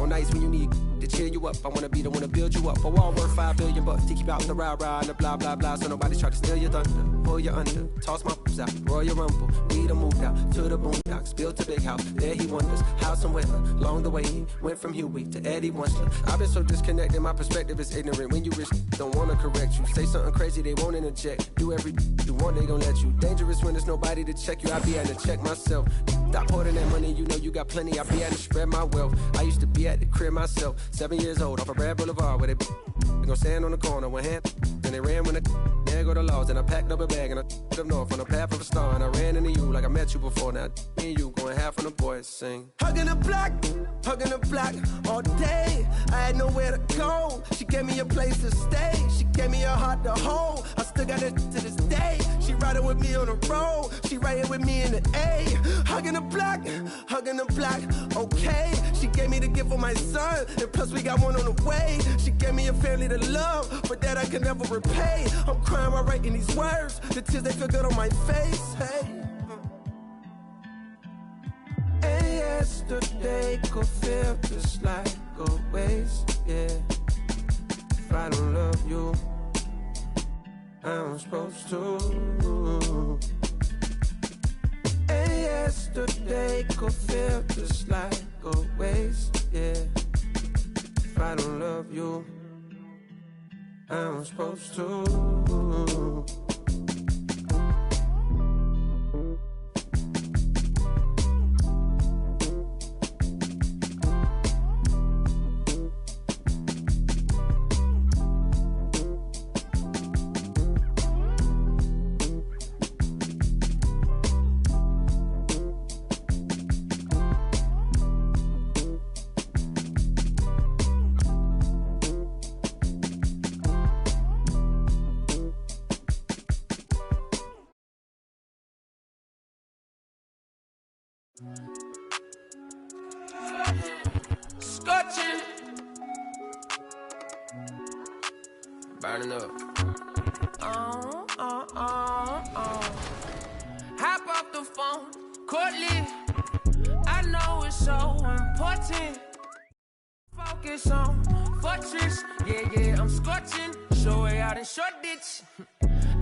on nights when you need to cheer you up. I wanna be the one to build you up. A wall worth $5 billion to keep out the rah-rah and the blah, blah, blah. So nobody try to steal your thunder, pull you under, toss my f***s out, Royal Rumble. We done moved out to the boondocks, built a big house. There he wonders how some weather. Along the way he went from Huey to Eddie Munster. I've been so disconnected, my perspective is ignorant. When you rich, don't wanna correct you. Say something crazy, they won't interject. Do every you want, they gon' let you. Dangerous when there's nobody to check you. I be having to check myself. Stop hoarding that money, you know you got plenty. I be having to spread my wealth. I used to be at the crib myself, 7 years old, off of Brad Boulevard, where they gon' stand on the corner, one hand, and they ran when there go the laws, and I packed up a bag, and I up north on the path of a star, and I ran into you like I met you before. Now me and you going half on the boys sing. Hugging the block all day. I had nowhere to go. She gave me a place to stay. She gave me a heart to hold. I still got it to this day. She riding with me on the road. She riding with me in the A. Hugging the block, okay. She gave me the gift for my son, and plus we got one on the way. She gave me a family to love, but that I can never repay. I'm crying while writing these words. The tears, they feel good on my face. Hey. And yesterday could feel just like a waste, yeah. If I don't love you, I'm supposed to. And yesterday could feel just like a waste, yeah. If I don't love you, I'm supposed to. Scotching, burning up. Hop off the phone, Courtly. I know it's so important. Focus on fortress, yeah, I'm scorching. Show way out in Shoreditch.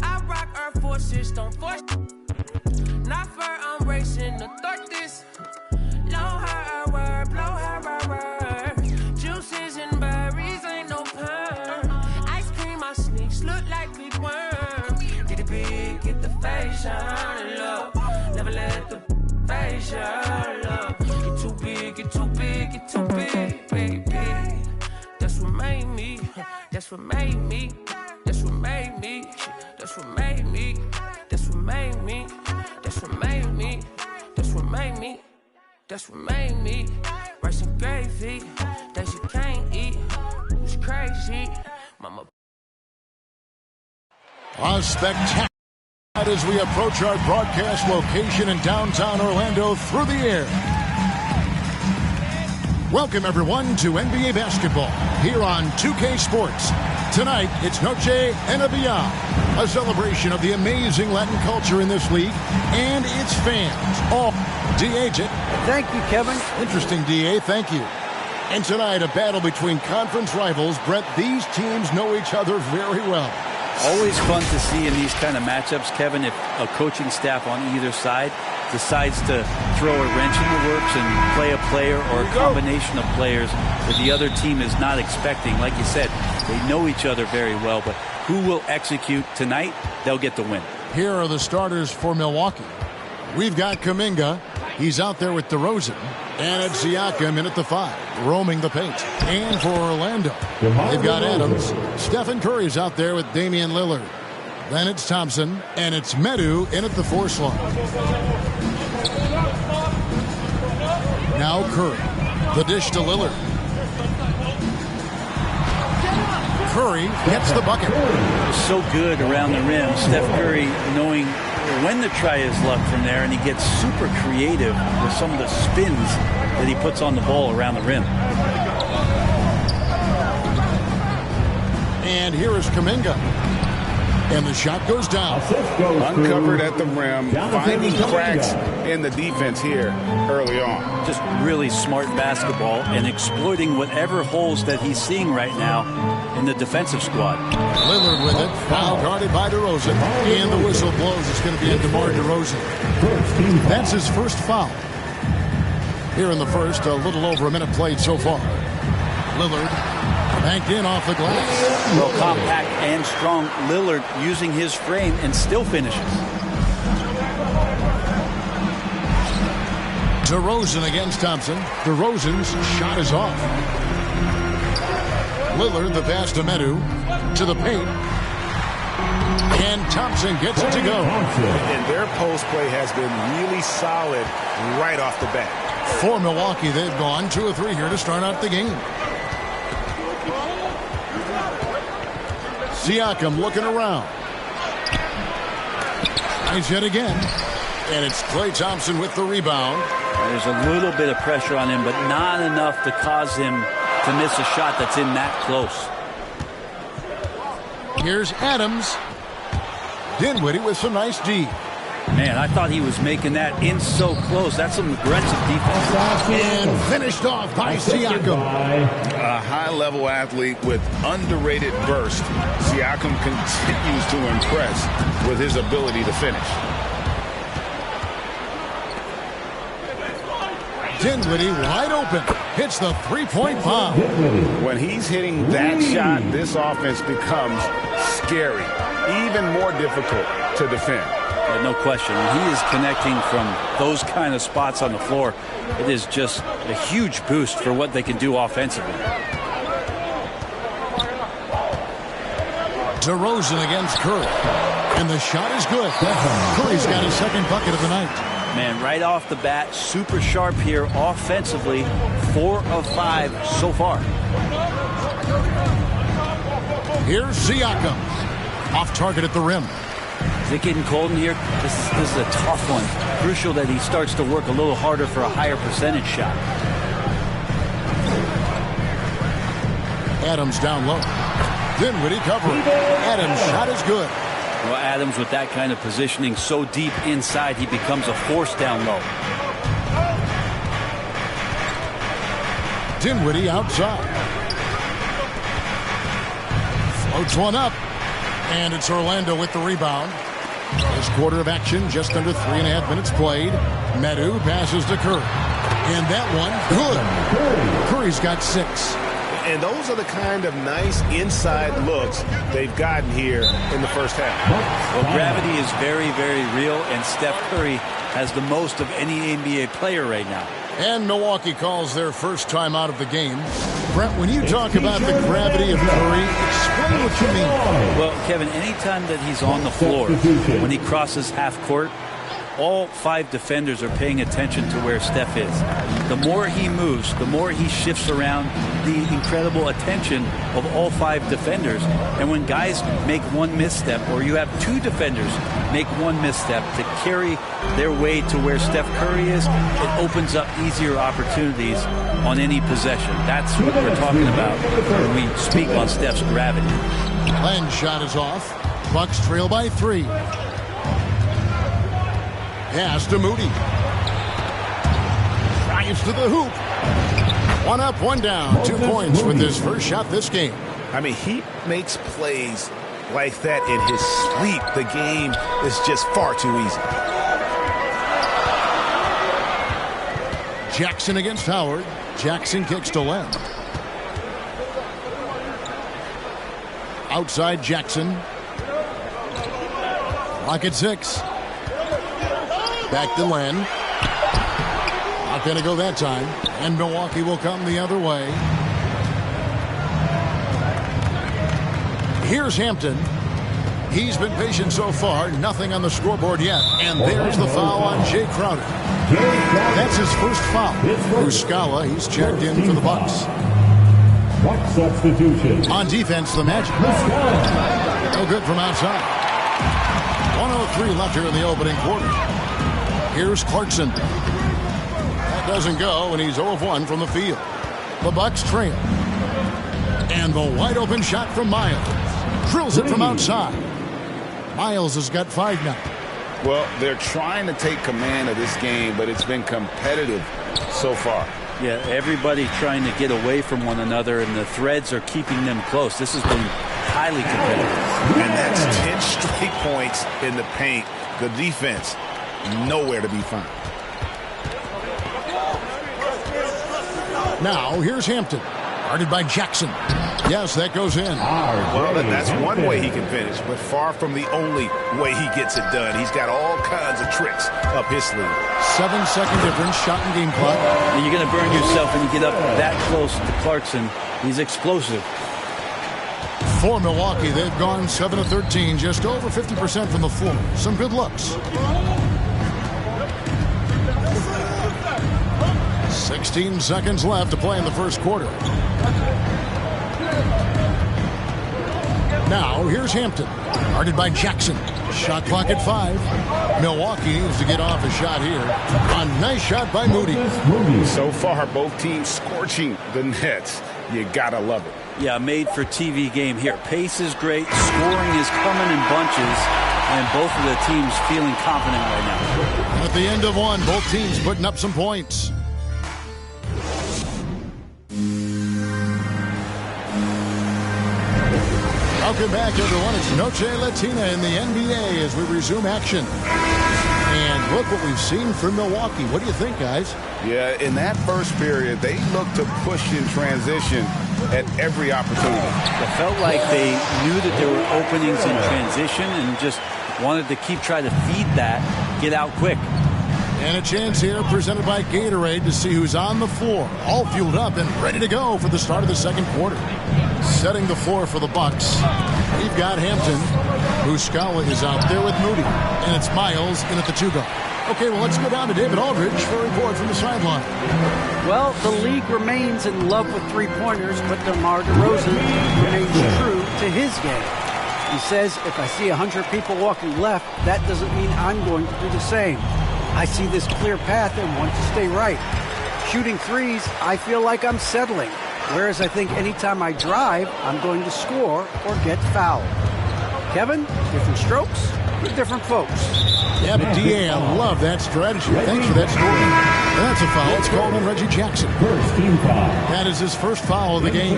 I rock Air Forces, don't force. Not fur, I'm racing to thought this. Blow her word, juices and berries, ain't no perm. Ice cream, my sneaks look like big worms. Get it big, get the face shining low. Never let the face shine low. Get too big, get too big, get too big, baby. That's what made me, that's what made me, that's what made me, that's what made me, that's what made me, that's what made me, that's what made me. That's what made me. Rice and gravy that you can't eat. It was crazy, mama. A spectacular as we approach our broadcast location in downtown Orlando through the air. Welcome, everyone, to NBA basketball here on 2K Sports. Tonight, it's Noche NBA, a celebration of the amazing Latin culture in this league and its fans. All D.A. Thank you, Kevin. Interesting, D.A. Thank you. And tonight, a battle between conference rivals. Brett, these teams know each other very well. Always fun to see in these kind of matchups, Kevin, if a coaching staff on either side decides to throw a wrench in the works and play a player or a combination of players that the other team is not expecting. Like you said, they know each other very well, but who will execute tonight, they'll get the win. Here are the starters for Milwaukee. We've got Kuminga. He's out there with DeRozan. And it's Siakam in at the 5, roaming the paint. And for Orlando, they've got Adams. Stephen Curry's out there with Damian Lillard. Then it's Thompson, and it's Medu in at the 4 slot. Now Curry. The dish to Lillard. Curry gets the bucket. So good around the rim. Steph Curry knowing when to try his luck from there, and he gets super creative with some of the spins that he puts on the ball around the rim. And here is Kuminga. And the shot goes down. Uncovered at the rim, finding cracks in the defense here early on. Just really smart basketball and exploiting whatever holes that he's seeing right now in the defensive squad. Lillard with it. Foul guarded by DeRozan. And the whistle blows. It's going to be a DeMar DeRozan. That's his first foul. Here in the first, a little over a minute played so far. Lillard banked in off the glass. Well, compact and strong. Lillard using his frame and still finishes. DeRozan against Thompson. DeRozan's shot is off. Lillard the pass to Medu. To the paint. And Thompson gets it to go. And their post play has been really solid right off the bat. For Milwaukee, they've gone 2 or 3 here to start out the game. Siakam looking around. Nice hit again. And it's Klay Thompson with the rebound. There's a little bit of pressure on him, but not enough to cause him to miss a shot that's in that close. Here's Adams. Dinwiddie with some nice D. Man, I thought he was making that in so close. That's some aggressive defense. And finished off by Siakam. A high-level athlete with underrated burst. Siakam continues to impress with his ability to finish. Dinwiddie wide open. Hits the three-point bomb. When he's hitting that shot, this offense becomes scary. Even more difficult to defend. No question. When he is connecting from those kind of spots on the floor, it is just a huge boost for what they can do offensively. DeRozan against Curry. And the shot is good. Curry's got his second bucket of the night. Man, right off the bat, super sharp here offensively. 4 of 5 so far. Here's Siakam. Off target at the rim. Is it getting cold in here? This is a tough one. Crucial that he starts to work a little harder for a higher percentage shot. Adams down low. Dinwiddie covering. Adams' shot is good. Well, Adams with that kind of positioning so deep inside, he becomes a force down low. Dinwiddie outside. Floats one up. And it's Orlando with the rebound. This quarter of action, just under 3.5 minutes played. Medu passes to Curry. And that one, good. Curry's got 6. And those are the kind of nice inside looks they've gotten here in the first half. Well, gravity is very, very real, and Steph Curry has the most of any NBA player right now. And Milwaukee calls their first time out of the game. Brent, when you talk about the gravity of Curry, explain what you mean. Well, Kevin, anytime that he's on the floor, when he crosses half court, all 5 defenders are paying attention to where Steph is. The more he moves, the more he shifts around, the incredible attention of all 5 defenders. And when guys make one misstep, or you have 2 defenders make one misstep to carry their way to where Steph Curry is, it opens up easier opportunities on any possession. That's what we're talking about when we speak on Steph's gravity. Len's shot is off. Bucks trail by 3. Pass to Moody. Drives to the hoop. 1 up, 1 down. 2 points with his first shot this game. I mean, he makes plays like that in his sleep. The game is just far too easy. Jackson against Howard. Jackson kicks to Len. Outside Jackson. Clock at 6. Back to Len. Not going to go that time. And Milwaukee will come the other way. Here's Hampton. He's been patient so far. Nothing on the scoreboard yet. And there's the foul on Jay Crowder. That's his first foul. Muscala, he's checked in for the Bucks. Substitution. On defense, the Magic. No good from outside. 1:03 left here in the opening quarter. Here's Clarkson. That doesn't go, and he's 0 of 1 from the field. The Bucks trail. And the wide open shot from Miles. Drills it from outside. Miles has got 5 now. Well, they're trying to take command of this game, but it's been competitive so far. Yeah, everybody trying to get away from one another, and the threads are keeping them close. This has been highly competitive. And that's 10 straight points in the paint. The defense, nowhere to be found. Now, here's Hampton. Guarded by Jackson. Yes, that goes in. Well, that's one way he can finish, but far from the only way he gets it done. He's got all kinds of tricks up his sleeve. 7-second difference, shot and game clock. And you're going to burn yourself when you get up that close to Clarkson. He's explosive. For Milwaukee, they've gone 7 of 13, just over 50% from the floor. Some good looks. 16 seconds left to play in the first quarter. Now, here's Hampton. Guarded by Jackson. Shot clock at 5. Milwaukee needs to get off a shot here. A nice shot by Moody. So far, both teams scorching the Nets. You gotta love it. Yeah, made for TV game here. Pace is great. Scoring is coming in bunches. And both of the teams feeling confident right now. At the end of one, both teams putting up some points. Welcome back, everyone. It's Noche Latina in the NBA as we resume action. And look what we've seen from Milwaukee. What do you think, guys? Yeah, in that first period, they looked to push in transition at every opportunity. It felt like they knew that there were openings in transition and just wanted to keep trying to feed that, get out quick. And a chance here presented by Gatorade to see who's on the floor. All fueled up and ready to go for the start of the second quarter. Setting the floor for the Bucks. We've got Hampton. Muscala is out there with Moody. And it's Miles in at the 2-guard. Okay, well, let's go down to David Aldridge for a report from the sideline. Well, the league remains in love with three-pointers, but DeMar DeRozan remains true to his game. He says, if I see 100 people walking left, that doesn't mean I'm going to do the same. I see this clear path and want to stay right. Shooting threes, I feel like I'm settling. Whereas I think anytime I drive, I'm going to score or get fouled. Kevin, different strokes for different folks. Yeah, but D.A., I love that strategy. Thanks for that story. And that's a foul. It's called on Reggie Jackson. First team foul. That is his first foul of the game.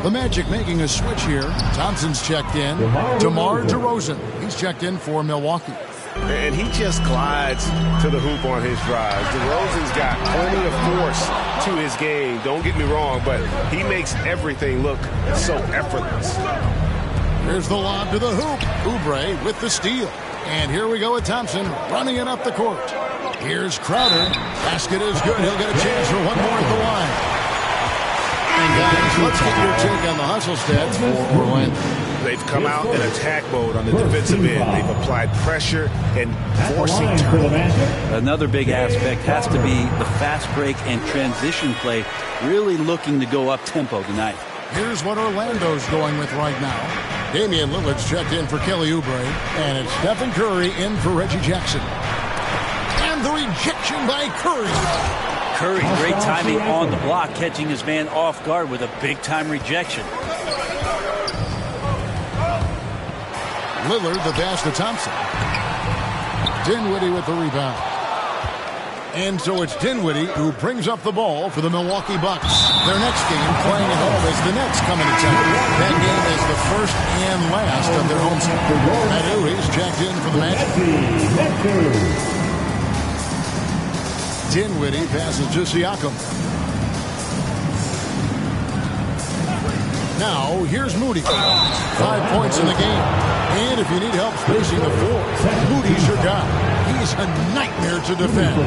The Magic making a switch here. Thompson's checked in. DeMar DeRozan. He's checked in for Milwaukee. And he just glides to the hoop on his drive. DeRozan's got plenty of force to his game. Don't get me wrong, but he makes everything look so effortless. Here's the lob to the hoop. Oubre with the steal. And here we go with Thompson running it up the court. Here's Crowder. Basket is good. He'll get a chance for one more at the line. And guys, let's get your take on the hustle stats for Orlando. They've come out in attack mode on the defensive end. They've applied pressure and forcing turnovers. Another big aspect has to be the fast break and transition play, really looking to go up tempo tonight. Here's what Orlando's going with right now. Damian Lillard's checked in for Kelly Oubre, and it's Stephen Curry in for Reggie Jackson. And the rejection by Curry. Curry, great timing on the block, catching his man off guard with a big-time rejection. Lillard, the pass to Thompson. Dinwiddie with the rebound. And so it's Dinwiddie who brings up the ball for the Milwaukee Bucks. Their next game playing at home as the Nets come into town. That game is the first and last of their homestand. Madu is checked in for the Magic. Dinwiddie passes to Siakam. Now, here's Moody. 5 points in the game. And if you need help spacing the floor, Moody's your guy. He's a nightmare to defend.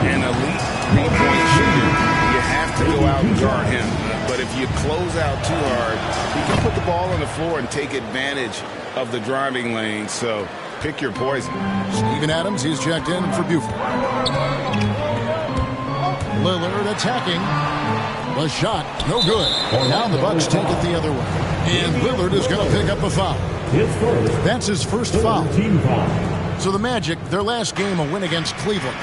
An elite three-point shooter. You have to go out and guard him. But if you close out too hard, he can put the ball on the floor and take advantage of the driving lane. So pick your poison. Steven Adams, he's checked in for Buford. Lillard attacking. The shot, no good. Now the Bucks take it the other way. And Lillard is going to pick up a foul. That's his first foul. So the Magic, their last game, a win against Cleveland.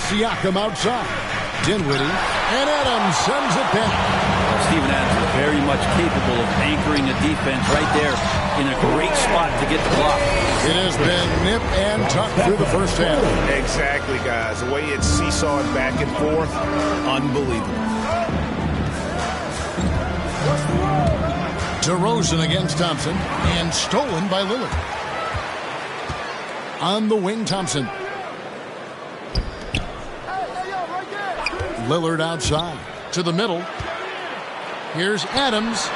Siakam outside. Dinwiddie. And Adams sends it back. Steven Adams with very much capable of anchoring a defense right there in a great spot to get the block. It has been nip and tuck through the first half. Exactly, guys. The way it's seesawed back and forth, unbelievable. DeRozan against Thompson, and stolen by Lillard. On the wing, Thompson. Lillard outside to the middle. Here's Adams.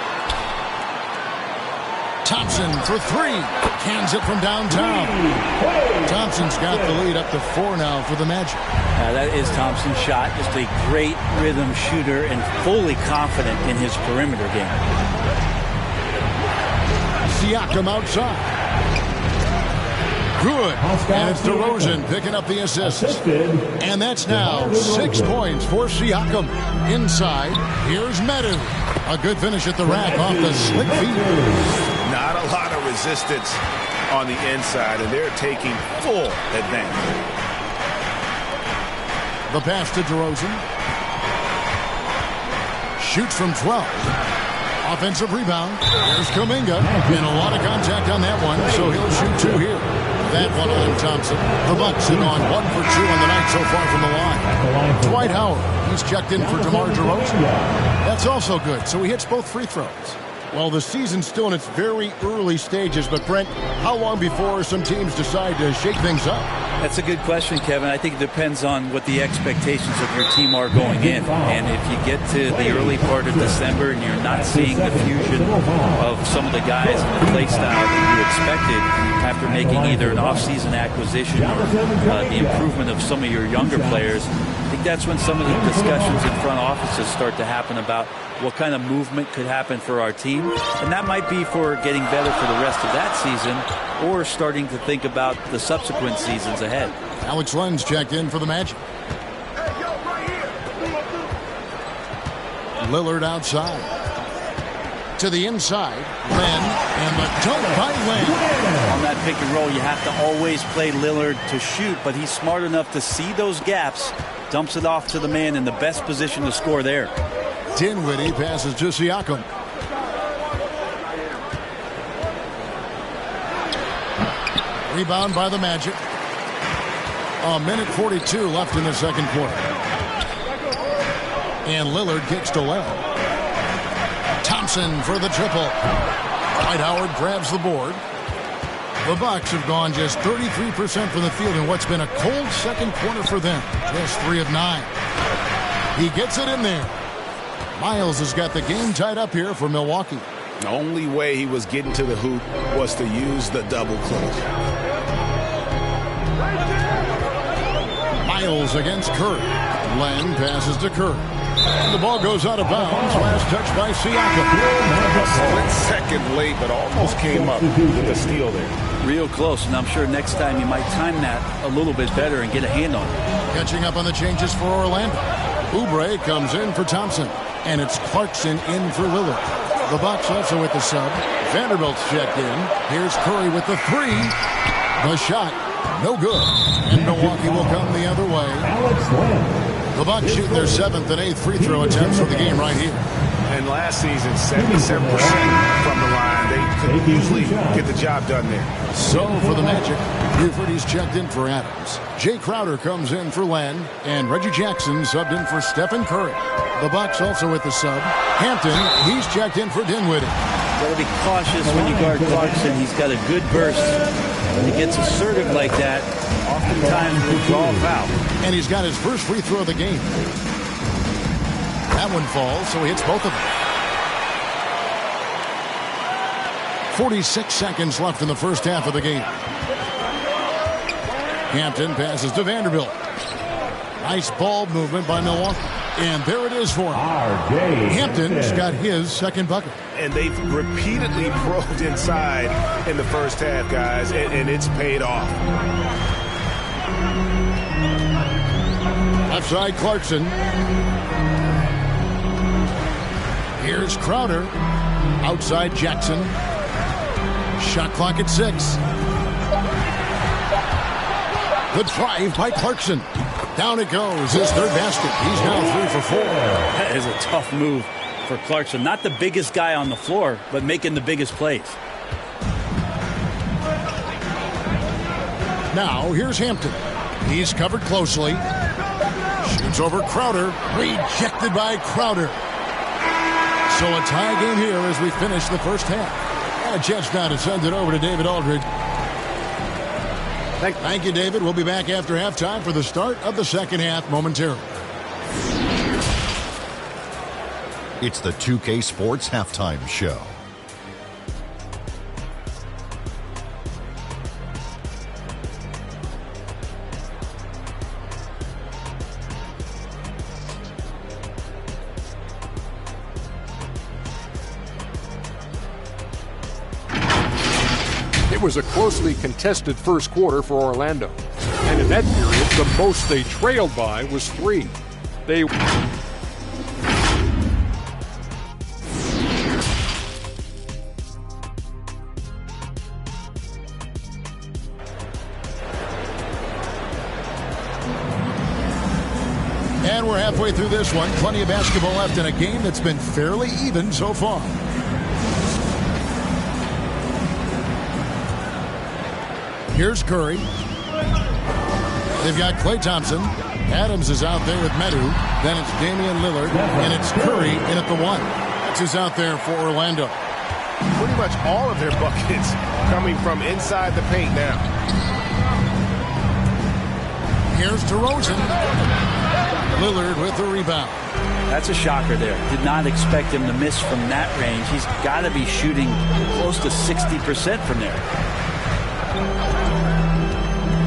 Thompson for three. Cans it from downtown. Thompson's got the lead up to 4 now for the Magic. That is Thompson's shot. Just a great rhythm shooter and fully confident in his perimeter game. Siakam outside. Good. And it's DeRozan picking up the assist. And that's now 6 points for Siakam. Inside, here's Medu. A good finish at the rack off the slick feet. Not a lot of resistance on the inside, and they're taking full advantage. The pass to DeRozan. Shoots from 12. Offensive rebound. Here's Kuminga. And a lot of contact on that one, so he'll shoot 2 here. That one on Thompson. The Bucks have gone 1 for 2 on the night so far from the line. Dwight Howard. He's checked in for DeMar DeRozan. That's also good, so he hits both free throws. Well, the season's still in its very early stages, but Brent, how long before some teams decide to shake things up? That's a good question, Kevin. I think it depends on what the expectations of your team are going in. And if you get to the early part of December and you're not seeing the fusion of some of the guys and the play style that you expected after making either an off-season acquisition or the improvement of some of your younger players, I think that's when some of the discussions in front offices start to happen about what kind of movement could happen for our team. And that might be for getting better for the rest of that season or starting to think about the subsequent seasons ahead. Alex Len's checked in for the Magic. Lillard outside. To the inside. Len, and the dunk by Len. On that pick and roll, you have to always play Lillard to shoot, but he's smart enough to see those gaps, dumps it off to the man in the best position to score there. Dinwiddie passes to Siakam. Rebound by the Magic. 1:42 left in the second quarter. And Lillard kicks to Len. Thompson for the triple. Dwight Howard grabs the board. The Bucks have gone just 33% from the field in what's been a cold second quarter for them. Just 3 of 9. He gets it in there. Miles has got the game tied up here for Milwaukee. The only way he was getting to the hoop was to use the double clutch. Miles against Curry. Len passes to Curry. And the ball goes out of bounds. Last touch by Siakam. A split second late, but almost came up with a steal there. Real close, and I'm sure next time you might time that a little bit better and get a hand on it. Catching up on the changes for Orlando. Oubre comes in for Thompson. And it's Clarkson in for Lillard. The Bucks also with the sub. Vanderbilt's checked in. Here's Curry with the 3. The shot, no good. And Milwaukee will come the other way. The Bucks shoot their 7th and 8th free throw attempts of the game right here. And last season, 77% from the line. They could usually get the job done there. So for the Magic, Buford, he's checked in for Adams. Jay Crowder comes in for Len. And Reggie Jackson subbed in for Stephen Curry. The Bucks also with the sub. Hampton, he's checked in for Dinwiddie. Got to be cautious when you guard Clarkson. He's got a good burst. When he gets assertive like that, oftentimes he'll draw a foul. And he's got his first free throw of the game. That one falls, so he hits both of them. 46 seconds left in the first half of the game. Hampton passes to Vanderbilt. Nice ball movement by Milwaukee. And there it is for him. Hampton's got his second bucket. And they've repeatedly probed inside in the first half, guys, and it's paid off. Left side, Clarkson. Here's Crowder. Outside, Jackson. Shot clock at 6. The drive by Clarkson. Down it goes. His third basket. He's now 3 for 4. That is a tough move. for Clarkson. Not the biggest guy on the floor, but making the biggest plays. Now, here's Hampton. He's covered closely. Shoots over Crowder. Rejected by Crowder. So a tie game here as we finish the first half. And a chance now to send it over to David Aldridge. Thank you, David. We'll be back after halftime for the start of the second half momentarily. It's the 2K Sports Halftime Show. It was a closely contested first quarter for Orlando. And in that period, the most they trailed by was 3. And we're halfway through this one. Plenty of basketball left in a game that's been fairly even so far. Here's Curry. They've got Klay Thompson. Adams is out there with Medu. Then it's Damian Lillard. And it's Curry in at the 1. That's who's out there for Orlando. Pretty much all of their buckets coming from inside the paint now. Here's DeRozan. Lillard with the rebound. That's a shocker there. Did not expect him to miss from that range. He's got to be shooting close to 60% from there.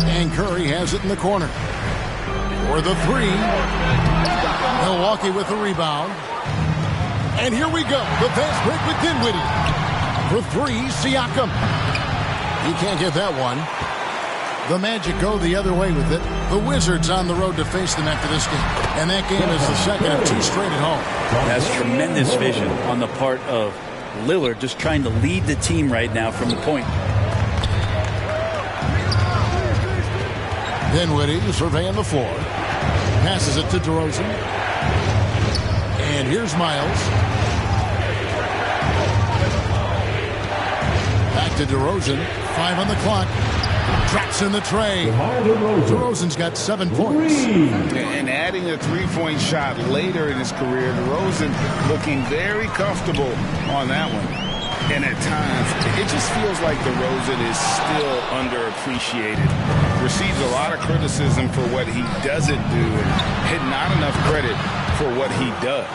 And Curry has it in the corner. For the 3. Milwaukee with the rebound. And here we go. The fast break with Dinwiddie. For 3, Siakam. He can't get that one. The Magic go the other way with it. The Wizards on the road to face them after this game. And that game is the second of 2 straight at home. That's tremendous vision on the part of Lillard, just trying to lead the team right now from the point. Dinwiddie surveying the floor. Passes it to DeRozan. And here's Miles. Back to DeRozan. 5 on the clock. Drops in the tray. DeRozan's got 7 points. And adding a 3-point shot later in his career, DeRozan looking very comfortable on that one. And at times, it just feels like DeRozan is still underappreciated. Receives a lot of criticism for what he doesn't do and not enough credit for what he does.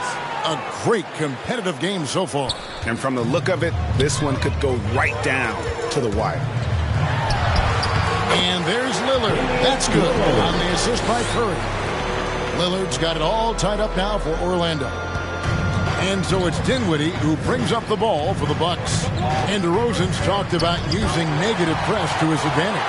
A great competitive game so far. And from the look of it, this one could go right down to the wire. And there's Lillard. That's good on the assist by Curry. Lillard's got it all tied up now for Orlando. And so it's Dinwiddie who brings up the ball for the Bucks. And DeRozan's talked about using negative press to his advantage.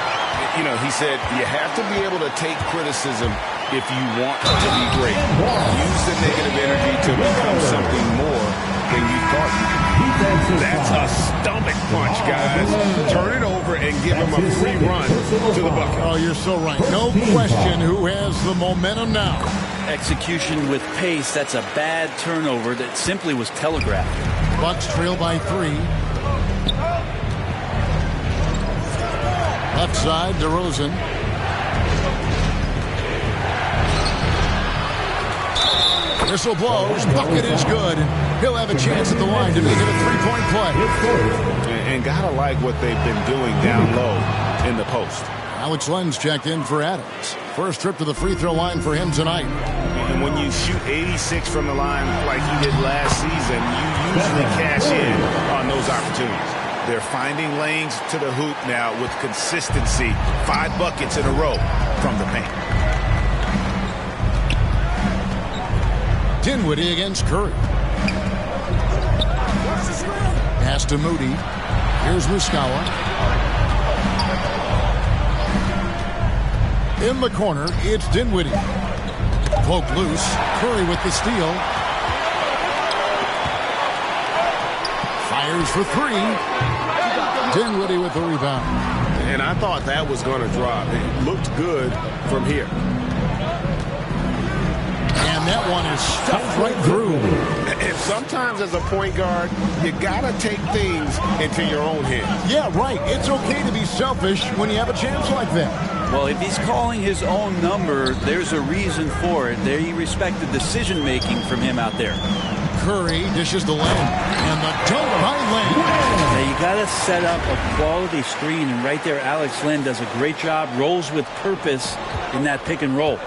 You know, he said you have to be able to take criticism if you want to be great. Use the negative energy to become something more than you thought. That's a stomach punch, guys. Turn it over and give him a free run to the bucket. Oh, you're so right. No question who has the momentum now. Execution with pace. That's a bad turnover that simply was telegraphed. Bucks trail by 3. Left side, DeRozan. Whistle blows. Bucket is good. He'll have a chance at the line to make it a 3-point play. And gotta like what they've been doing down low in the post. Alex Len's checked in for Adams. First trip to the free throw line for him tonight. And when you shoot 86 from the line like he did last season, you usually cash in on those opportunities. They're finding lanes to the hoop now with consistency. 5 buckets in a row from the paint. Dinwiddie against Curry. Pass to Moody. Here's Muskawa. In the corner, it's Dinwiddie. Poke loose. Curry with the steal. Fires for 3. Dinwiddie with the rebound. And I thought that was going to drop. It looked good from here. And And that one is stuffed right through. And sometimes as a point guard, you got to take things into your own hands. Yeah, right. It's okay to be selfish when you have a chance like that. Well, if he's calling his own number, there's a reason for it. They respect the decision-making from him out there. Curry dishes to Len, and the dunk by Len. Now you got to set up a quality screen, and right there, Alex Len does a great job, rolls with purpose in that pick and roll.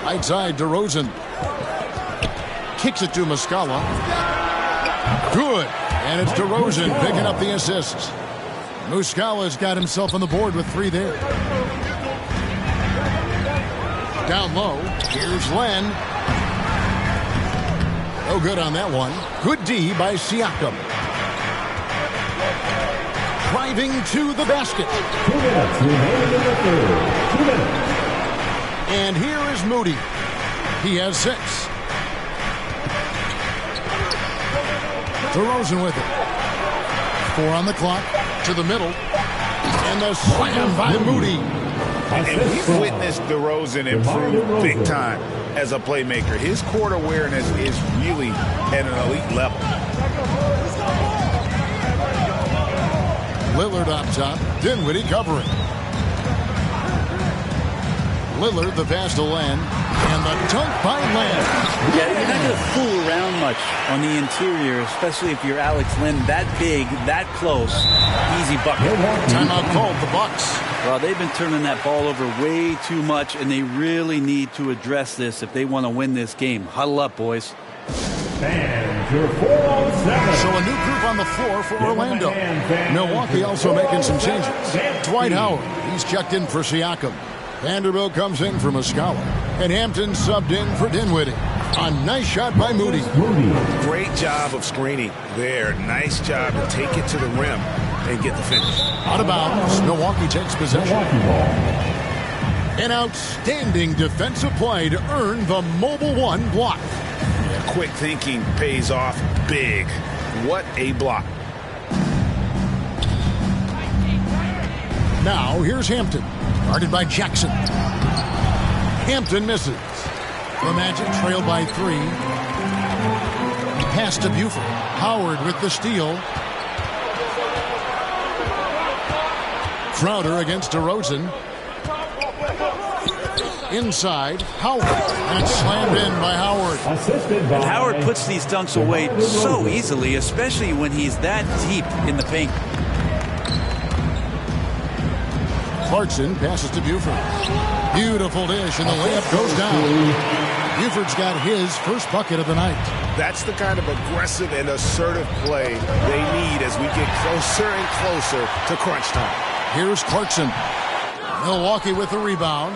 Right side, DeRozan. Kicks it to Muscala. Good. And it's DeRozan picking up the assists. Muscala's got himself on the board with 3 there. Down low. Here's Len. No good on that one. Good D by Siakam. Driving to the basket. 2 minutes remaining in the third. 2 minutes. And here is Moody. He has 6. DeRozan with it. 4 on the clock. To the middle. And the slam by Moody. And we've witnessed DeRozan improve big time as a playmaker. His court awareness is really at an elite level. Lillard on top. Dinwiddie covering. Lillard the pass to Len. And the dunk by Len. Yeah, you're not going to fool around much on the interior, especially if you're Alex Len that big, that close. Easy bucket. Timeout called the Bucks. Well, they've been turning that ball over way too much, and they really need to address this if they want to win this game. Huddle up, boys. And your 4-on-7. So a new group on the floor for Orlando. Milwaukee also making some changes. Dwight Howard, he's checked in for Siakam. Vanderbilt comes in for Muscala. And Hampton subbed in for Dinwiddie. A nice shot by Moody. Great job of screening there. Nice job to take it to the rim and get the finish. Out of bounds. Milwaukee takes possession. An outstanding defensive play to earn the Mobile One block. Yeah, quick thinking pays off big. What a block. Now here's Hampton. Guarded by Jackson. Hampton misses. The Magic trail by 3. Pass to Buford. Howard with the steal. Crowder against DeRozan. Inside, Howard. And it's slammed in by Howard. And Howard puts these dunks away so easily, especially when he's that deep in the paint. Clarkson passes to Buford. Beautiful dish, and the layup goes down. Buford's got his first bucket of the night. That's the kind of aggressive and assertive play they need as we get closer and closer to crunch time. Here's Clarkson. Milwaukee with the rebound.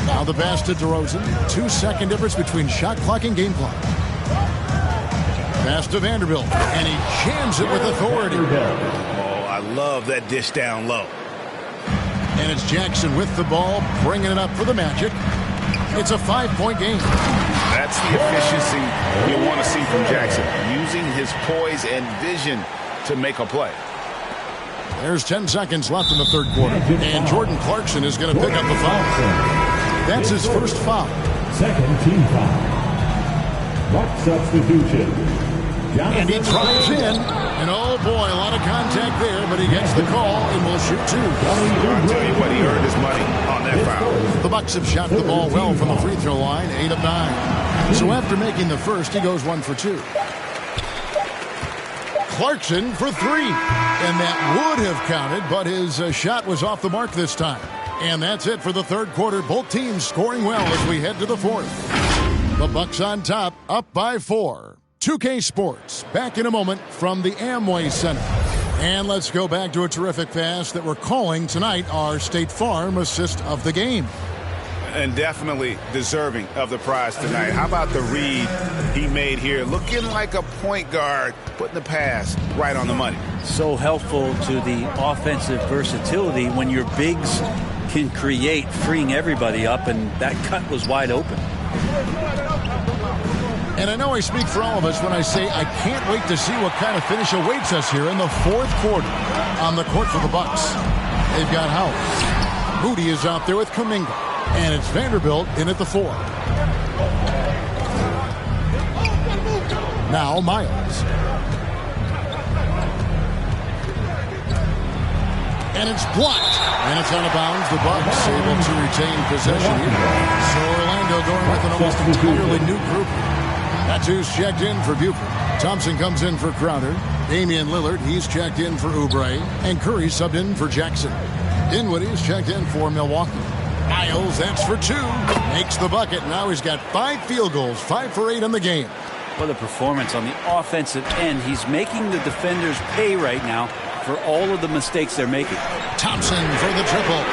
Now the pass to DeRozan. 2-second difference between shot clock and game clock. Pass to Vanderbilt, and he jams it with authority. I love that dish down low. And it's Jackson with the ball, bringing it up for the Magic. It's a 5-point game. That's the efficiency you want to see from Jackson, using his poise and vision to make a play. There's 10 seconds left in the third quarter, and Jordan Clarkson is going to pick up the foul. That's his first foul. Second team foul. Buck substitution. And he drives in, and oh boy, a lot of contact there, but he gets the call and will shoot 2. I'll tell you what, he earned his money on that foul. The Bucks have shot the ball well from the free throw line, 8 of 9. So after making the first, he goes 1 for 2. Clarkson for 3, and that would have counted, but his shot was off the mark this time. And that's it for the third quarter. Both teams scoring well as we head to the fourth. The Bucks on top, up by 4. 2K Sports, back in a moment from the Amway Center. And let's go back to a terrific pass that we're calling tonight our State Farm assist of the game. And definitely deserving of the prize tonight. How about the read he made here? Looking like a point guard, putting the pass right on the money. So helpful to the offensive versatility when your bigs can create, freeing everybody up, and that cut was wide open. And I know I speak for all of us when I say I can't wait to see what kind of finish awaits us here in the fourth quarter. On the court for the Bucks, they've got Howard. Moody is out there with Kuminga. And it's Vanderbilt in at the 4. Now Miles. And it's blocked. And it's out of bounds. The Bucks able to retain possession here. So Orlando going with an almost entirely new group. That's who's checked in for Buford. Thompson comes in for Crowder. Damian Lillard, he's checked in for Oubre. And Curry subbed in for Jackson. Dinwiddie's checked in for Milwaukee. Miles, that's for 2. Makes the bucket. Now he's got 5 field goals, 5 for 8 in the game. What a performance on the offensive end. He's making the defenders pay right now for all of the mistakes they're making. Thompson for the triple.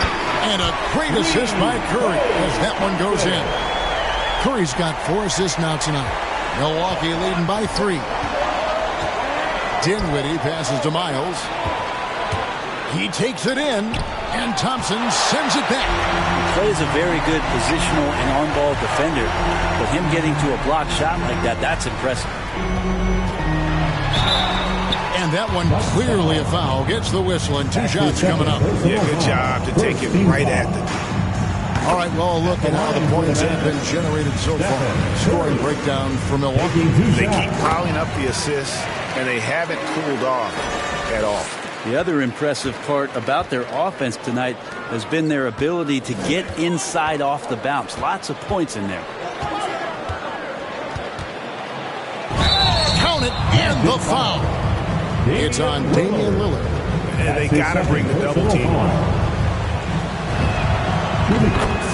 And a great assist by Curry as that one goes in. Curry's got 4 assists now tonight. Milwaukee leading by 3. Dinwiddie passes to Miles. He takes it in, and Thompson sends it back. He plays a very good positional and on-ball defender, but him getting to a block shot like that, that's impressive. And that one clearly a foul. Gets the whistle, and 2 shots coming up. Yeah, good job to take it right at the... All right, well, look at how the points have been generated so far. Scoring breakdown for Milwaukee. They keep piling up the assists, and they haven't cooled off at all. The other impressive part about their offense tonight has been their ability to get inside off the bounce. Lots of points in there. Count it, and the foul. It's on Damian Lillard. And they got to bring the double team on.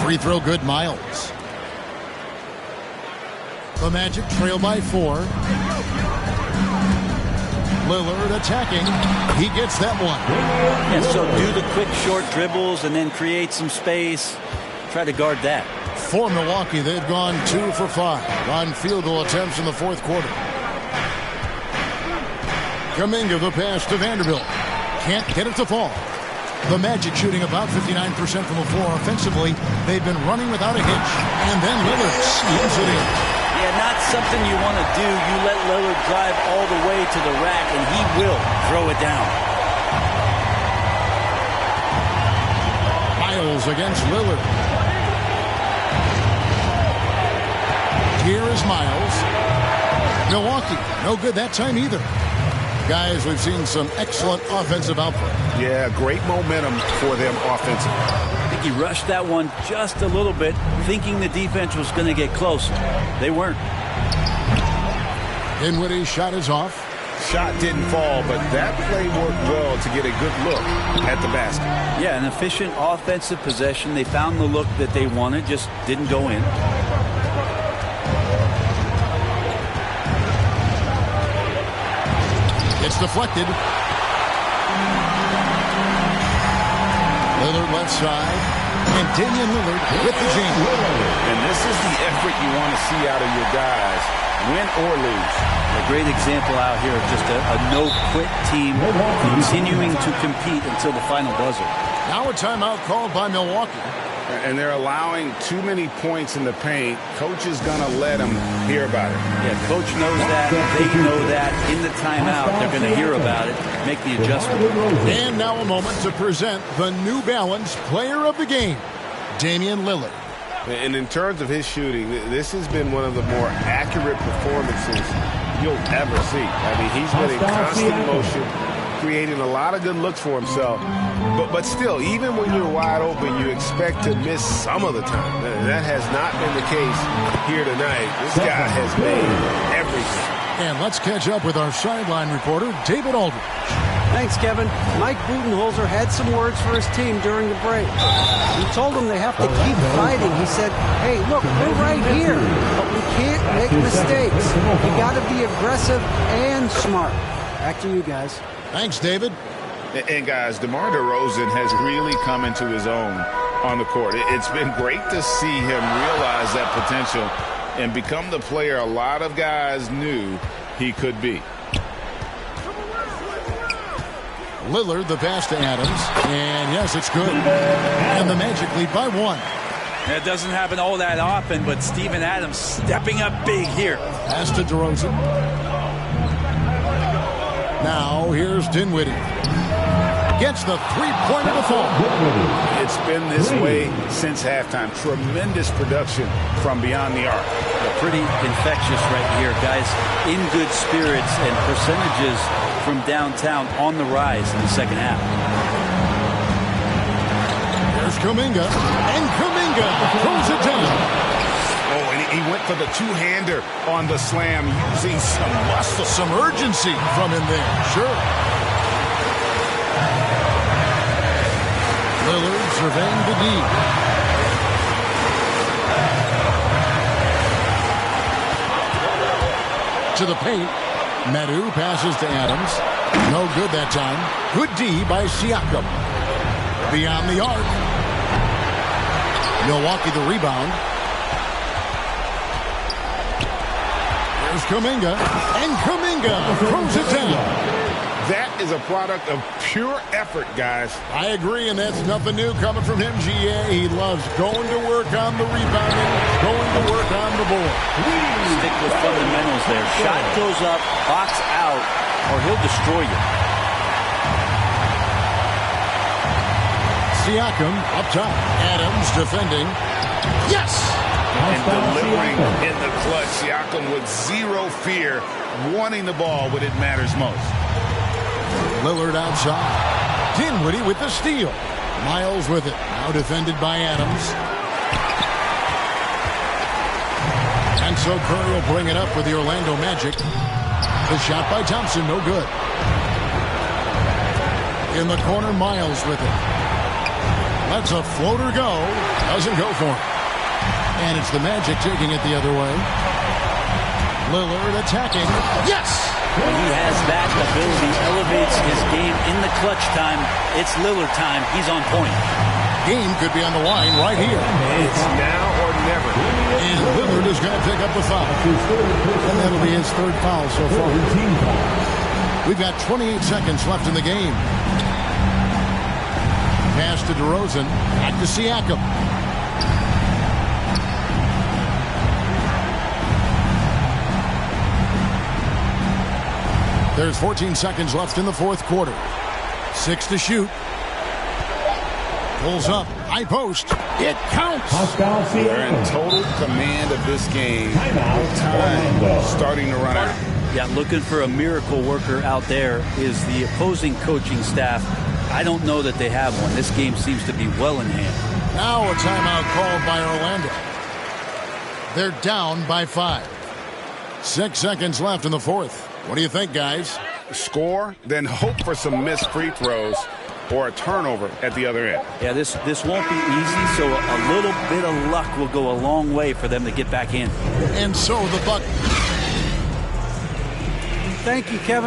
Free throw good, Miles. The Magic trail by 4. Lillard attacking. He gets that one. And so do the quick short dribbles and then create some space. Try to guard that. For Milwaukee, they've gone 2 for 5 on field goal attempts in the 4th quarter. Kuminga the pass to Vanderbilt. Can't get it to fall. The Magic shooting about 59% from the floor offensively. They've been running without a hitch. And then Lillard slams it in. Yeah, not something you want to do. You let Lillard drive all the way to the rack, and he will throw it down. Miles against Lillard. Here is Miles. Milwaukee, no good that time either. Guys, we've seen some excellent offensive output. Yeah, great momentum for them offensively. I think he rushed that one just a little bit, thinking the defense was going to get close. They weren't. Dinwiddie's shot is off. Shot didn't fall, but that play worked well to get a good look at the basket. Yeah, an efficient offensive possession. They found the look that they wanted, just didn't go in. It's deflected. Lillard left side. And Damian Lillard with the jam. And this is the effort you want to see out of your guys, win or lose. A great example out here of just a no-quit team continuing to compete until the final buzzer. Now a timeout called by Milwaukee. And they're allowing too many points in the paint. Coach is going to let them hear about it. Yeah, coach knows that. They know that. In the timeout, they're going to hear about it, make the adjustment. And now a moment to present the New Balance Player of the Game, Damian Lillard. And in terms of his shooting, this has been one of the more accurate performances you'll ever see. I mean, he's been in constant motion, creating a lot of good looks for himself. But still, even when you're wide open, you expect to miss some of the time. That has not been the case here tonight. This guy has made everything. And let's catch up with our sideline reporter, David Aldridge. Thanks, Kevin. Mike Budenholzer had some words for his team during the break. He told them they have to keep fighting. He said, hey, look, we're right here, but we can't make mistakes. We got to be aggressive and smart. Back to you guys. Thanks, David. And guys, DeMar DeRozan has really come into his own on the court. It's been great to see him realize that potential and become the player a lot of guys knew he could be. Lillard, the pass to Adams. And yes, it's good. And the Magic lead by 1. It doesn't happen all that often, but Steven Adams stepping up big here. Pass to DeRozan. Now here's Dinwiddie. gets the three-pointer to fall. It's been this way since halftime. Tremendous production from beyond the arc. Pretty infectious right here, guys. In good spirits and percentages from downtown on the rise in the second half. There's Kuminga, and Kuminga throws it down. Oh, and he went for the two-hander on the slam, using some muscle. Some urgency from him there, sure. Lillard surveying the D. To the paint. Medu passes to Adams. No good that time. Good D by Siakam. Beyond the arc. Milwaukee the rebound. There's Kuminga. And Kuminga throws it down. That is a product of pure effort, guys. I agree, and that's nothing new coming from him, GA. He loves going to work on the rebounding, going to work on the board. Stick with fundamentals there. Shot goes up, box out, or he'll destroy you. Siakam up top. Adams defending. Yes! And delivering in the clutch. Siakam with zero fear, wanting the ball when it matters most. Lillard outside. Dinwiddie with the steal. Miles with it. Now defended by Adams. And so Curry will bring it up with the Orlando Magic. The shot by Thompson, no good. In the corner, Miles with it. Lets a floater go. Doesn't go for it. And it's the Magic taking it the other way. Lillard attacking. Yes! When he has that ability, elevates his game in the clutch time. It's Lillard time. He's on point. Game could be on the line right here. It's now or never. And Lillard is going to pick up the foul. And that'll be his third foul so far. We've got 28 seconds left in the game. Pass to DeRozan. Back to Siakam. There's 14 seconds left in the fourth quarter. 6 to shoot. Pulls up. High post. It counts. They're in total command of this game. Time starting to run out. Yeah, looking for a miracle worker out there is the opposing coaching staff. I don't know that they have one. This game seems to be well in hand. Now a timeout called by Orlando. They're down by 5. 6 seconds left in the fourth. What do you think, guys? Score, then hope for some missed free throws or a turnover at the other end. Yeah, this won't be easy, so a little bit of luck will go a long way for them to get back in. And so the Bucks. Thank you, Kevin.